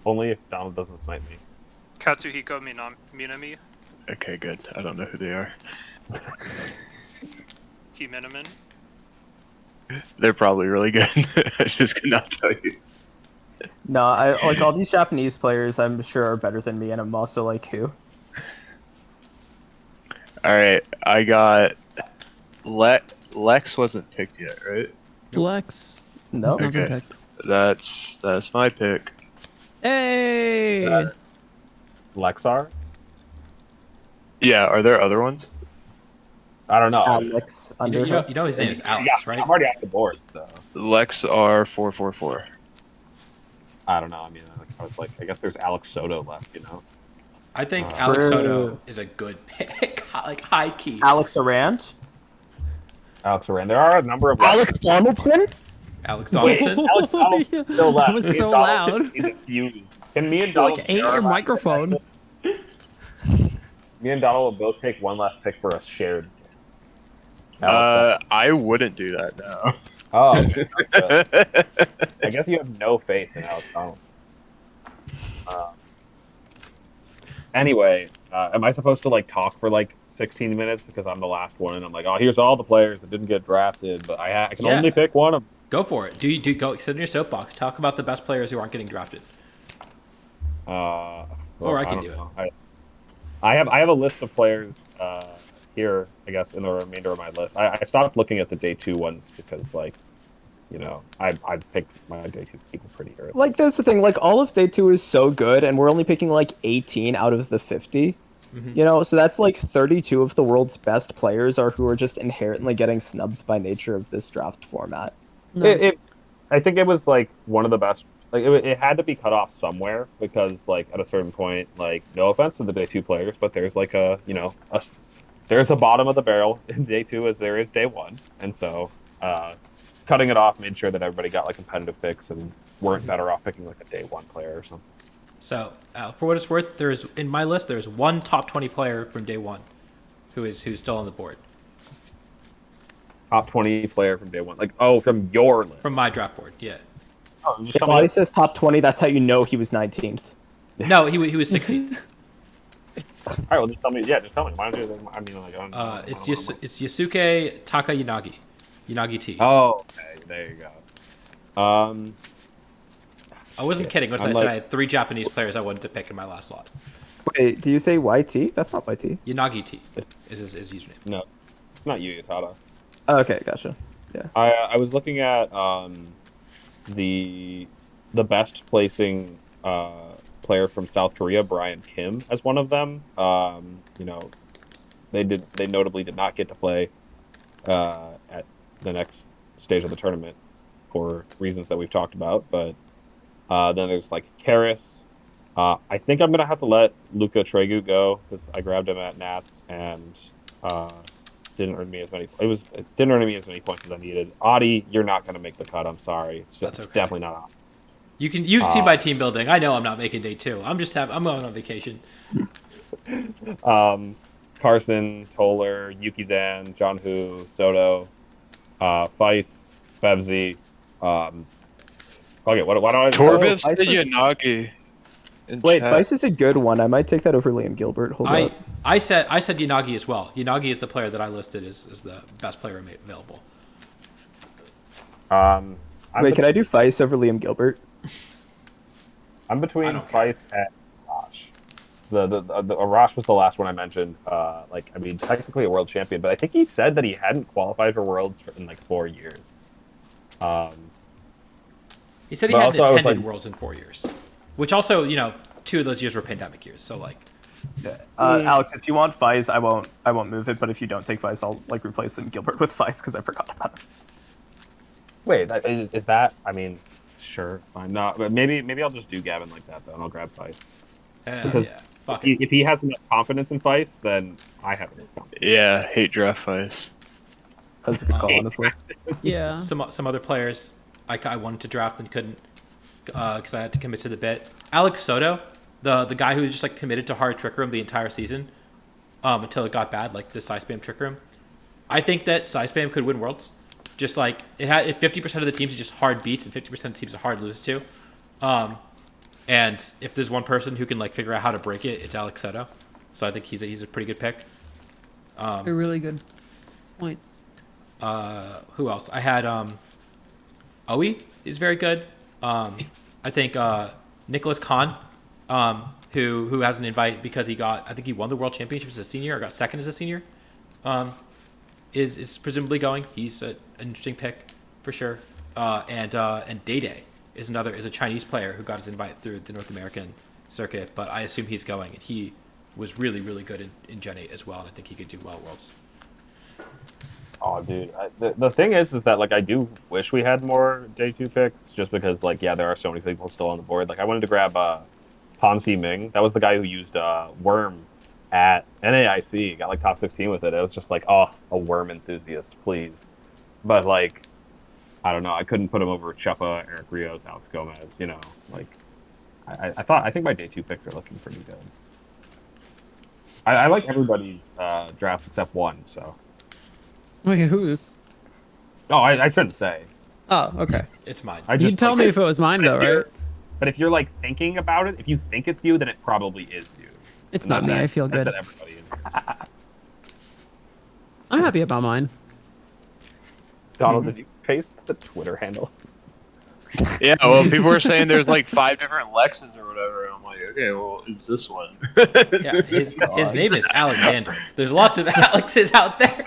Only if Donald doesn't snipe me. Katsuhiko Minami. Okay, good. I don't know who they are. T Miniman. They're probably really good. I just could not tell you. No, I like all these Japanese players. I'm sure are better than me, and I'm also like, who? All right, I got Lex wasn't picked yet, right? Lex. No. It's not been Okay. picked. That's my pick. Hey. Lexar? Yeah, are there other ones? I don't know. Alex under. You know his name is Alex, Yeah, right? I'm already off the board, so. Lex are 444. I don't know. I mean, I was like, I guess there's Alex Soto left, you know. I think True. Alex Soto is a good pick, like high key. Alex Arand? Alex Arand. There are a number of Alex Donaldson? Alex Wait, Donaldson. Alex Donaldson still left. That was Me and so Donaldson loud. is a feud. Can me and Like, Donald ate your microphone. Me and Donald will both take one last pick for a shared. Alex, I wouldn't do that now. oh, I guess you have no faith in Alex Donaldson. Anyway, am I supposed to like talk for like 16 minutes because I'm the last one? I'm like, oh, here's all the players that didn't get drafted, but I can Yeah. only pick one of them. Go for it. Do go sit in your soapbox. Talk about the best players who aren't getting drafted. Well, Or I can don't do it. know. I have a list of players here, I guess, in the remainder of my list. I stopped looking at the day 2 ones because, like, you know, I picked my day 2 people pretty early. Like, that's the thing. Like, all of day 2 is so good, and we're only picking, like, 18 out of the 50. You know, so that's like 32 of the world's best players are who are just inherently getting snubbed by nature of this draft format. Nice. I think it was like one of the best. Like it had to be cut off somewhere because, like, at a certain point, like, no offense to the day 2 players, but there's like there's a bottom of the barrel in day 2 as there is day 1, and so cutting it off made sure that everybody got like competitive picks and weren't better off picking like a day 1 player or something. So, for what it's worth, there's in my list there's one top 20 player from day 1, who's still on the board Top 20 player from day 1, like, oh, from your list. from my draft board. Yeah. Oh, just If tell me Adi says top 20, that's how you know he was 19th. No, he was 16. all right, well, just tell me. Yeah, just tell me. Why don't you? I mean, like, I don't, It's Yasuke Takayanagi, Yanagi T. Oh, okay, there you go. I wasn't kidding when I said I had 3 Japanese players I wanted to pick in my last slot. Wait, do you say YT? That's not YT. Yanagi T is his username. No, it's not you, Yatada. Oh, okay, gotcha. Yeah. I was looking at the best placing player from South Korea, Brian Kim, as one of them. You know, they notably did not get to play at the next stage of the tournament for reasons that we've talked about, but then there's like Karis. I think I'm gonna have to let Luka Tregu go because I grabbed him at Nats and didn't earn me as many. It didn't earn me as many points as I needed. Adi, you're not gonna make the cut. I'm sorry. That's okay. Definitely not on. You've seen my team building. I know I'm not making day 2. I'm going on vacation. Carson, Toller, Yuki-Zan, John Hu, Soto, Feist, Fevzi. Okay, what do I? Torvis Feist to was- Yanagi. Wait, Feist is a good one. I might take that over Liam Gilbert. Hold up. I said Yanagi as well. Yanagi is the player that I listed as the best player available. Wait, can I do Feist over Liam Gilbert? I'm between I don't care. Feist and Arash. The Arash was the last one I mentioned. Like, I mean, technically a world champion, but I think he said that he hadn't qualified for worlds in like 4 years. He said he But hadn't also I was attended like- Worlds in 4 years, which also, 2 of those years were pandemic years. So like, Alex, if you want Feist, I won't move it. But if you don't take Feist, I'll like replace Liam Gilbert with Feist because I forgot about him. Wait, is that? I mean, sure, fine. No, but maybe I'll just do Gavin like that though, and I'll grab Feist. Because yeah, fuck it. If he has enough confidence in Feist, then I have enough confidence. Yeah, hate draft fights. That's a good call, honestly. Yeah. Some other players I wanted to draft and couldn't because I had to commit to the bit. Alex Soto, the guy who was just like committed to hard trick room the entire season until it got bad, like the Psy Spam trick room. I think that Psy Spam could win Worlds. Just like it had 50% of the teams are just hard beats and 50% of the teams are hard loses to. And if there's one person who can like figure out how to break it, it's Alex Soto. So I think he's a pretty good pick. A really good point. Who else? I had Owie is very good. I think Nicholas Kahn, who has an invite because I think he won the world championship as a senior or got second as a senior, is presumably going. He's an interesting pick for sure. And Day Day is a Chinese player who got his invite through the North American circuit, but I assume he's going, and he was really, really good in Gen 8 as well, and I think he could do well at Worlds. Oh, dude. The thing is that like I do wish we had more day 2 picks, just because like yeah, there are so many people still on the board. Like I wanted to grab Ponzi Ming. That was the guy who used Worm at NAIC. Got like top 16 with it. It was just like, oh, a Worm enthusiast, please. But like, I don't know. I couldn't put him over Chuppa, Eric Rios, Alex Gomez. You know, like I think my day 2 picks are looking pretty good. I like everybody's drafts except one. So. Wait, whose? Oh, I shouldn't say. Oh, okay. It's mine. You'd tell me if it was mine, though, right? But if you're like thinking about it, if you think it's you, then it probably is you. It's not me. I feel good. Everybody is. I'm happy about mine. Donald, did you paste the Twitter handle? Yeah, well, people were saying there's like 5 different Lexes or whatever. And I'm like, okay, well, is this one? Yeah, his name is Alexander. There's lots of Alexes out there.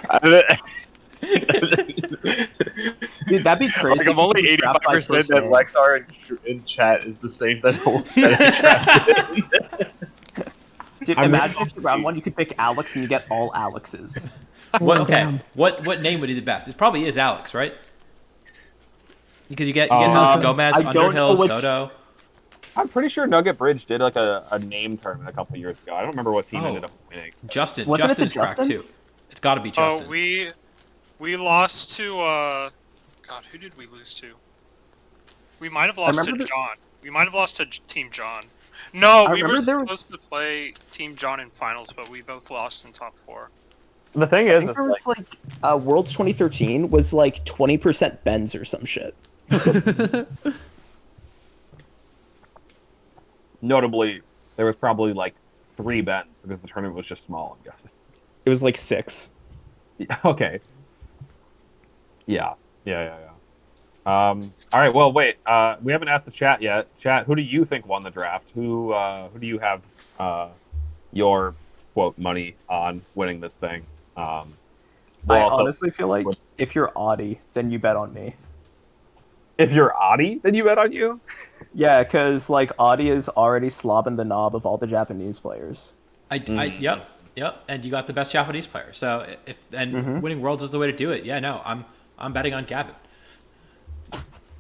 Dude, that'd be crazy. Like, I'm only 85% that Lexar in chat is the same that I Dude, imagine if you round one, you could pick Alex and you get all Alexes. Okay, what name would be the best? It probably is Alex, right? Because you get Alex Gomez, Underhill, Soto. I'm pretty sure Nugget Bridge did like a name tournament a couple years ago. I don't remember what team ended up winning. Justin. Wasn't Justin's it the cracked too. Justins? It's got to be Justin. Oh, we lost to God, who did we lose to? We might have lost to John. We might have lost to Team John. No, we were supposed to play Team John in finals, but we both lost in top 4. The thing I is, think there was like Worlds 2013 was like 20% Benz or some shit. Notably, there was probably like 3 bets because the tournament was just small, I'm guessing. It was like 6. Yeah, okay. Yeah. All right. Well, wait. We haven't asked the chat yet. Chat, who do you think won the draft? Who do you have your quote money on winning this thing? I honestly feel like if you're Audi, then you bet on me. If you're Audi, then you bet on you? Yeah, because like Audi is already slobbing the knob of all the Japanese players. Yep. And you got the best Japanese player. So winning Worlds is the way to do it. Yeah, no, I'm betting on Gavin.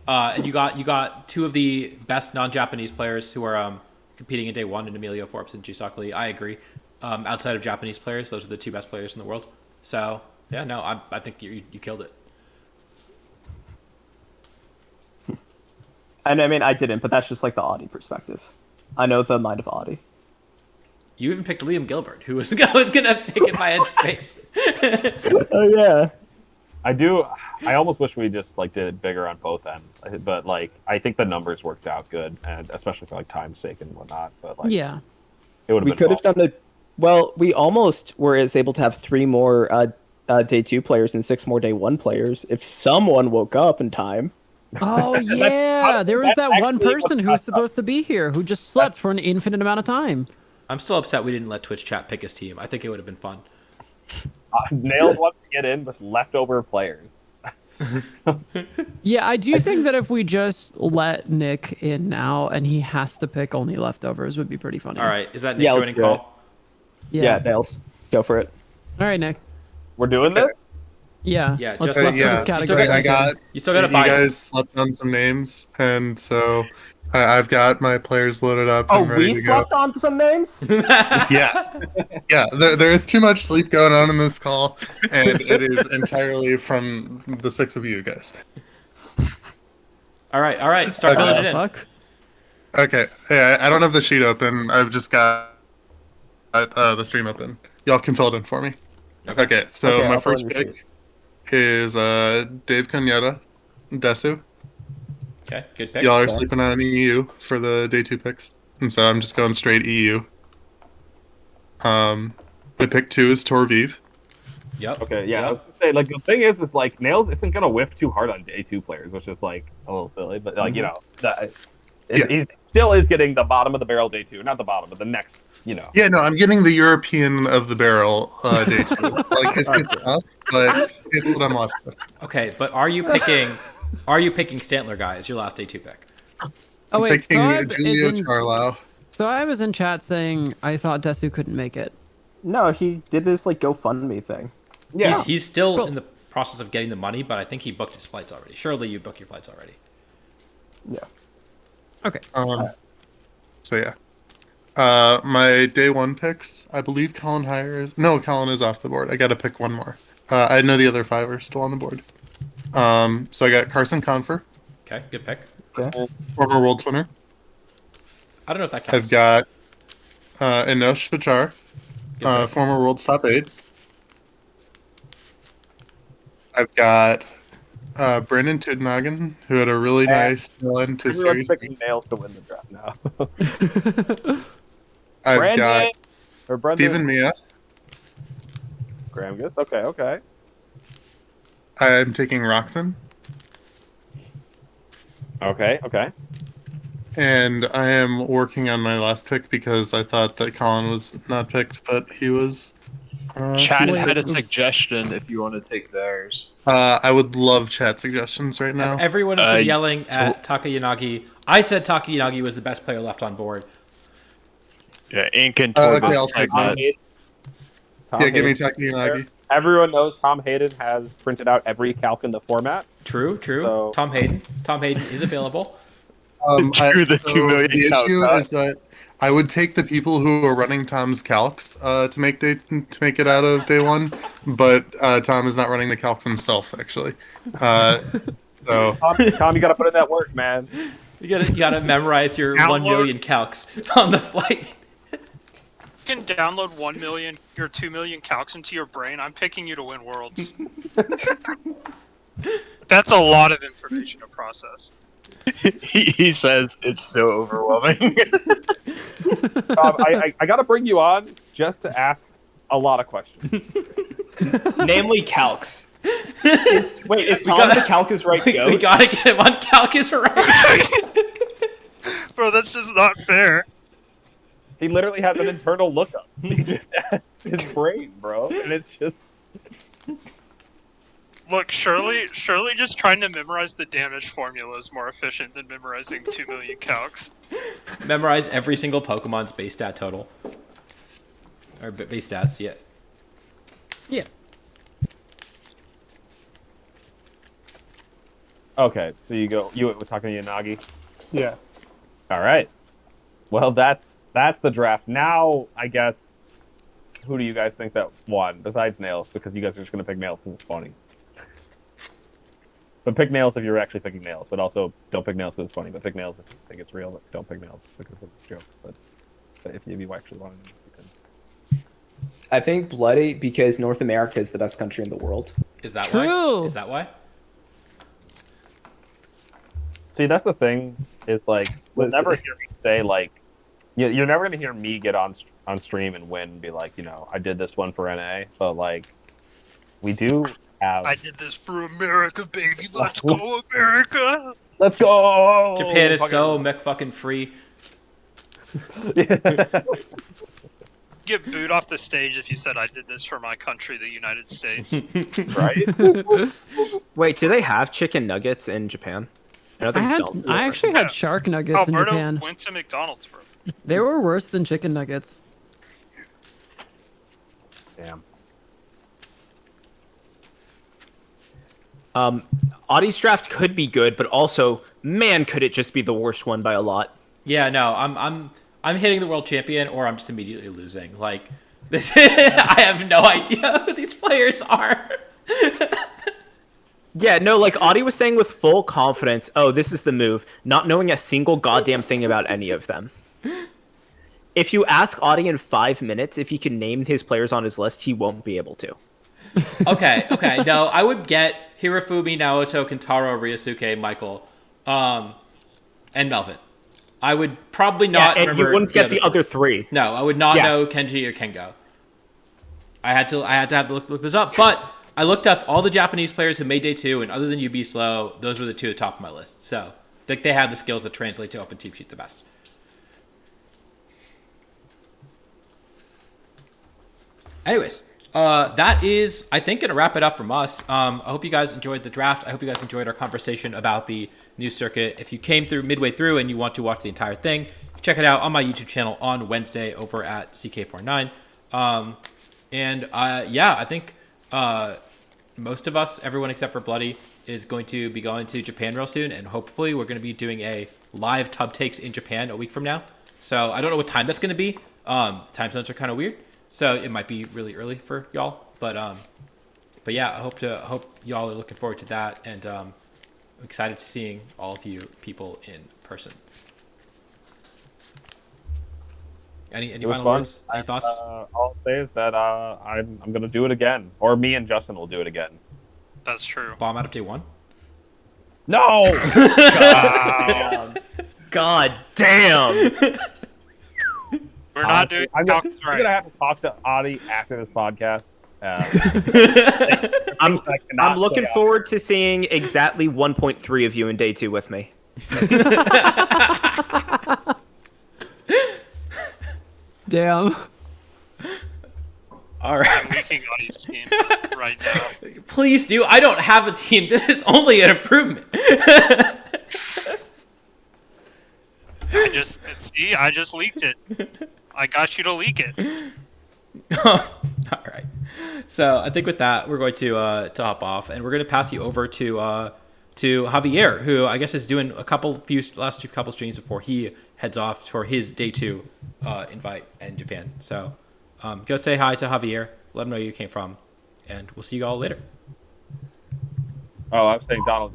And you got 2 of the best non-Japanese players who are competing in day 1 in Emilio Forbes and Jusok Lee. I agree. Outside of Japanese players, those are the 2 best players in the world. So yeah, no, I think you killed it. And I mean, I didn't, but that's just like the Audi perspective. I know the mind of Audi. You even picked Liam Gilbert, who was gonna pick it by headspace. Oh yeah. I almost wish we just like did it bigger on both ends, but like I think the numbers worked out good, and especially for like time's sake and whatnot. But like, Yeah, it would. We could have done it. Well, we almost were able to have 3 more day 2 players and 6 more day 1 players if someone woke up in time. Oh yeah, there was that one person who was supposed to be here who just slept for an infinite amount of time. I'm still upset we didn't let Twitch chat pick his team. I think it would have been fun. Nails wants to get in with leftover players. Yeah, I do think that if we just let Nick in now and he has to pick only leftovers would be pretty funny. All right, is that Nick joining call? Yeah, Nails, go for it. All right, Nick. We're doing this. Yeah. Let's put this category. You still got to You buy. guys slept on some names, and so I've got my players loaded up. Oh, and ready we to slept on some names? Yes. Yeah, there is too much sleep going on in this call, and it is entirely from the 6 of you guys. All right. Start filling it in. Fuck? Okay. Hey, I don't have the sheet open. I've just got the stream open. Y'all can fill it in for me. Okay, so my first pick is Dave Cañada, Desu. Okay, good pick. Y'all are sleeping on EU for the day 2 picks, and so I'm just going straight EU. My pick 2 is Torviv. Yep. Okay, yeah. Yep. I was gonna say, like the thing is like Nails isn't gonna whiff too hard on day 2 players, which is like a little silly, but like you know, he still is getting the bottom of the barrel day 2, not the bottom, but the next, you know. Yeah, no, I'm getting the European of the barrel day 2. Like it's tough, but it's what I'm left with. Okay, but are you picking Stantler guy as your last day 2 pick? Oh wait, Picking Julio Charlau. So I was in chat saying I thought Desu couldn't make it. No, he did this like GoFundMe thing. Yeah. He's still in the process of getting the money, but I think he booked his flights already. Surely you book your flights already. Yeah. Okay. So yeah. My day one picks, I believe Colin Colin is off the board. I got to pick one more. I know the other 5 are still on the board. So I got Carson Confer, Okay, good pick. Okay. former Worlds winner. I don't know if that counts. I've got Inosh Bachar, Good pick. former Worlds top 8. I've got Brandon Tudnagan, who had a really nice end to Everyone's Series picking B. Nails to win the draft now. I've Brandon got or Brendan. Stephen Mia. Graham Gist. Okay. I'm taking Roxon. Okay. And I am working on my last pick because I thought that Colin was not picked, but he was. Chat Wait, had a oops. suggestion if you want to take theirs. I would love chat suggestions right now. Everyone has been Uh, yelling at Taka Yanagi. I said Taka Yanagi was the best player left on board. Yeah, Ink and Okay, Torben I'll said take that. Yeah, give me Takanagi. Everyone knows Tom Hayden has printed out every calc in the format. True. So- Tom Hayden is available. True, the 2 million The calc issue back. is that I would take the people who are running Tom's calcs to make it out of day one, but Tom is not running the calcs himself actually. So Tom, you got to put in that work, man. You gotta memorize your 1 million calcs on the flight. You can download 1 million or 2 million calcs into your brain. I'm picking you to win Worlds. That's a lot of information to process. He says it's so overwhelming. Tom, I got to bring you on just to ask a lot of questions. Namely, calcs. Is Tom the calcus right We goat? gotta get him on calcus right. Bro, that's just not fair. He literally has an internal lookup. He just asks his brain, bro, and it's just. Look, surely just trying to memorize the damage formula is more efficient than memorizing 2 million calcs. Memorize every single Pokemon's base stat total. Or base stats, yeah. Yeah. Okay, so you were talking to Yanagi. yeah, All right. Well, that's the draft. Now, I guess, who do you guys think that won besides Nails? Because you guys are just gonna pick Nails because it's funny. But pick Nails if you're actually picking Nails. But also don't pick Nails because it's funny. But pick Nails if you think it's real. But don't pick Nails because it's a joke. But if you actually want to, you can. I think Bloody because North America is the best country in the world. Is that True. why? Is that why? See, that's the thing. Is like you'll Listen. never hear me say like you're never gonna hear me get on stream and win and be like, I did this one for NA. But like we do have. I did this for America, baby. Let's go, America! Let's go. Japan is so fucking free. Get booed off the stage if you said I did this for my country, the United States. right. Wait, do they have chicken nuggets in Japan? know they don't. I actually had shark nuggets in Alberto Japan. went to McDonald's, bro. They were worse than chicken nuggets. Damn. Audie's draft could be good, but also, man, could it just be the worst one by a lot. Yeah, no, I'm hitting the world champion, or I'm just immediately losing. Like this, I have no idea who these players are. Yeah, no, like Audie was saying with full confidence, oh, this is the move, not knowing a single goddamn thing about any of them. If you ask Audie in 5 minutes if he can name his players on his list, he won't be able to. Okay, no, I would get Hirofumi, Naoto, Kentaro, Ryosuke, Michael, and Melvin. I would probably not and remember you wouldn't get the other three. No, I would not Yeah. know Kenji or Kengo. I had to have to look this up, but I looked up all the Japanese players who made day 2, and other than UB Slow, those were the two at the top of my list. So they have the skills that translate to Open Team Sheet the best. Anyways, that is, I think, going to wrap it up from us. I hope you guys enjoyed the draft. I hope you guys enjoyed our conversation about the new circuit. If you came through midway through and you want to watch the entire thing, check it out on my YouTube channel on Wednesday over at CK49. Yeah, I think most of us, everyone except for Bloody, is going to be going to Japan real soon, and hopefully we're going to be doing a live Tub Takes in Japan a week from now. So I don't know what time that's going to be. Time zones are kind of weird, so it might be really early for y'all. But yeah, I hope y'all are looking forward to that, and I'm excited to seeing all of you people in person. Any final words? Any thoughts? All I'll say is that I'm gonna do it again, or me and Justin will do it again. That's true. Bomb out of day 1. No. God damn. We're not doing I'm talks gonna right. have to talk to Adi after this podcast. I'm looking forward to seeing exactly 1.3 of you in day 2 with me. Damn. All right. I'm leaking Adi's team right now. Please do. I don't have a team. This is only an improvement. I just leaked it. I got you to leak it. All right. So I think with that, we're going to hop off, and we're going to pass you over to Javier, who I guess is doing last couple streams before he heads off for his day 2 invite in Japan. So go say hi to Javier, let him know where you came from, and we'll see you all later. Oh, I was saying Donald.